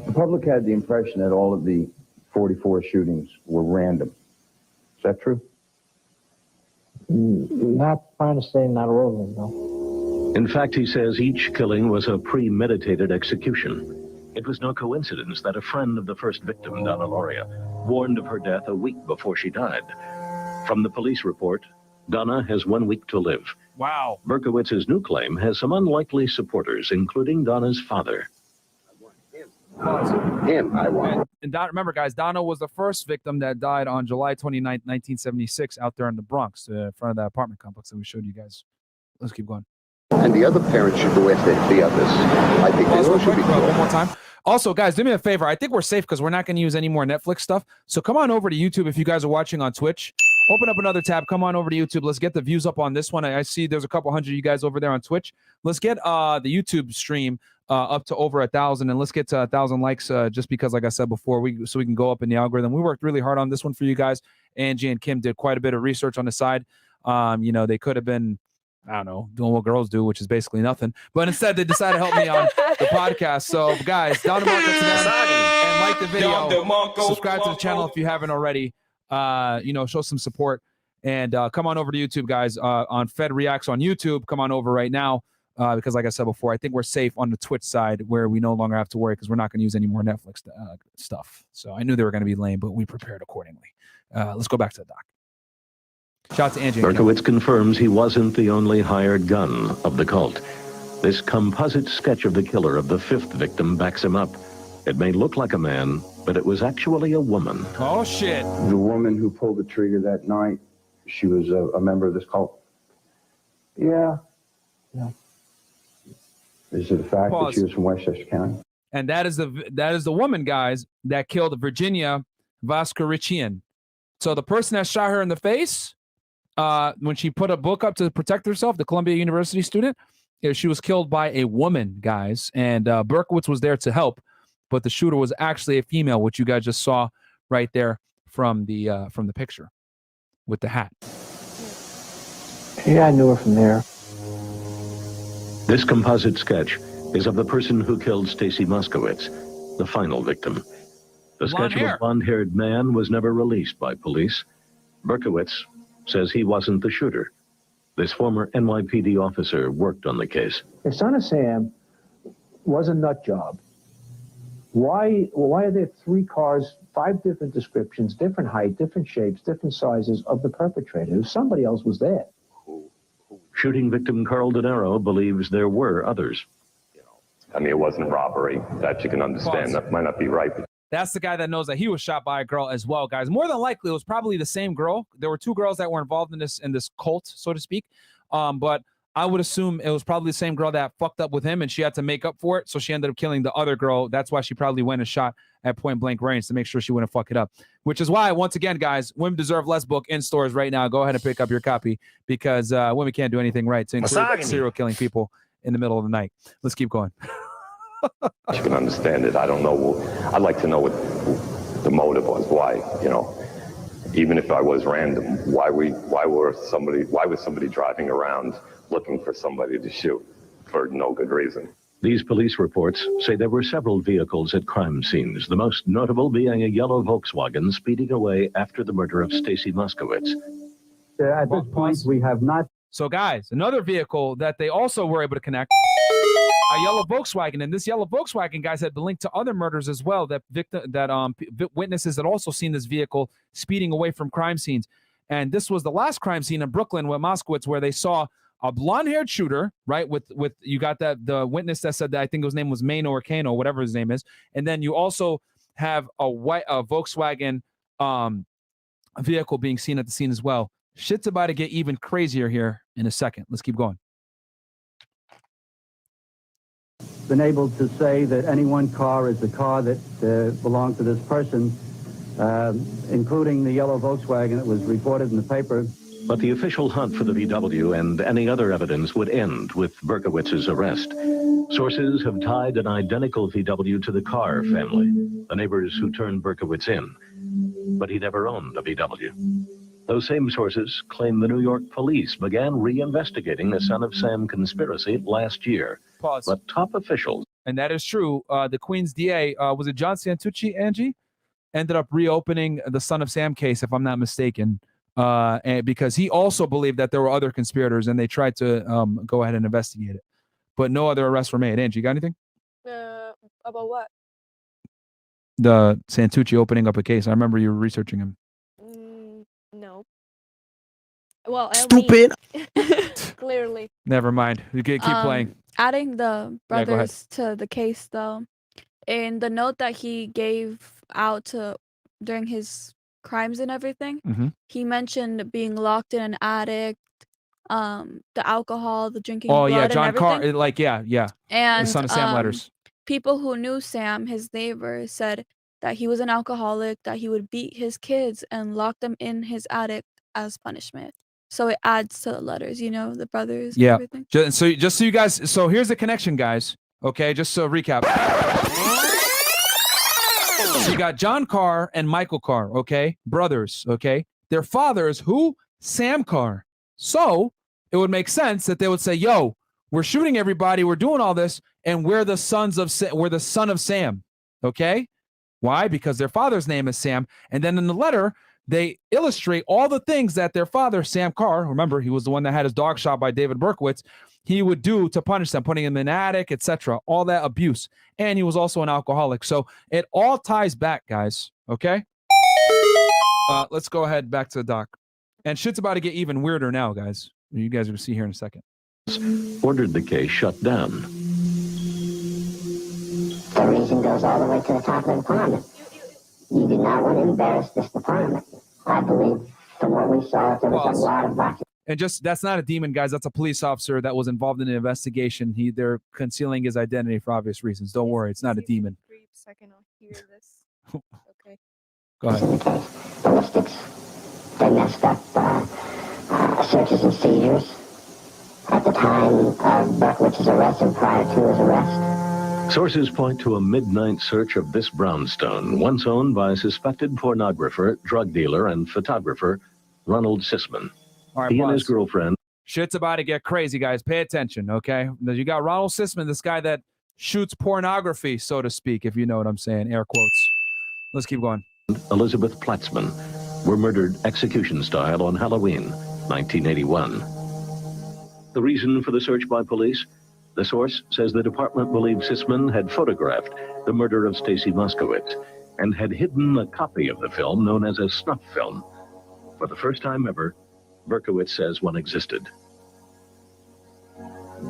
The public had the impression that all of the 44 shootings were random. Is that true? Not trying to say not all of them, though. In fact, he says each killing was a premeditated execution. It was no coincidence that a friend of the first victim, Donna Lauria, warned of her death a week before she died. From the police report, Donna has 1 week to live. Wow. Berkowitz's new claim has some unlikely supporters, including Donna's father. Him, I want. And remember, guys, Donna was the first victim that died on July 29th, 1976, out there in the Bronx, in front of that apartment complex that we showed you guys. Let's keep going. And the other parents should go after the others. I think they all should be one more time. Also, guys, do me a favor. I think we're safe because we're not going to use any more Netflix stuff. So come on over to YouTube if you guys are watching on Twitch. Open up another tab. Come on over to YouTube. Let's get the views up on this one. I see there's a couple hundred of you guys over there on Twitch. Let's get the YouTube stream up to over 1,000, and let's get to 1,000 likes just because, like I said before, so we can go up in the algorithm. We worked really hard on this one for you guys, Angie and Kim did quite a bit of research on the side. You know, they could have been, I don't know, doing what girls do, which is basically nothing. But instead, they decided to help me on the podcast. So, guys, down the mark and like the video. Subscribe to the channel if you haven't already. You know, show some support. And come on over to YouTube, guys, on Fed Reacts on YouTube. Come on over right now because, like I said before, I think we're safe on the Twitch side where we no longer have to worry because we're not going to use any more Netflix stuff. So I knew they were going to be lame, but we prepared accordingly. Let's go back to the doc. Shout out to Angie. Berkowitz confirms he wasn't the only hired gun of the cult. This composite sketch of the killer of the 5th victim backs him up. It may look like a man, but it was actually a woman. Oh, shit. The woman who pulled the trigger that night, she was a member of this cult. Yeah. Is it a fact that she was from Westchester County? And that is the woman, guys, that killed Virginia Voskerichian. So the person that shot her in the face, when she put a book up to protect herself, the Columbia University student, she was killed by a woman, guys. And Berkowitz was there to help, but the shooter was actually a female, which you guys just saw right there from the picture with the hat. Yeah, I knew her from there. This composite sketch is of the person who killed Stacy Moskowitz, the final victim. The sketch of a blonde-haired man was never released by police. Berkowitz says he wasn't the shooter. This former NYPD officer worked on the case. If Son of Sam was a nut job, why are there 3 cars, 5 different descriptions, different height, different shapes, different sizes of the perpetrator? If somebody else was there. Shooting victim Carl Denaro believes there were others. I mean, it wasn't robbery. That you can understand. That might not be right. That's the guy that knows that he was shot by a girl as well, guys. More than likely, it was probably the same girl. There were 2 girls that were involved in this cult, so to speak. But I would assume it was probably the same girl that fucked up with him, and she had to make up for it. So she ended up killing the other girl. That's why she probably went and shot at point blank range to make sure she wouldn't fuck it up. Which is why, once again, guys, Women Deserve Less book in stores right now. Go ahead and pick up your copy because women can't do anything right to include serial killing people in the middle of the night. Let's keep going. You can understand it. I don't know. I'd like to know what the motive was. Why, you know, even if I was random, why was somebody driving around looking for somebody to shoot for no good reason? These police reports say there were several vehicles at crime scenes, the most notable being a yellow Volkswagen speeding away after the murder of Stacy Moskowitz. At this point, we have not. So, guys, another vehicle that they also were able to connect, a yellow Volkswagen, and this yellow Volkswagen, guys, had been linked to other murders as well. That witnesses had also seen this vehicle speeding away from crime scenes, and this was the last crime scene in Brooklyn with Moskowitz, where they saw a blonde-haired shooter, right? With you got the witness that said that I think his name was Mano or Kano, whatever his name is, and then you also have a Volkswagen vehicle being seen at the scene as well. Shit's about to get even crazier here in a second. Let's keep going. Been able to say that any one car is the car that belonged to this person, including the yellow Volkswagen that was reported in the paper. But the official hunt for the VW and any other evidence would end with Berkowitz's arrest. Sources have tied an identical VW to the Carr family, the neighbors who turned Berkowitz in. But he never owned a VW. Those same sources claim the New York police began reinvestigating the Son of Sam conspiracy last year. Pause. But top officials... And that is true. The Queen's DA, was it John Santucci, Angie? Ended up reopening the Son of Sam case, if I'm not mistaken. And because he also believed that there were other conspirators and they tried to go ahead and investigate it. But no other arrests were made. Angie, you got anything? About what? The Santucci opening up a case. I remember you were researching him. No. Well, Stupid. Clearly. Never mind. You keep playing. Adding the Yeah, go ahead. brothers to the case, though, in the note that he gave out during his crimes and everything, Mhm. he mentioned being locked in an attic, the alcohol, the drinking. Oh, blood yeah. and John Carr. everything. Yeah. And the Son of Sam letters. people who knew Sam, his neighbors, said that he was an alcoholic, that he would beat his kids and lock them in his attic as punishment. So it adds to the letters, the brothers and Yeah. everything. Just so you guys, so here's the connection, guys. Okay, just so recap. So you got John Carr and Michael Carr, okay? Brothers, okay? their father is who? Sam Carr. So it would make sense that they would say, yo, we're shooting everybody, we're doing all this, and we're the son of Sam. Okay? Why? Because their father's name is Sam. And then in the letter, they illustrate all the things that their father, Sam Carr, remember, he was the one that had his dog shot by David Berkowitz, he would do to punish them, putting him in an attic, etc. All that abuse. And he was also an alcoholic. So it all ties back, guys. Okay? Let's go ahead back to the doc. And shit's about to get even weirder now, guys. You guys are going to see here in a second. Ordered the case shut down. The reason goes all the way to the top of the department. You do not want to embarrass this department. I believe from what we saw, there was a lot of documents. And just, that's not a demon, guys. That's a police officer that was involved in an investigation. They're concealing his identity for obvious reasons. Don't worry, it's not a demon. Second, I'll hear this. Okay. Go ahead. Ballistics. They messed up searches and seizures at the time of Berkowitz's arrest and prior to his arrest. Sources point to a midnight search of this brownstone, once owned by suspected pornographer, drug dealer, and photographer Ronald Sisman. All right, he and pause. his girlfriend. Shit's about to get crazy, guys. Pay attention, okay? You got Ronald Sisman, this guy that shoots pornography, so to speak, if you know what I'm saying, air quotes. Let's keep going. Elizabeth Platzman were murdered execution style on Halloween, 1981. The reason for the search by police? The source says the department believed Sisman had photographed the murder of Stacy Moskowitz and had hidden a copy of the film known as a snuff film. For the first time ever, Berkowitz says one existed.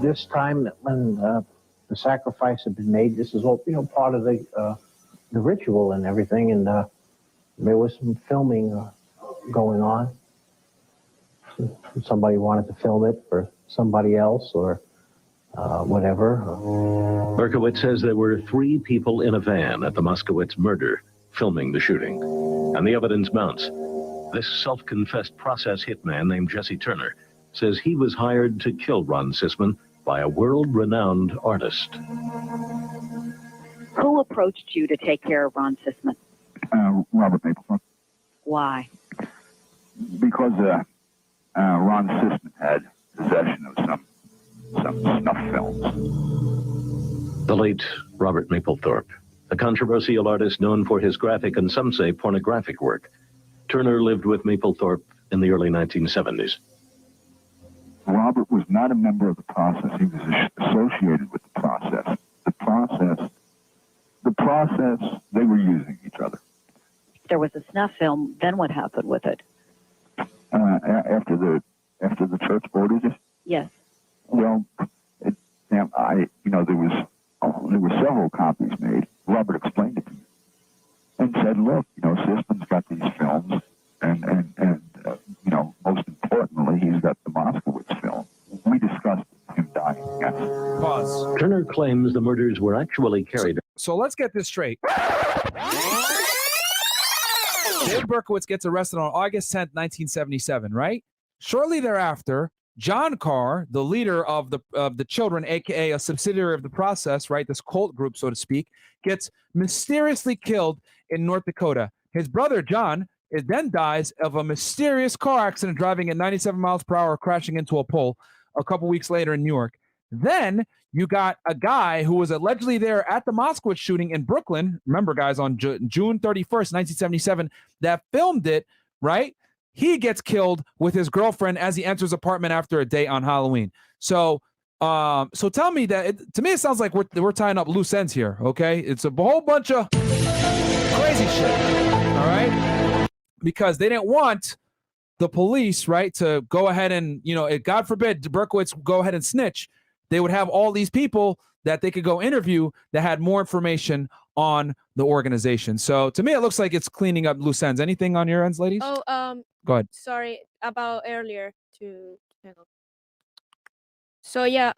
This time when the sacrifice had been made, this is all, part of the ritual and everything, and there was some filming going on. Somebody wanted to film it for somebody else or whatever. Berkowitz says there were 3 people in a van at the Moskowitz murder filming the shooting, and the evidence mounts. This self-confessed process hitman named Jesse Turner says he was hired to kill Ron Sisman by a world-renowned artist. Who approached you to take care of Ron Sisman? Robert Mapplethorpe. Why? Because Ron Sisman had possession of some snuff films. The late Robert Mapplethorpe, a controversial artist known for his graphic and some say pornographic work. Turner lived with Mapplethorpe in the early 1970s. Robert was not a member of the process. He was associated with the process. The process, they were using each other. There was a snuff film, then what happened with it? After the church ordered it? Yes. Well, there were several copies made. Robert explained it to me and said, look, Sisman's got these films, and most importantly, he's got the Moskowitz film. We discussed him dying, yes. Pause. Turner claims the murders were actually carried. So let's get this straight. David Berkowitz gets arrested on August 10th, 1977, right? Shortly thereafter, John Carr, the leader of the children, aka a subsidiary of the process, right, this cult group, so to speak, gets mysteriously killed in North Dakota. His brother John then dies of a mysterious car accident driving at 97 miles per hour, crashing into a pole a couple weeks later in New York. Then you got a guy who was allegedly there at the Moskowitz shooting in Brooklyn. Remember, guys, on June 31st, 1977, that filmed it, right? He gets killed with his girlfriend as he enters his apartment after a date on Halloween. So tell me that, to me, it sounds like we're tying up loose ends here, okay? It's a whole bunch of crazy shit, all right? Because they didn't want the police, right, to go ahead and, God forbid, Berkowitz go ahead and snitch. They would have all these people that they could go interview that had more information on the organization. So to me, it looks like it's cleaning up loose ends. Anything on your ends, ladies? Oh, go ahead. Sorry about earlier to. So yeah,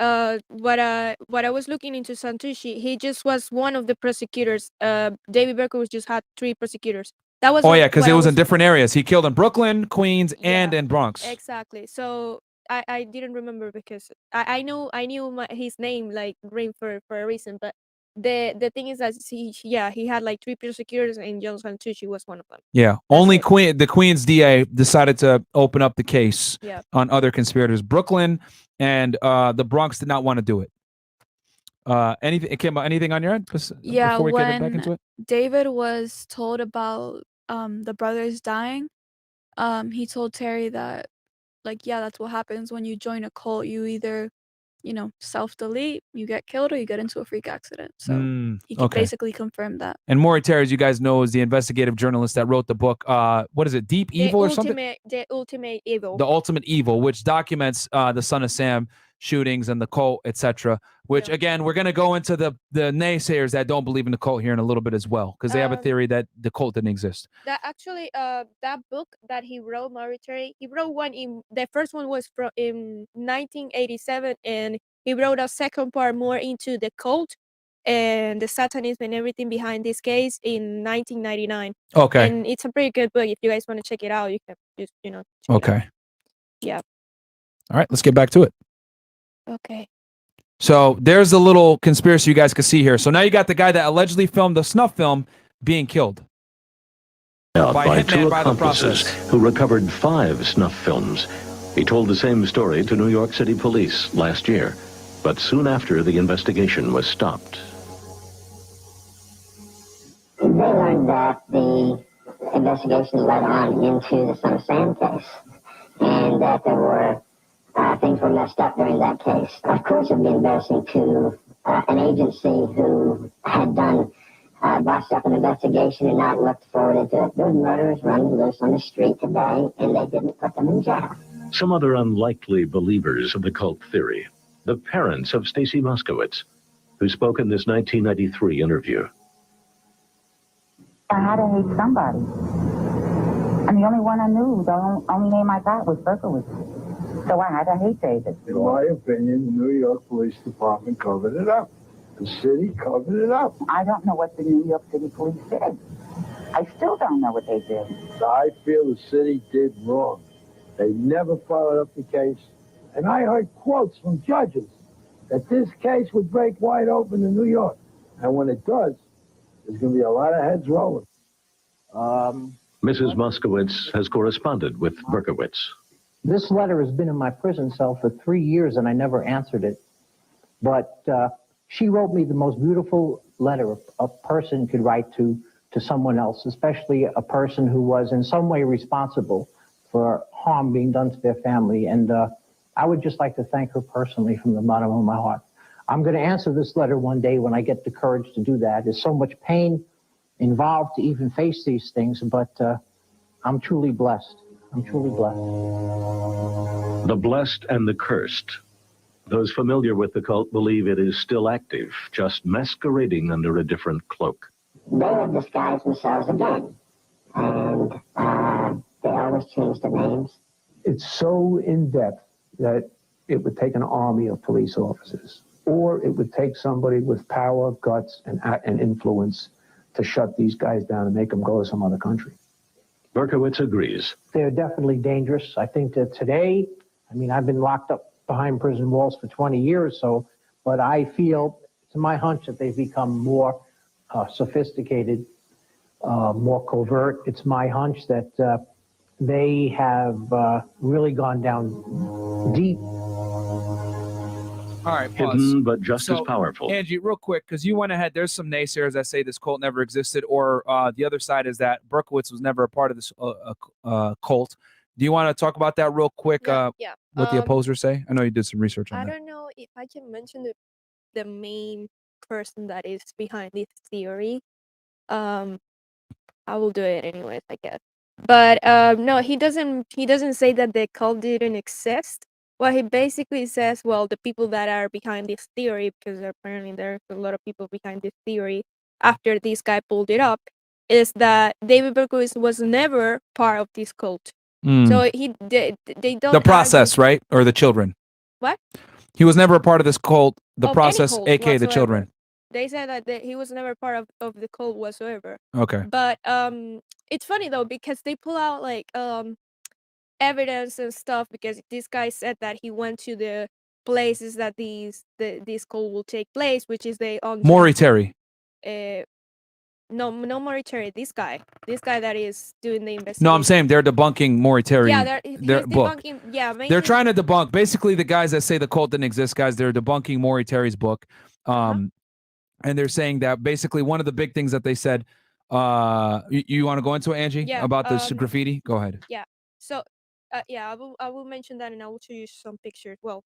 what I was looking into Santucci, he just was one of the prosecutors. David Berkowitz just had 3 prosecutors. That was. Oh yeah, because it was in different areas. He killed in Brooklyn, Queens, and in Bronx. Exactly. So I didn't remember because I knew his name like ring for a reason, but the thing is that he had like 3 prosecutors, and Jones Santucci was one of them. Yeah, only the Queens DA decided to open up the case on other conspirators. Brooklyn and the Bronx did not want to do it. Anything on your end? Yeah, before we get back into when it? David was told about the brothers dying, he told Terry that, like, yeah, that's what happens when you join a cult. You either, self-delete, you get killed, or you get into a freak accident. So he okay. basically confirmed that. And Maury Terry, as you guys know, is the investigative journalist that wrote the book. What is it? Deep Evil or something? The Ultimate Evil. The Ultimate Evil, which documents the Son of Sam shootings and the cult, etc. Which again, we're gonna go into the naysayers that don't believe in the cult here in a little bit as well, because they have a theory that the cult didn't exist. That actually, that book that he wrote, Maury Terry, he wrote one the first one was in 1987, and he wrote a second part more into the cult and the Satanism and everything behind this case in 1999. Okay. And it's a pretty good book. If you guys want to check it out, you can just, check it Okay. out. Yeah. All right, let's get back to it. Okay. So there's the little conspiracy you guys can see here. So now you got the guy that allegedly filmed the Snuff film being killed. By two by the accomplices who recovered 5 Snuff films. He told the same story to New York City police last year, but soon after the investigation was stopped. They learned that the investigation led on into the Son of Sam case, and that there were things were messed up during that case. Of course, it would be embarrassing to an agency who had done botched up an investigation and not looked forward into it. Those murderers running loose on the street today, and they didn't put them in jail. Some other unlikely believers of the cult theory, the parents of Stacy Moskowitz, who spoke in this 1993 interview. I had to hate somebody. And the only one I knew, the only name I got was Berkowitz. So I had to hate David. In my opinion, the New York Police Department covered it up. The city covered it up. I don't know what the New York City Police did. I still don't know what they did. I feel the city did wrong. They never followed up the case. And I heard quotes from judges that this case would break wide open in New York. And when it does, there's going to be a lot of heads rolling. Mrs. Moskowitz has corresponded with Berkowitz. This letter has been in my prison cell for 3 years, and I never answered it. But she wrote me the most beautiful letter a person could write to someone else, especially a person who was in some way responsible for harm being done to their family. And I would just like to thank her personally from the bottom of my heart. I'm going to answer this letter one day when I get the courage to do that. There's so much pain involved to even face these things, but I'm truly blessed. I'm truly blessed. The blessed and the cursed. Those familiar with the cult believe it is still active, just masquerading under a different cloak. They have disguised themselves again, and they always change the names. It's so in-depth that it would take an army of police officers, or it would take somebody with power, guts, and influence to shut these guys down and make them go to some other country. Berkowitz agrees. They're definitely dangerous. I think that today, I mean, I've been locked up behind prison walls for 20 years, but I feel, it's my hunch, that they've become more sophisticated, more covert. It's my hunch that they have really gone down deep. All right, pause. Hidden, but just as powerful. Angie, real quick, because you went ahead. There's some naysayers that say this cult never existed, or the other side is that Berkowitz was never a part of this cult. Do you want to talk about that real quick? Yeah. What the opposers say? I know you did some research on I that. don't know if I can mention the main person that is behind this theory. I will do it anyways, I guess. But no, he doesn't say that the cult didn't exist. Well, he basically says, well, the people that are behind this theory, because apparently there's a lot of people behind this theory after this guy pulled it up, is that David Berkowitz was never part of this cult. So they don't. The process, right? Or the children? What? He was never a part of this cult, the Of process, any cult aka the whatsoever. children. They said that he was never part of the cult whatsoever. Okay. But it's funny though, because they pull out like evidence and stuff, because this guy said that he went to the places that this cult will take place, which is the on Maury Terry. No Maury Terry. This guy that is doing the investigation. No, I'm saying they're debunking Maury Terry. Yeah, he's book. debunking. Yeah, mainly, They're trying to debunk. Basically, the guys that say the cult didn't exist, guys, they're debunking Maury Terry's book. And they're saying that basically one of the big things that they said. You want to go into it, Angie? Yeah, About this graffiti? Go ahead. Yeah. So, yeah, I will mention that, and I will show you some pictures. Well,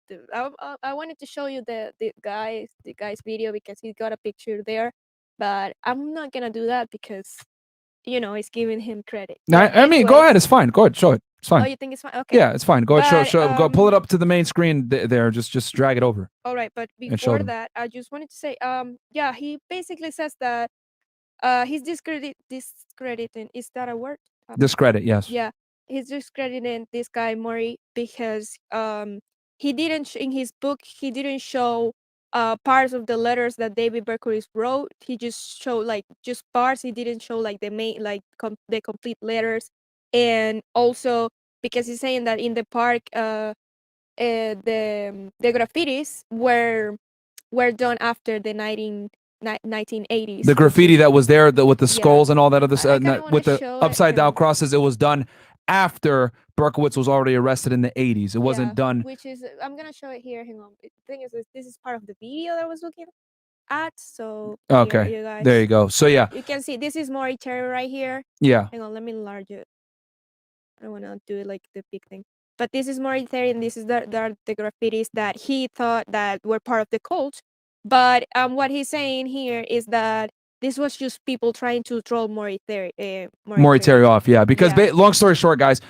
I wanted to show you the guy's video because he got a picture there, but I'm not gonna do that because, it's giving him credit. I mean, go ahead. It's fine. Go ahead. Show it. It's fine. Oh, you think it's fine? Okay. Yeah, it's fine. Go ahead. But, Show. Go pull it up to the main screen there. Just drag it over. All right, but And show before them. that, I just wanted to say, yeah, he basically says that, he's discrediting. Is that a word? Discredit. Yes. Yeah, he's discrediting this guy Maury because he didn't in his book he didn't show parts of the letters that David Berkowitz wrote. He just showed like just parts. He didn't show like the main the complete letters, and also because he's saying that in the park the graffitis were done after the 1980s. The graffiti that was there with the skulls and all that other with the show upside down crosses, it was done after Berkowitz was already arrested in the 80s. It wasn't done. Which is, I'm gonna show it here. Hang on. The thing is, this is part of the video that I was looking at. So Okay, here, you guys, there you go. So yeah, you can see this is Maury Terry right here. Yeah. Hang on, let me enlarge it. I don't want to do it like the big thing. But this is Maury Terry, and this is the graffitis that he thought that were part of the cult. But what he's saying here is that this was just people trying to troll Maury Terry. Maury Terry off, yeah. Because long story short, guys,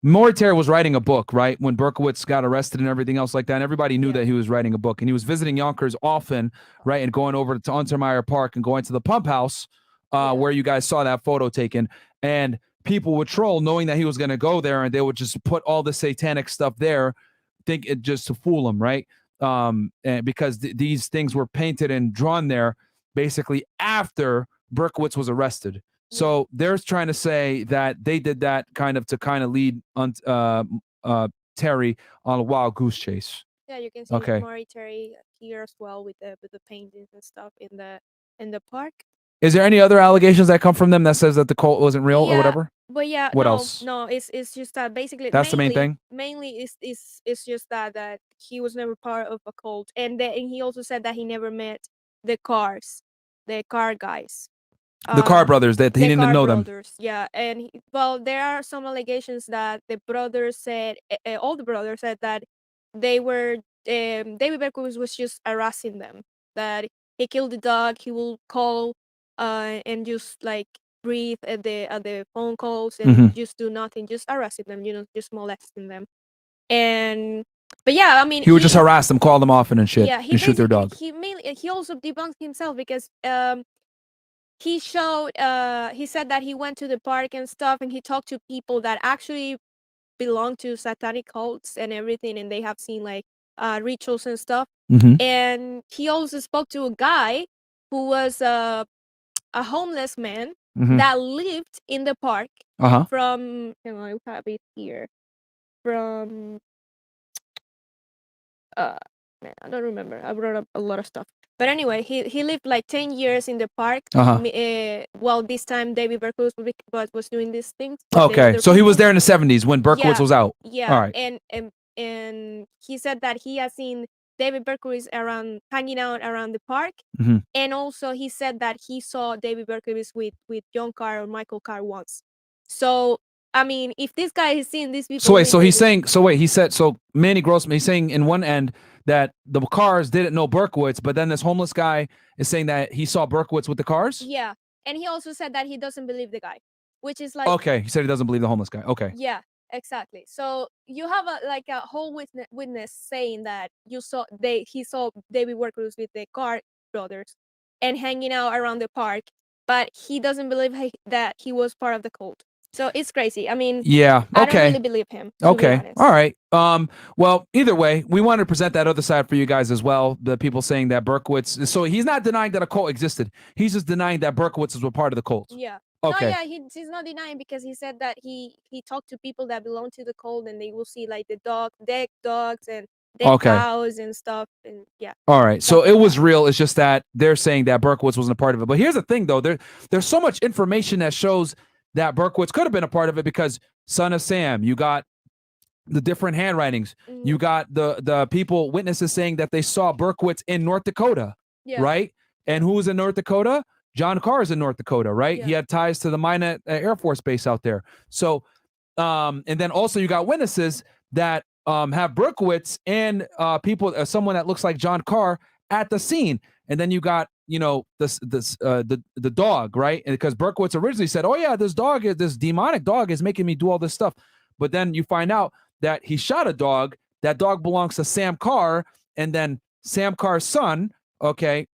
Maury Terry was writing a book, right? When Berkowitz got arrested and everything else like that, and everybody knew that he was writing a book, and he was visiting Yonkers often, right? And going over to Untermeyer Park and going to the pump house where you guys saw that photo taken. And people would troll knowing that he was going to go there, and they would just put all the satanic stuff there, think it just to fool him, right? And because these things were painted and drawn there basically after Berkowitz was arrested. So they're trying to say that they did that kind of lead Terry on a wild goose chase. Yeah, you can see Maury Terry here as well with the paintings and stuff in the park. Is there any other allegations that come from them that says that the cult wasn't real or whatever? But yeah, what else? No, it's just that basically that's the main thing. Mainly it's just that he was never part of a cult, and he also said that he never met the Carr guys. The Carr brothers, that he didn't know them. Yeah, and there are some allegations that the brothers said, all the brothers said that they were David Berkowitz was just harassing them. That he killed the dog, he will call and just like breathe at the phone calls and just do nothing, just harassing them, just molesting them. But yeah, I mean, he would just harass them, call them often and shit, yeah, and shoot their dog. He also debunked himself because he said that he went to the park and stuff, and he talked to people that actually belong to satanic cults and everything, and they have seen like rituals and stuff. And he also spoke to a guy who was a homeless man that lived in the park from, hang on, I have it here, from man, I don't remember. I brought up a lot of stuff. But anyway, he lived like 10 years in the park. While this time David Berkowitz was doing these things. Okay, so he was there in the 70s when Berkowitz was out. Yeah, all right. And he said that he has seen David Berkowitz hanging out around the park, and also he said that he saw David Berkowitz with John Carr or Michael Carr once. So I mean, if this guy is seeing these people, he said Manny Grossman, he's saying in one end that the Carrs didn't know Berkowitz, but then this homeless guy is saying that he saw Berkowitz with the Carrs. Yeah, and he also said that he doesn't believe the guy, which is like, okay, he said he doesn't believe the homeless guy. Okay. Yeah, exactly. So you have a whole witness saying that he saw David Berkowitz with the Carr brothers and hanging out around the park, but he doesn't believe that he was part of the cult. So it's crazy. I mean, yeah, okay. I don't really believe him. Okay, all right. Well, either way, we wanted to present that other side for you guys as well. The people saying that Berkowitz, so he's not denying that a cult existed. He's just denying that Berkowitz was part of the cult. Yeah. Okay. No, yeah, he's not denying because he said that he talked to people that belong to the cult, and they will see like dead dogs and the Okay. house and stuff, and yeah. All right. So it was real. It's just that they're saying that Berkowitz wasn't a part of it. But here's the thing, though. There's so much information that shows that Berkowitz could have been a part of it because Son of Sam, you got the different handwritings. You got the people, witnesses saying that they saw Berkowitz in North Dakota, right? And who was in North Dakota? John Carr is in North Dakota, right? He had ties to the Minot Air Force Base out there. So, and then also you got witnesses that have Berkowitz and people, someone that looks like John Carr at the scene. And then you got, you know, the dog, right? And because Berkowitz originally said, "Oh yeah, this demonic dog is making me do all this stuff," but then you find out that he shot a dog. That dog belongs to Sam Carr, and then Sam Carr's son, okay,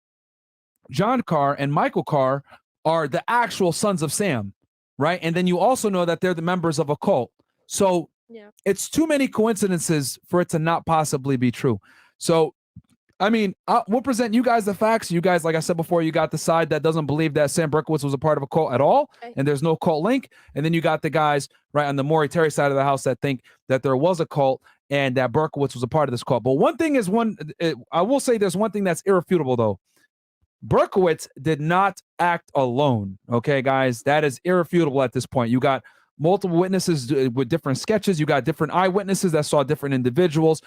John Carr and Michael Carr are the actual sons of Sam, right? And then you also know that they're the members of a cult. So it's too many coincidences for it to not possibly be true. So, I mean, we'll present you guys the facts. You guys, like I said before, you got the side that doesn't believe that Sam Berkowitz was a part of a cult at all, and there's no cult link. And then you got the guys right on the Maury Terry side of the house that think that there was a cult and that Berkowitz was a part of this cult. But one thing is I will say there's one thing that's irrefutable, though. Berkowitz did not act alone. Okay, guys, that is irrefutable at this point. You got multiple witnesses with different sketches. You got different eyewitnesses that saw different individuals.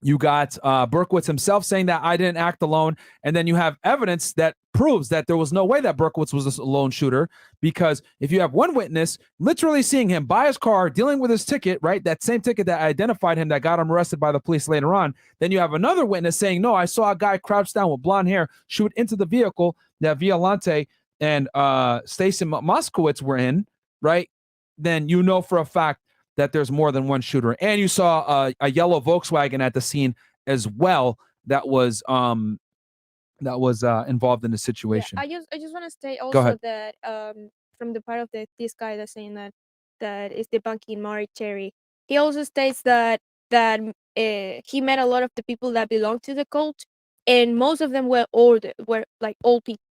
You got Berkowitz himself saying that I didn't act alone. And then you have evidence that proves that there was no way that Berkowitz was a lone shooter, because if you have one witness literally seeing him by his car, dealing with his ticket, right? That same ticket that identified him, that got him arrested by the police later on. Then you have another witness saying, "No, I saw a guy crouched down with blonde hair, shoot into the vehicle that Violante and Stacy Moskowitz were in," right? Then you know for a fact that there's more than one shooter. And you saw a yellow Volkswagen at the scene as well that was involved in the situation. I just want to say also that from the part of this guy that's saying that is debunking Maury Terry, he also states that he met a lot of the people that belong to the cult, and most of them were old people.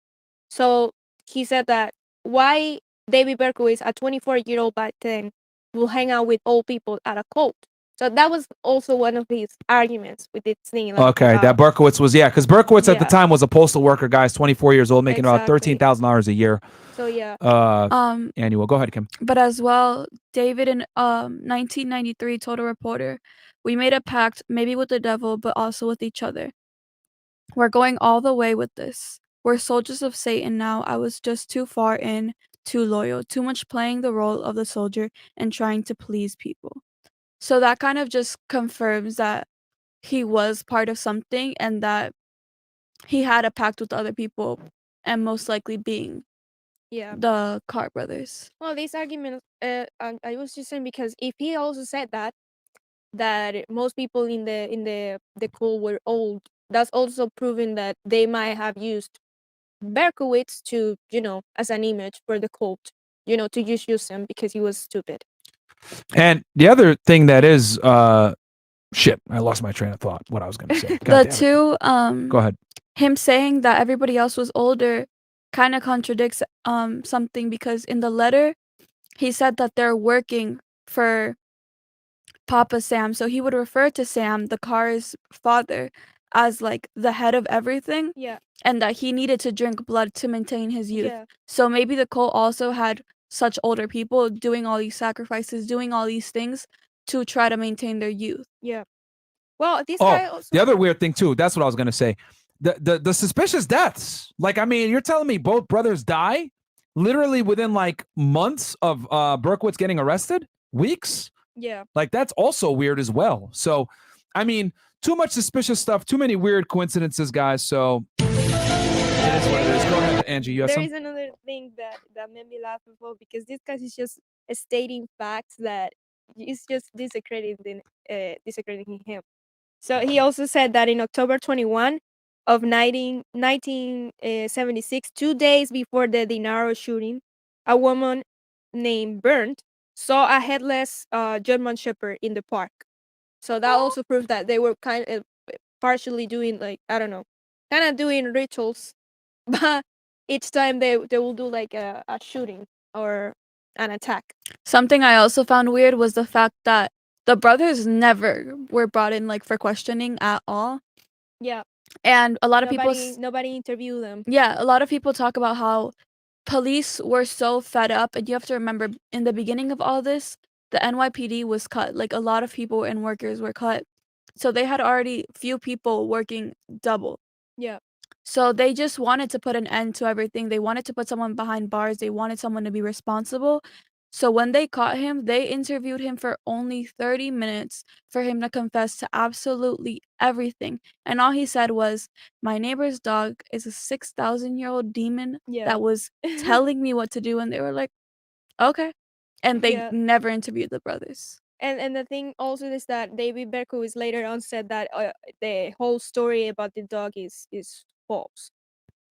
So he said that why David Berkowitz, a 24-year-old back then, will hang out with old people at a cult. So that was also one of his arguments with this thing. That Berkowitz was, because Berkowitz at the time was a postal worker, guys, 24 years old, making about $13,000 a year. So annual. Go ahead, Kim. But as well, David in 1993 told a reporter, "We made a pact, maybe with the devil, but also with each other. We're going all the way with this. We're soldiers of Satan now. I was just too far in, too loyal, too much playing the role of the soldier and trying to please people." So that kind of just confirms that he was part of something and that he had a pact with other people, and most likely being the Carr brothers. Well, this argument, I was just saying, because if he also said that most people in the cult were old, that's also proving that they might have used Berkowitz to, as an image for the cult, to use him because he was stupid. And the other thing that is, shit, I lost my train of thought, what I was going to say. Go ahead. Him saying that everybody else was older kind of contradicts something, because in the letter, he said that they're working for Papa Sam. So he would refer to Sam, the Carr's father, as like the head of everything. Yeah. And that he needed to drink blood to maintain his youth. Yeah. So maybe the cult also had such older people doing all these sacrifices, doing all these things to try to maintain their youth. Yeah. Well, this guy also... The other weird thing too, that's what I was going to say. The suspicious deaths. Like, I mean, you're telling me both brothers die literally within like months of Berkowitz getting arrested? Weeks? Yeah. Like, that's also weird as well. So, I mean, too much suspicious stuff, too many weird coincidences, guys. So, it is what it is. Go ahead, Angie. You have There some? is another thing that made me laugh before, because this guy is just stating facts that is just discrediting him. So he also said that in October 21 of 1976, 2 days before the Denaro shooting, a woman named Bernd saw a headless German Shepherd in the park. So that also proves that they were kind of partially doing, like, I don't know, kind of doing rituals, but each time they will do like a shooting or an attack. Something I also found weird was the fact that the brothers never were brought in like for questioning at all. Yeah. And a lot of nobody interviewed them. Yeah, a lot of people talk about how police were so fed up, and you have to remember in the beginning of all this, the NYPD was cut. Like a lot of people and workers were cut. So they had already few people working double. Yeah. So they just wanted to put an end to everything. They wanted to put someone behind bars. They wanted someone to be responsible. So when they caught him, they interviewed him for only 30 minutes for him to confess to absolutely everything. And all he said was, my neighbor's dog is a 6,000-year-old demon that was telling me what to do. And they were like, okay. And they never interviewed the brothers. And the thing also is that David Berkowitz later on said that the whole story about the dog is false.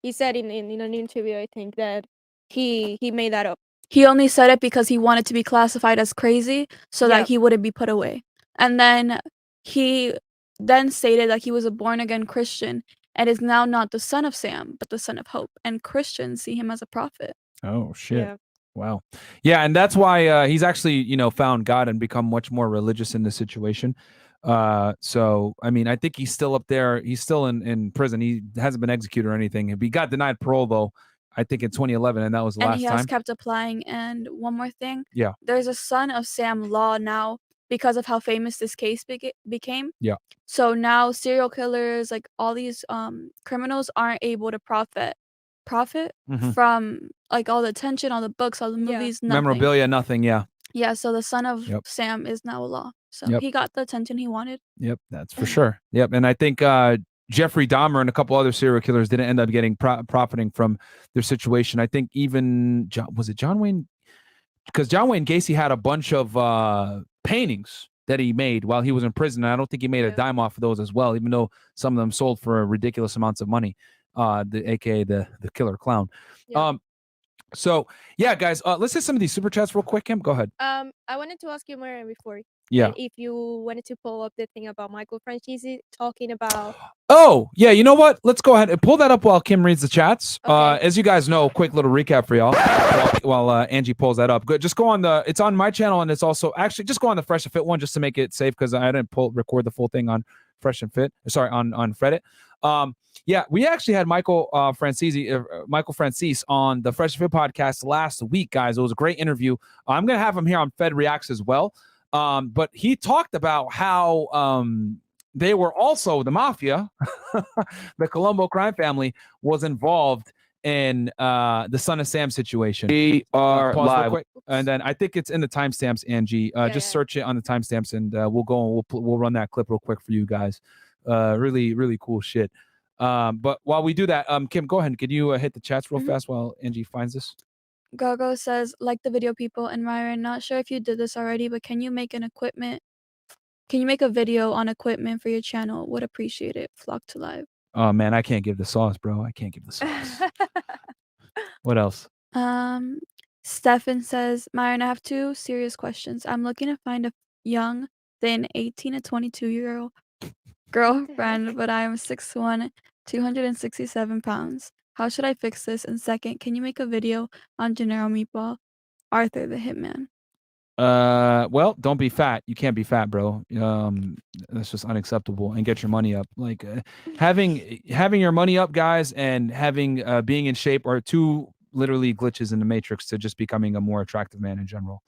He said in an interview, I think, that he made that up. He only said it because he wanted to be classified as crazy so that he wouldn't be put away. And then he then stated that he was a born-again Christian and is now not the son of Sam, but the son of hope. And Christians see him as a prophet. Oh, shit. Yeah. Wow. Yeah, and that's why he's actually, you know, found God and become much more religious in this situation. So, I mean, I think he's still up there. He's still in prison. He hasn't been executed or anything. He got denied parole, though, I think in 2011, and that was the last time. And he has kept applying. And one more thing. Yeah. There's a son of Sam law now because of how famous this case became. Yeah. So now serial killers, like all these criminals aren't able to profit from like all the attention, all the books, all the movies, nothing. Memorabilia, nothing. Yeah. Yeah, so the son of Sam is now a law. So he got the attention he wanted. Yep, that's for sure. Yep, and I think Jeffrey Dahmer and a couple other serial killers didn't end up getting profiting from their situation. I think even was it John Wayne? Because John Wayne Gacy had a bunch of paintings that he made while he was in prison. And I don't think he made a dime off of those as well, even though some of them sold for ridiculous amounts of money. AKA the killer clown. Yeah. So yeah, guys, let's hit some of these super chats real quick. Kim, go ahead. I wanted to ask you, Mara, before. Yeah. If you wanted to pull up the thing about Michael Franzese talking about. Oh yeah, you know what? Let's go ahead and pull that up while Kim reads the chats. As you guys know, quick little recap for y'all while Angie pulls that up. Good. Just go on it's on my channel, and it's also actually just go on the Fresh and Fit one just to make it safe because I didn't record the full thing on Fresh and Fit. Sorry, on Reddit. Yeah, we actually had Michael Franzese on the Fresh and Fit podcast last week, guys. It was a great interview. I'm gonna have him here on Fed Reacts as well. But he talked about how they were also the mafia, the Colombo crime family was involved in the Son of Sam situation. We are live, and then I think it's in the timestamps, Angie. Just search it on the timestamps, and we'll go and we'll run that clip real quick for you guys. Really, really cool shit. But while we do that, Kim, go ahead. Could you hit the chats real fast while Angie finds this? Gogo says, like the video people, and Myron, not sure if you did this already, but can you make a video on equipment for your channel? Would appreciate it. Flock to live. Oh man, I can't give the sauce, bro. I can't give the sauce. What else? Stefan says, Myron, I have two serious questions. I'm looking to find a young, thin, 18 to 22-year-old girlfriend, but I am 6'1", 267 pounds. How should I fix this? And second, can you make a video on Denaro Meatball, Arthur the Hitman? Well, don't be fat. You can't be fat, bro. That's just unacceptable. And get your money up. Like having your money up, guys, and having being in shape are two literally glitches in the matrix to just becoming a more attractive man in general.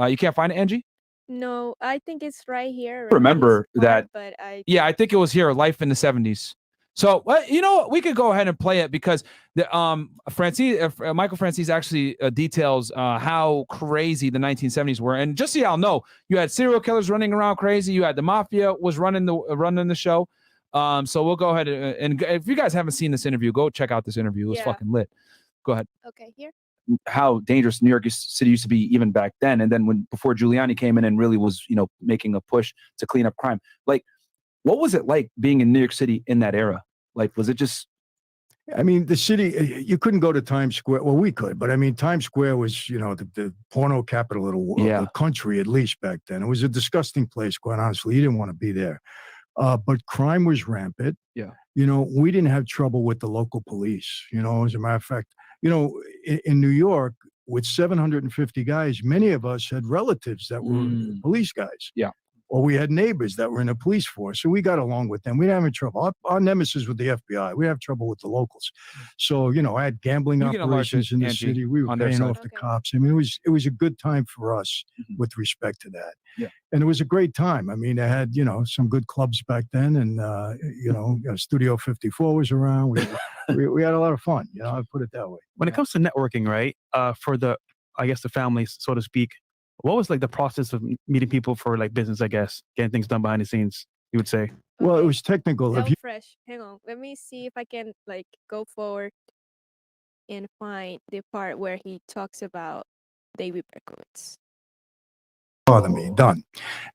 You can't find it, Angie? No, I think it's right here. Remember that? But I think it was here, Life in the 70s. So, you know, we could go ahead and play it because the Michael Franzese actually details how crazy the 1970s were. And just so y'all know, you had serial killers running around crazy. You had the mafia was running the show. So we'll go ahead and if you guys haven't seen this interview, go check out this interview. It was fucking lit. Go ahead. Okay, here. How dangerous New York City used to be even back then, and then before Giuliani came in and really was, you know, making a push to clean up crime. Like, what was it like being in New York City in that era? Like, was it just? I mean, the city, you couldn't go to Times Square. Well, we could, but I mean, Times Square was, you know, the porno capital of the country, at least back then. It was a disgusting place, quite honestly. You didn't want to be there. But crime was rampant. Yeah. You know, we didn't have trouble with the local police. You know, as a matter of fact, you know, in New York, with 750 guys, many of us had relatives that were police guys. Yeah. or we had neighbors that were in the police force, so we got along with them. We didn't have any trouble. Our nemesis with the FBI. We have trouble with the locals. So I had gambling You get a large operations in the Angie, city. We were on their paying side. off the cops. I mean, it was a good time for us with respect to that. Yeah. And it was a great time. I mean, I had some good clubs back then, and Studio 54 was around. We had a lot of fun. I'd put it that way. When it comes to networking, right? For the families, so to speak, what was like the process of meeting people for like business? I guess getting things done behind the scenes. You would say. Well, it was technical. Hell fresh. Hang on. Let me see if I can like go forward and find the part where he talks about David Berkowitz. Bother me, done.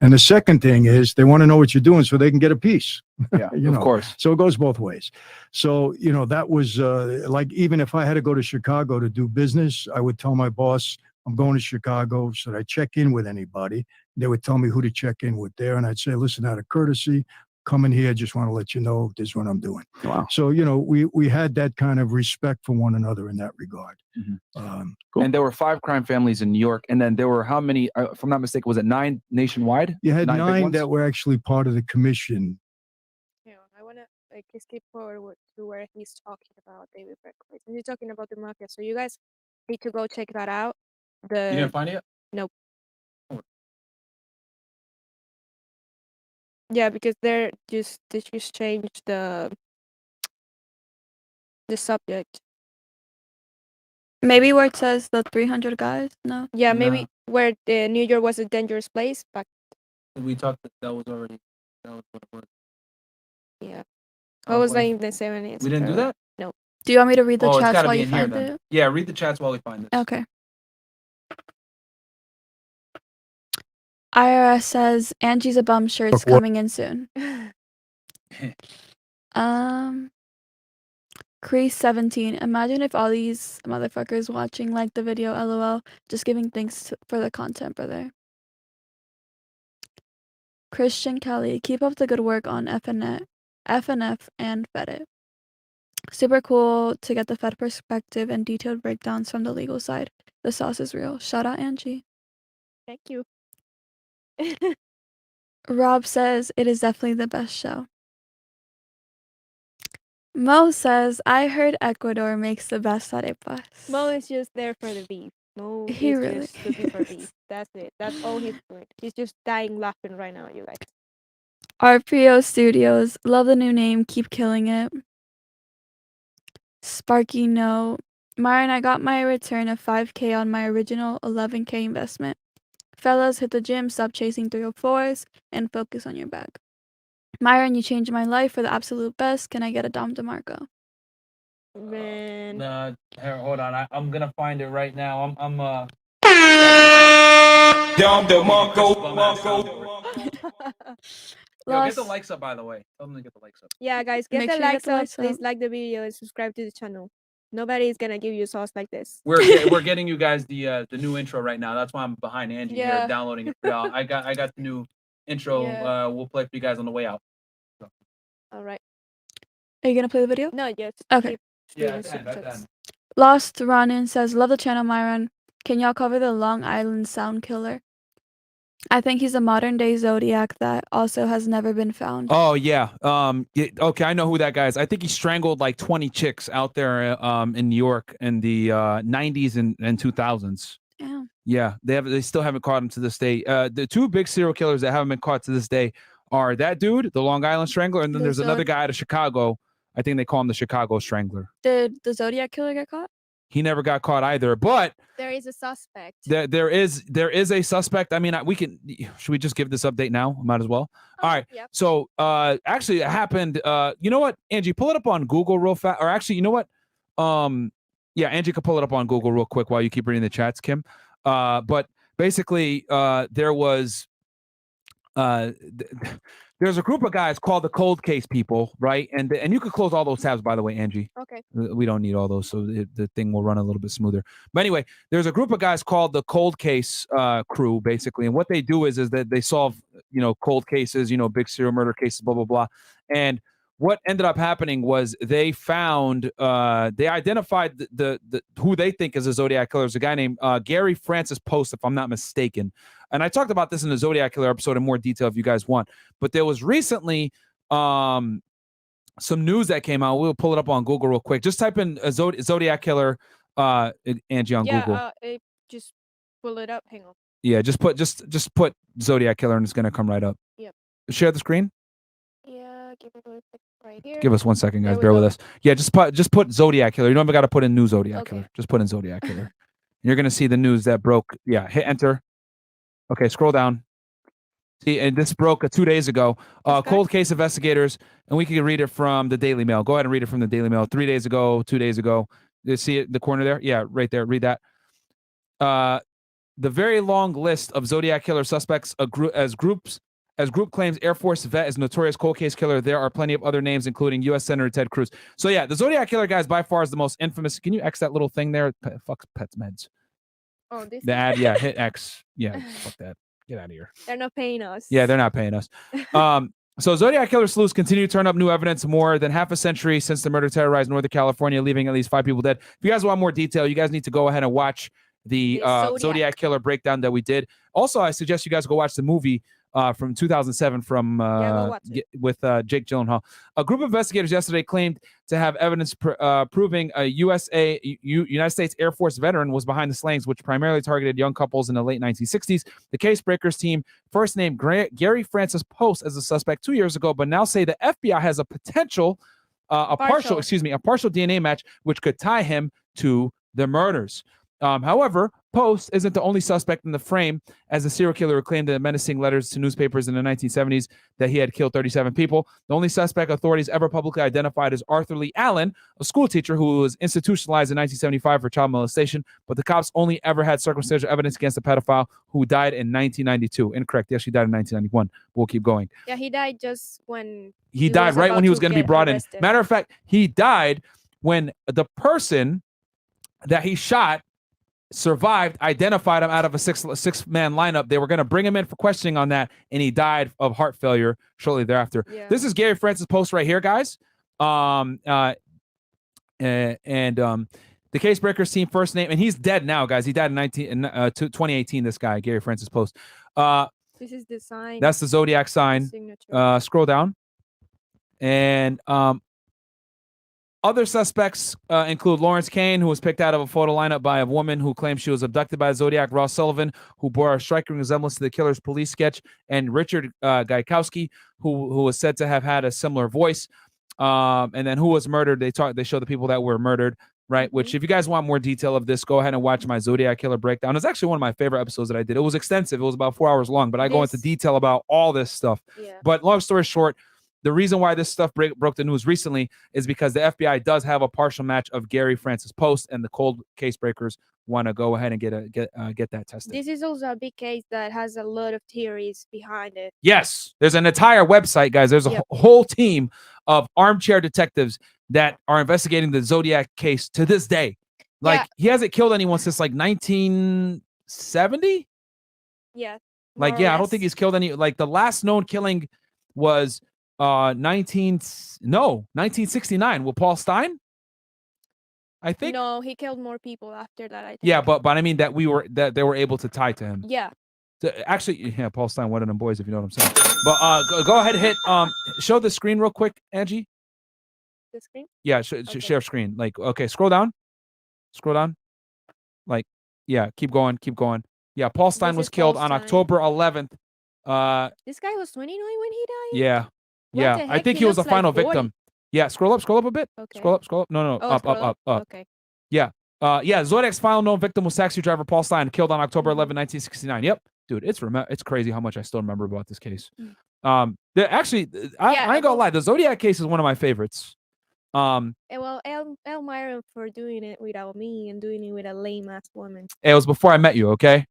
And the second thing is they want to know what you're doing so they can get a piece. Yeah, of course. So it goes both ways. So, that was like, even if I had to go to Chicago to do business, I would tell my boss, I'm going to Chicago. Should I check in with anybody? They would tell me who to check in with there. And I'd say, listen, out of courtesy, coming here, just want to let you know this is what I'm doing. Wow. So, we had that kind of respect for one another in that regard. Cool. And there were 5 crime families in New York. And then there were how many, if I'm not mistaken, was it 9 nationwide? You had 9 big 9 ones? that were actually part of the commission. Yeah, I want to like skip forward to where he's talking about David Berkowitz. And he's talking about the mafia. So you guys need to go check that out. You didn't find it yet? Nope. Yeah, because they just changed the subject. Maybe where it says the 300 guys. No. Yeah, maybe where New York was a dangerous place, but We talked that was already that was what it was. yeah, I was like in the 70s. We didn't do that? No. Do you want me to read the It's chats gotta while be you in here find then. it? Yeah, read the chats while we find this. Okay. IRS says Angie's a bum shirt's coming in soon. Crease 17. Imagine if all these motherfuckers watching like the video, lol. Just giving thanks for the content, brother. Christian Kelly. Keep up the good work on FNF and FedIt. Super cool to get the Fed perspective and detailed breakdowns from the legal side. The sauce is real. Shout out Angie. Thank you. Rob says it is definitely the best show. Mo says I heard Ecuador makes the best arepas. Mo is just there for the beef. Mo He is really just looking for beef. That's it. That's all he's doing. He's just dying laughing right now, you guys. RPO Studios. Love the new name. Keep killing it. Sparky no. Myron, I got my return of 5K on my original 11K investment. Fellas, hit the gym, stop chasing 304s, and focus on your bag. Myron, you changed my life for the absolute best. Can I get a Dom DeMarco? Man. Here, hold on. I'm gonna find it right now. I'm Dom DeMarco. Yo, get the likes up, by the way. Tell them to get the likes up. Yeah, guys, get Make the sure you likes get the up. likes Please up. like the video and subscribe to the channel. Nobody is gonna give you sauce like this. We're getting you guys the new intro right now. That's why I'm behind Angie Yeah. here downloading it for y'all. I got the new intro. Yeah. We'll play for you guys on the way out. All right. Are you gonna play the video? No, yes. Okay. Yeah, at the end. Lost Ronin says, love the channel, Myron. Can y'all cover the Long Island Sound Killer? I think he's a modern day Zodiac that also has never been found. Oh yeah. Okay, I know who that guy is. I think he strangled like 20 chicks out there in New York in the 90s and 2000s. Damn. Yeah, they still haven't caught him to this day. The 2 big serial killers that haven't been caught to this day are that dude, the Long Island Strangler, and then there's another guy out of Chicago. I think they call him the Chicago Strangler. Did the Zodiac Killer get caught? He never got caught either, but There is a suspect. there is a suspect. I mean, should we just give this update now? Might as well. All right. Yep. So actually it happened. You know what, Angie, pull it up on Google real fast. Or actually, you know what? Yeah, Angie could pull it up on Google real quick while you keep reading the chats, Kim. But basically, there was there's a group of guys called the Cold Case people, right? And you could close all those tabs, by the way, Angie. Okay. We don't need all those, so the thing will run a little bit smoother. But anyway, there's a group of guys called the Cold Case crew, basically, and what they do is that they solve, cold cases, big serial murder cases, blah blah blah. And what ended up happening was they found, they identified the who they think is a Zodiac Killer. Is a guy named Gary Francis Post, if I'm not mistaken. And I talked about this in the Zodiac Killer episode in more detail if you guys want. But there was recently some news that came out. We'll pull it up on Google real quick. Just type in Zodiac Killer, Angie, on Google. Just pull it up. Hang on. Yeah, just put Zodiac Killer and it's gonna come right up. Yep. Share the screen. Yeah, give it a second right here. Give us 1 second, guys. Bear with us. Yeah, just put Zodiac Killer. You don't even got to put in new Zodiac Killer. Just put in Zodiac Killer. You're gonna see the news that broke. Yeah, hit enter. Okay, scroll down. See, and this broke 2 days ago. Cold case investigators, and we can read it from the Daily Mail. Go ahead and read it from the Daily Mail. 3 days ago, 2 days ago. You see it in the corner there? Yeah, right there. Read that. The very long list of Zodiac Killer suspects as group claims Air Force vet is notorious cold case killer. There are plenty of other names, including U.S. Senator Ted Cruz. So yeah, the Zodiac Killer, guys, by far is the most infamous. Can you X that little thing there? Fuck pets meds. Oh, this. The ad, yeah, hit X. Yeah, fuck that. Get out of here. They're not paying us. Yeah, they're not paying us. So Zodiac Killer sleuths continue to turn up new evidence more than half a century since the murder terrorized Northern California, leaving at least 5 people dead. If you guys want more detail, you guys need to go ahead and watch the Zodiac Killer breakdown that we did. Also, I suggest you guys go watch the movie from 2007 from with Jake Gyllenhaal. A group of investigators yesterday claimed to have evidence proving a United States Air Force veteran was behind the slayings, which primarily targeted young couples in the late 1960s. The case breakers team first named Gary Francis Post as a suspect 2 years ago, but now say the FBI has a partial DNA match which could tie him to the murders. However, Post isn't the only suspect in the frame, as the serial killer claimed in menacing letters to newspapers in the 1970s that he had killed 37 people. The only suspect authorities ever publicly identified is Arthur Lee Allen, a school teacher who was institutionalized in 1975 for child molestation, but the cops only ever had circumstantial evidence against a pedophile who died in 1992. Incorrect. He actually died in 1991. We'll keep going. Yeah, he died just when... He died right when he was going to be brought in. Matter of fact, he died when the person that he shot survived, identified him out of a six-man lineup. They were going to bring him in for questioning on that, and he died of heart failure shortly thereafter. Yeah. This is Gary Francis Post right here, guys. The case breakers team first name, and he's dead now, guys. He died in 2018. This guy, Gary Francis Post. This is the sign. That's the Zodiac sign. Scroll down, and other suspects include Lawrence Kane, who was picked out of a photo lineup by a woman who claimed she was abducted by Zodiac, Ross Sullivan, who bore a striking resemblance to the killer's police sketch, and Richard Gaikowski, who was said to have had a similar voice. And then who was murdered? They show the people that were murdered, right? Which, if you guys want more detail of this, go ahead and watch my Zodiac Killer breakdown. It's actually one of my favorite episodes that I did. It was extensive. It was about 4 hours long, but I go into detail about all this stuff. Yeah. But long story short, the reason why this stuff broke the news recently is because the FBI does have a partial match of Gary Francis Post, and the cold case breakers want to go ahead and get that tested. This is also a big case that has a lot of theories behind it. Yes, there's an entire website, guys. There's a whole team of armchair detectives that are investigating the Zodiac case to this day. Like, he hasn't killed anyone since like 1970. Yeah. Like, I don't think he's killed any. Like, the last known killing was 1969 with Paul Stein, I think. No, he killed more people after that, I think. Yeah, but I mean that they were able to tie to him. Yeah. Actually, yeah, Paul Stein, one of them boys, if you know what I'm saying. But go ahead and hit show the screen real quick, Angie. The screen? Yeah, share screen. Like, okay, scroll down. Like, yeah, keep going. Yeah, Paul Stein was killed on October 11th. This guy was 29 when he died? Yeah. Yeah, I think he was the final victim. Yeah, scroll up a bit. Okay. Scroll up. No, up. Okay. Yeah. Zodiac's final known victim was taxi driver Paul Stein, killed on October 11, 1969. Yep. Dude, it's crazy how much I still remember about this case. Actually, I ain't gonna lie, the Zodiac case is one of my favorites. Well, Elmira for doing it without me and doing it with a lame ass woman. It was before I met you, okay?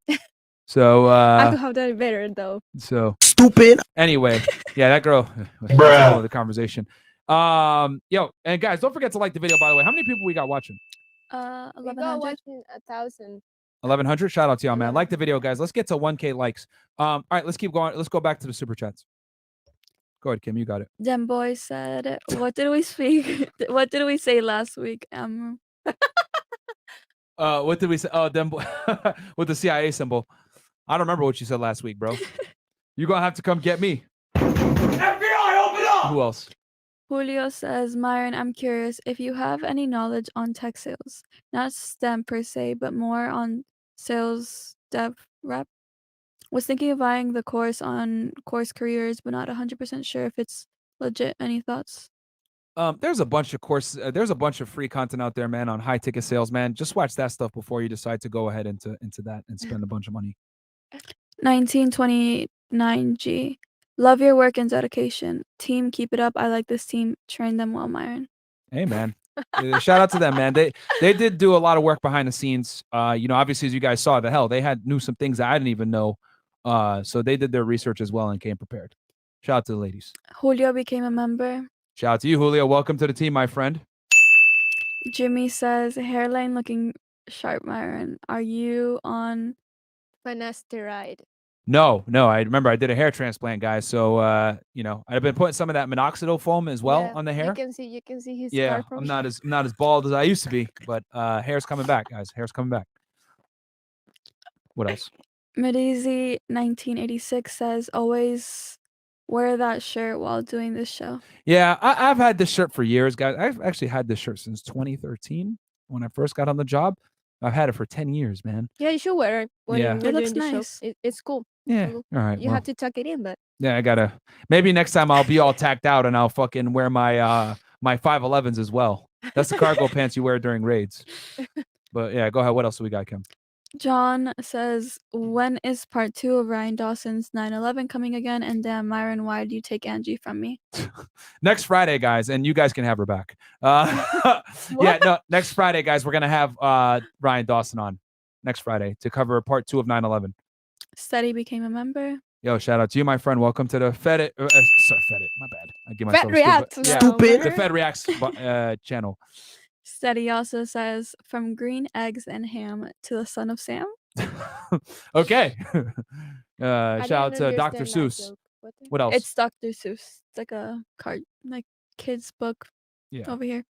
So I could have done it better though. So stupid. Anyway, yeah, that girl. Bruh. The conversation. Yo, and guys, don't forget to like the video. By the way, how many people we got watching? 1,100. Watching 1,000. 1,100. Shout out to y'all, man. Like the video, guys. Let's get to 1K likes. All right, let's keep going. Let's go back to the super chats. Go ahead, Kim. You got it. Dem Boy said, "What did we speak? What did we say last week?" What did we say? Oh, them with the CIA symbol. I don't remember what you said last week, bro. You're gonna have to come get me. FBI, open up! Who else? Julio says, Myron, I'm curious if you have any knowledge on tech sales, not STEM per se, but more on sales dev rep. Was thinking of buying the course on Course Careers, but not 100% sure if it's legit. Any thoughts? There's a bunch of there's a bunch of free content out there, man, on high ticket sales, man. Just watch that stuff before you decide to go ahead into that and spend a bunch of money. 1929G. Love your work and dedication. Team, keep it up. I like this team. Train them well, Myron. Hey, man. Shout out to them, man. They did do a lot of work behind the scenes. Obviously, as you guys saw, they knew some things that I didn't even know. So they did their research as well and came prepared. Shout out to the ladies. Julio became a member. Shout out to you, Julio. Welcome to the team, my friend. Jimmy says, hairline looking sharp, Myron. Are you on finasteride? No. I remember I did a hair transplant, guys. So, I've been putting some of that minoxidil foam as well on the hair. You can see his Yeah, scar from I'm not as bald as I used to be, but hair's coming back, guys. Hair's coming back. What else? Medizi 1986 says, always wear that shirt while doing this show. Yeah, I've had this shirt for years, guys. I've actually had this shirt since 2013 when I first got on the job. I've had it for 10 years, man. Yeah, you should wear it when Yeah. you're It doing looks the nice. show. It's cool. Yeah. Cool. All right. You have to tuck it in, but Yeah, I gotta. Maybe next time I'll be all tacked out and I'll fucking wear my my 511s as well. That's the cargo pants you wear during raids. But yeah, go ahead. What else do we got, Kim? John says, when is part 2 of Ryan Dawson's 9/11 coming again? And damn, Myron, why do you take Angie from me? Next Friday, guys, and you guys can have her back. Next Friday, guys, we're gonna have Ryan Dawson on next Friday to cover part 2 of 9/11. Steady became a member. Yo, shout out to you, my friend. Welcome to the Fed. Sorry, Fed. My bad. I give myself Reacts. stupid. The Fed Reacts channel. Steady also says, from green eggs and ham to the son of Sam. Okay. Shout out to Dr. Seuss. What else? It's Dr. Seuss. It's like a kids book over here.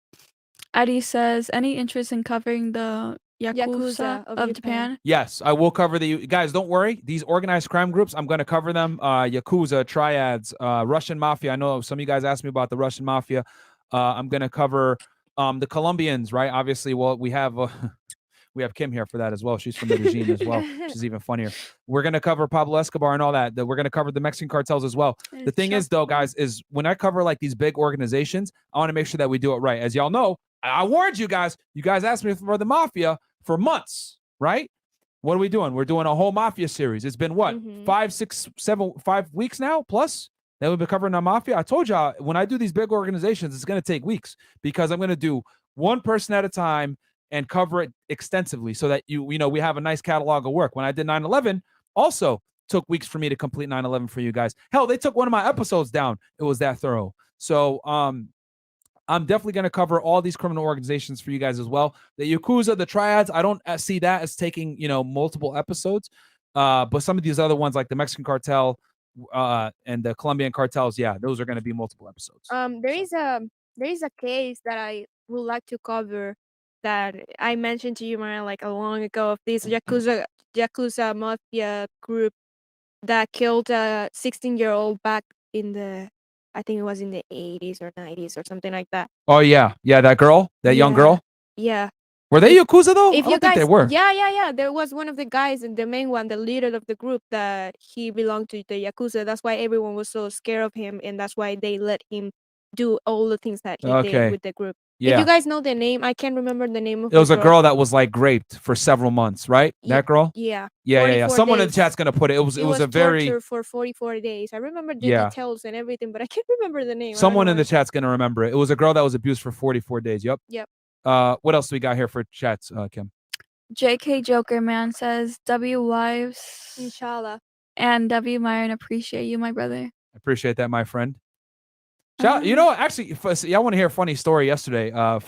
Eddie says, any interest in covering the Yakuza of Japan? Yes, I will cover the guys. Don't worry. These organized crime groups, I'm going to cover them. Yakuza, triads, Russian Mafia. I know some of you guys asked me about the Russian Mafia. I'm going to cover the Colombians, right? Obviously, well, we have Kim here for that as well. She's from the regime as well. She's even funnier. We're going to cover Pablo Escobar and all that. We're going to cover the Mexican cartels as well. The thing is, though, guys, is when I cover like these big organizations, I want to make sure that we do it right. As y'all know, I warned you guys. You guys asked me for the Mafia for months, right? What are we doing? We're doing a whole Mafia series. It's been what, 5 weeks now plus that we've been covering the Mafia. I told y'all when I do these big organizations, it's going to take weeks because I'm going to do one person at a time and cover it extensively so that we have a nice catalog of work. When I did 9/11, also took weeks for me to complete 9/11 for you guys. Hell, they took one of my episodes down. It was that thorough. So I'm definitely going to cover all these criminal organizations for you guys as well. The Yakuza, the triads, I don't see that as taking, multiple episodes. But some of these other ones like the Mexican cartel and the Colombian cartels, yeah, those are going to be multiple episodes. There is a case that I would like to cover that I mentioned to you, Mariah, like a long ago, of this Yakuza Mafia group that killed a 16-year-old back in I think it was in the 80s or 90s or something like that. Oh, yeah. Yeah, that girl, that young girl. Yeah. Were they Yakuza, though? I If don't you think guys, they were. yeah. There was one of the guys, and the main one, the leader of the group, that he belonged to the Yakuza. That's why everyone was so scared of him, and that's why they let him do all the things that he did with the group. Yeah. If you guys know the name, I can't remember the name of It was the a girl that was like raped for several months, right? That girl? Yeah. Yeah. 44 Someone in the days. chat's going to put it. It was a very... tortured for 44 days. I remember the Yeah. details and everything, but I can't remember the name. I don't Someone know in the why. chat's going to remember it. It was a girl that was abused for 44 days. Yep. Yep. What else do we got here for chats, Kim? JK Joker Man says, W wives. Inshallah. And W Myron, appreciate you, my brother. I appreciate that, my friend. Shout, actually, I want to hear a funny story yesterday. So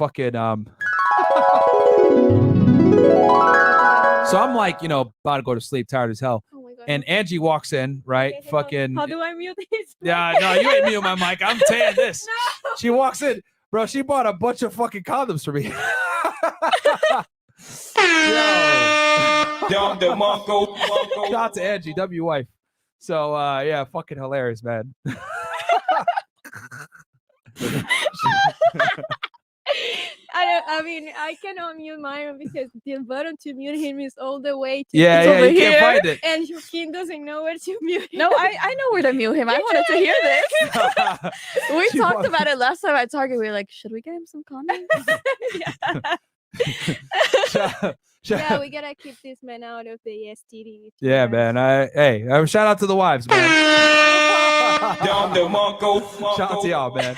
I'm like, about to go to sleep, tired as hell. Oh my and Angie walks in, right? Okay, Fucking. How do I mute this? Yeah, no, you ain't mute my mic. I'm saying this. No. She walks in, bro. She bought a bunch of fucking condoms for me. Shout out to Angie, W wife. So yeah, fucking hilarious, man. I mean, I cannot mute mine because the button to mute him is all the way to Yeah, it's yeah, over you here, can't find it. and he doesn't know where to mute. No, I know where to mute him. I wanted to hear this. We She talked wants- about it last time at Target. We were like, should we get him some condoms? Yeah, we gotta keep this man out of the STD. Yeah, man. Shout out to the wives, man. Shout out to y'all, man.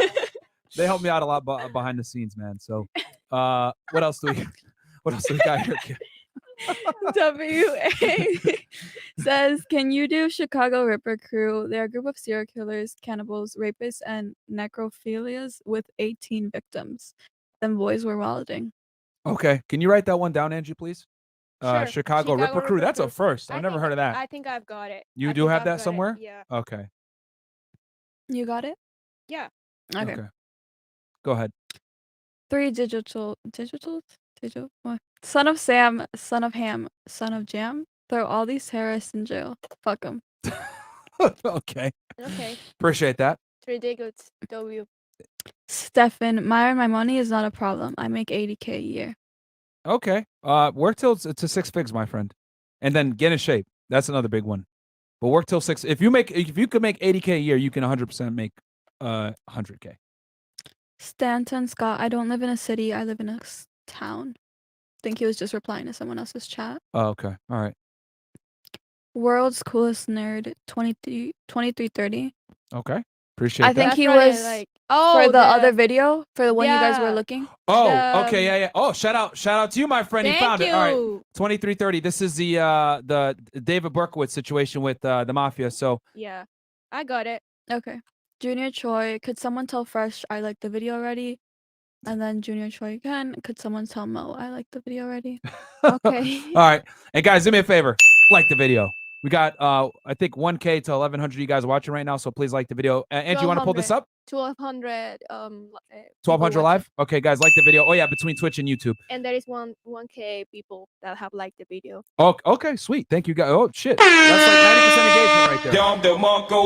They helped me out a lot behind the scenes, man. So, what else do we got here? WA says, can you do Chicago Ripper Crew? They're a group of serial killers, cannibals, rapists, and necrophilias with 18 victims. Them boys were wilding. Okay, can you write that one down, Angie, please? Sure. Chicago Ripper Crew. That's a first. I've never heard of that. I think I've got it. You I do think have I've that got it, somewhere? Yeah. Okay. You got it? Yeah. Okay. Go ahead. 3 digital, what? Son of Sam, son of Ham, son of Jam. Throw all these terrorists in jail. Fuck them. Okay. Okay. Appreciate that. It's ridiculous. W. Stefan, my money is not a problem. I make 80K a year. Okay. Work till to 6 figs, my friend, and then get in shape. That's another big one. But work till 6. If you could make 80K a year, you can 100% make 100K. Stanton Scott, I don't live in a city. I live in a town. Think he was just replying to someone else's chat. Oh, okay. All right. World's coolest nerd, 2330. Okay. Appreciate I that. think he probably was like- for the other video, for the one you guys were Yeah. looking. Oh, okay, yeah. Oh, shout out to you, my friend. He Thank found it. All right, you. 2330. This is the David Berkowitz situation with the mafia. So Yeah, I got it. Okay. Junior Choi, could someone tell Fresh I like the video already? And then Junior Choi again, could someone tell Mo I like the video already? Okay. all right, and guys, do me a favor, like the video. We got I think 1K to 1100 you guys watching right now, so please like the video. Angie, you want to pull this up? 1200 1200 live. Okay, guys, like the video. Oh yeah, between Twitch and YouTube. And there is 1K people that have liked the video. Oh, okay, sweet. Thank you, guys. Oh shit, that's like 90% engagement right there.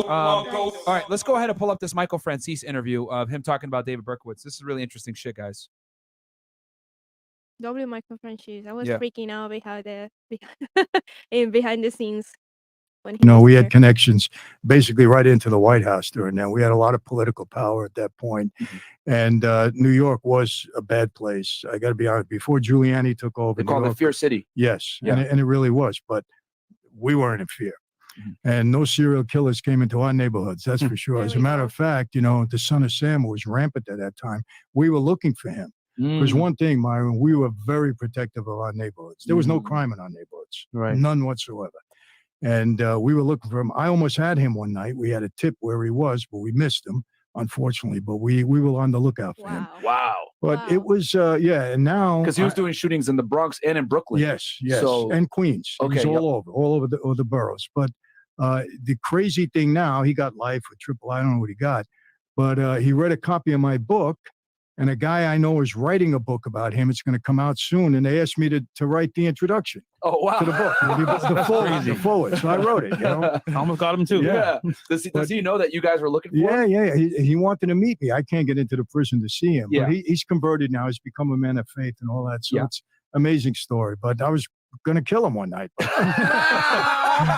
All right, let's go ahead and pull up this Michael Franzese interview of him talking about David Berkowitz. This is really interesting shit, guys. W Michael Franzese. I was Yeah. freaking out behind the scenes when he No, was we there. had connections basically right into the White House during that. We had a lot of political power at that point. And New York was a bad place. I got to be honest. Before Giuliani took over, They call it New the York- Fear City. Yes, Yeah. and it really was. But we weren't in fear. And no serial killers came into our neighborhoods, that's for sure. As a matter of fact, the son of Sam was rampant at that time. We were looking for him. There's one thing, Myron, we were very protective of our neighborhoods. There was no crime in our neighborhoods, Right. none whatsoever. And we were looking for him. I almost had him one night. We had a tip where he was, but we missed him, unfortunately. But we were on the lookout for him. Wow. But it was, and now. Because he was doing shootings in the Bronx and in Brooklyn. Yes, yes, So, and Queens. He was Okay, all over the boroughs. But the crazy thing now, he got life with triple. I don't know what he got, but he read a copy of my book, and a guy I know is writing a book about him. It's going to come out soon, and they asked me to write the introduction. Oh wow! To the book, the forward. So I wrote it. I almost got him too. Yeah. Does he know that you guys were looking for Yeah, him? yeah. He wanted to meet me. I can't get into the prison to see him. Yeah. But he's converted now. He's become a man of faith and all that. So Yeah. it's amazing story. But I was going to kill him one night. But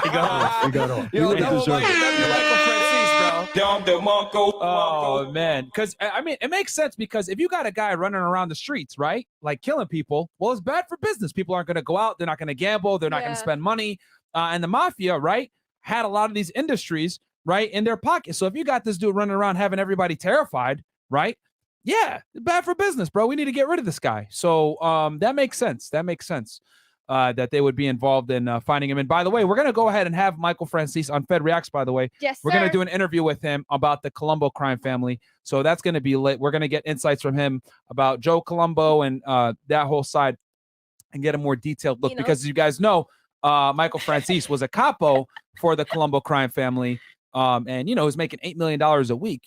he got off. He got off. He Yo, wouldn't double deserve like it. W Michael Franzese, bro. Oh man, because I mean, it makes sense because if you got a guy running around the streets, right, like killing people, well, it's bad for business. People aren't going to go out. They're not going to gamble. They're not going to spend money. And the mafia, right, had a lot of these industries, right, in their pocket. So if you got this dude running around having everybody terrified, right, yeah, bad for business, bro. We need to get rid of this guy. So that makes sense. That makes sense. That they would be involved in finding him. And by the way, we're going to go ahead and have Michael Franzese on Fed Reacts, by the way. Yes, we're going to sir. do an interview with him about the Colombo crime family. So that's going to be lit. We're going to get insights from him about Joe Colombo and that whole side and get a more detailed look. You know- Because as you guys know, Michael Franzese was a capo for the Colombo crime family. And was making $8 million a week,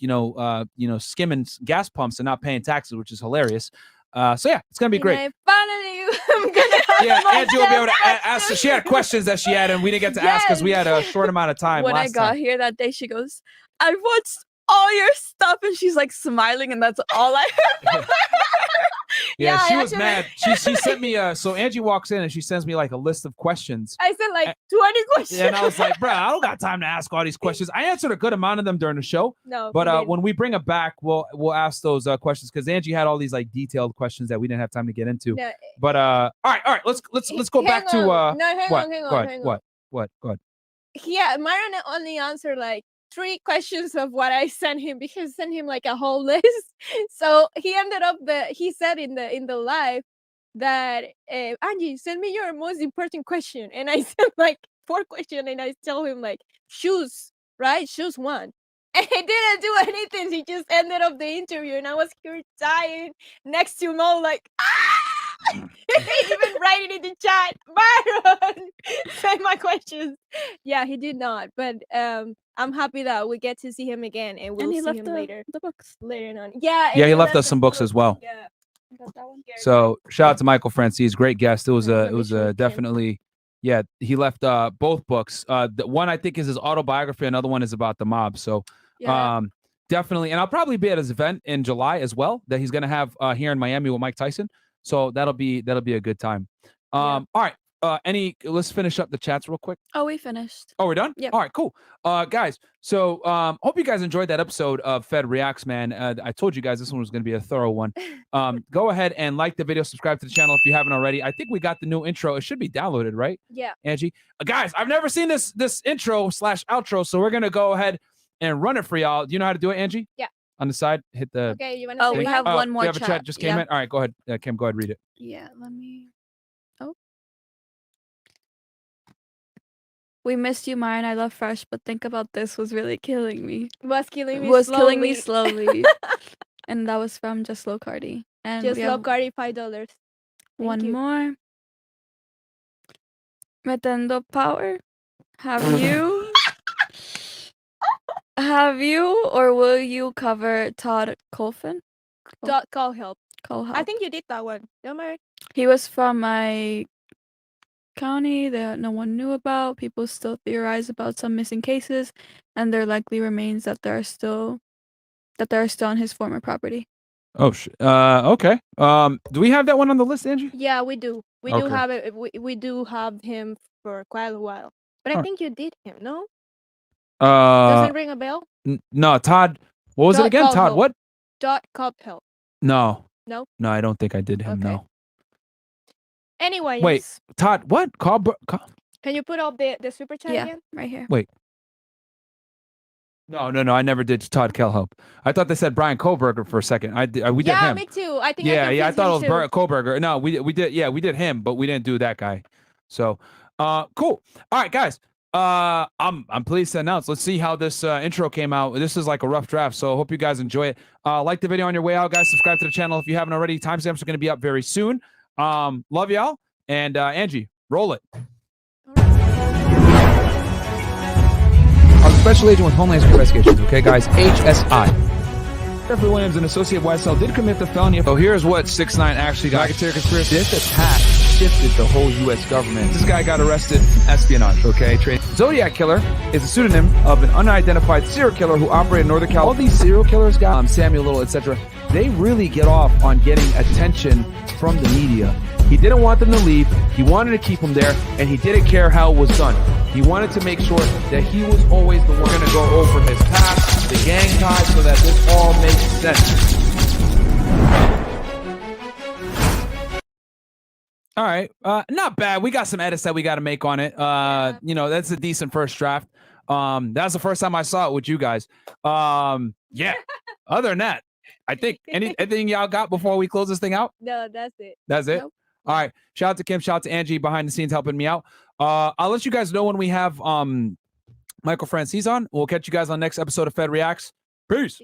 skimming gas pumps and not paying taxes, which is hilarious. So yeah, it's gonna be great. Finally, I'm gonna Angie will be able to ask. She had questions that she had, and we didn't get to ask because we had a short amount of time. When I got here that day, she goes, "I watched all your stuff," and she's like smiling, and that's all I heard. Yeah, she was mad. She sent me so Angie walks in and she sends me like a list of questions. I said like 20 questions. And I was like, bro, I don't got time to ask all these questions. I answered a good amount of them during the show. No, but when we bring it back, we'll ask those questions because Angie had all these like detailed questions that we didn't have time to get into. No. But all right, let's go back to hang on, hang on. What? Go ahead. Yeah, Myron only answered like 3 questions of what I sent him because I sent him like a whole list. So he ended up he said in the live that Angie, send me your most important question, and I sent like 4 questions, and I tell him like shoes, right? Shoes 1. And he didn't do anything. He just ended up the interview, and I was here dying next to Mo, like even writing in the chat, Myron, say my questions. Yeah, he did not, but I'm happy that we get to see him again, and we'll see him later. The books later on. Yeah, Yeah, he left us some books as well. Yeah. So shout out to Michael Franzese, great guest. It was a definitely, yeah. He left both books. The one I think is his autobiography. Another one is about the mob. So definitely, and I'll probably be at his event in July as well that he's gonna have here in Miami with Mike Tyson. So that'll be a good time. All right. Let's finish up the chats real quick. Oh, we finished. Oh, we're done? Yep. All right, cool. Guys, so hope you guys enjoyed that episode of Fed Reacts, man. I told you guys this one was going to be a thorough one. Go ahead and like the video, subscribe to the channel if you haven't already. I think we got the new intro. It should be downloaded, right? Yeah. Angie? Guys, I've never seen this intro / outro, so we're going to go ahead and run it for y'all. Do you know how to do it, Angie? Yeah. On the side, hit the... Okay, you want to say we have one more we have a chat just came yeah. in? All right, go ahead. Kim, go ahead, read it. Yeah, let me... Oh. We missed you, Myron. I love Fresh, but think about this was really killing me. Was killing me slowly. And that was from Just Low Cardi. And Just Low Cardi, $5. One more. Metendo Power. Have you or will you cover Todd Colfin? Call help. I think you did that one. Don't worry. He was from my county that no one knew about. People still theorize about some missing cases, and there likely remains that they are still on his former property. Oh, okay. Do we have that one on the list, Angie? Yeah, we do. We do have it. We do have him for quite a while. But I think you did him, no? Does it ring a bell? No, Todd. What was it again? Todd, what? Cop help. No. No? No, I don't think I did him, no. Anyway. Wait, Todd, what? Can you put up the super chat again? Right here. Wait. No, I never did Todd Kellhelp. I thought they said Brian Kohlberger for a second. We did him. Yeah, me too. I think I thought it was Kohlberger. No, we did him, but we didn't do that guy. So, cool. All right, guys. I'm pleased to announce. Let's see how this intro came out. This is like a rough draft, so I hope you guys enjoy it. Like the video on your way out, guys. Subscribe to the channel if you haven't already. Timestamps are going to be up very soon. Love y'all. And Angie, roll it. I'm a special agent with Homeland Security Investigations. Okay, guys. HSI. Jeffrey Williams, an associate of YSL, did commit the felony. So here's what 6ix9ine actually got. Conspiracy. This attack shifted the whole U.S. government. This guy got arrested, espionage, okay? Zodiac Killer is a pseudonym of an unidentified serial killer who operated in Northern California. All these serial killers, guys, Samuel Little, etc., they really get off on getting attention from the media. He didn't want them to leave. He wanted to keep them there, and he didn't care how it was done. He wanted to make sure that he was always the one going to go over his past, the gang ties, so that this all makes sense. All right, not bad. We got some edits that we got to make on it. That's a decent first draft. That's the first time I saw it with you guys. Yeah. Other than that, I think anything y'all got before we close this thing out? No, that's it. That's it. Nope. All right. Shout out to Kim. Shout out to Angie behind the scenes helping me out. I'll let you guys know when we have Michael Franzese on. We'll catch you guys on the next episode of Fed Reacts. Peace.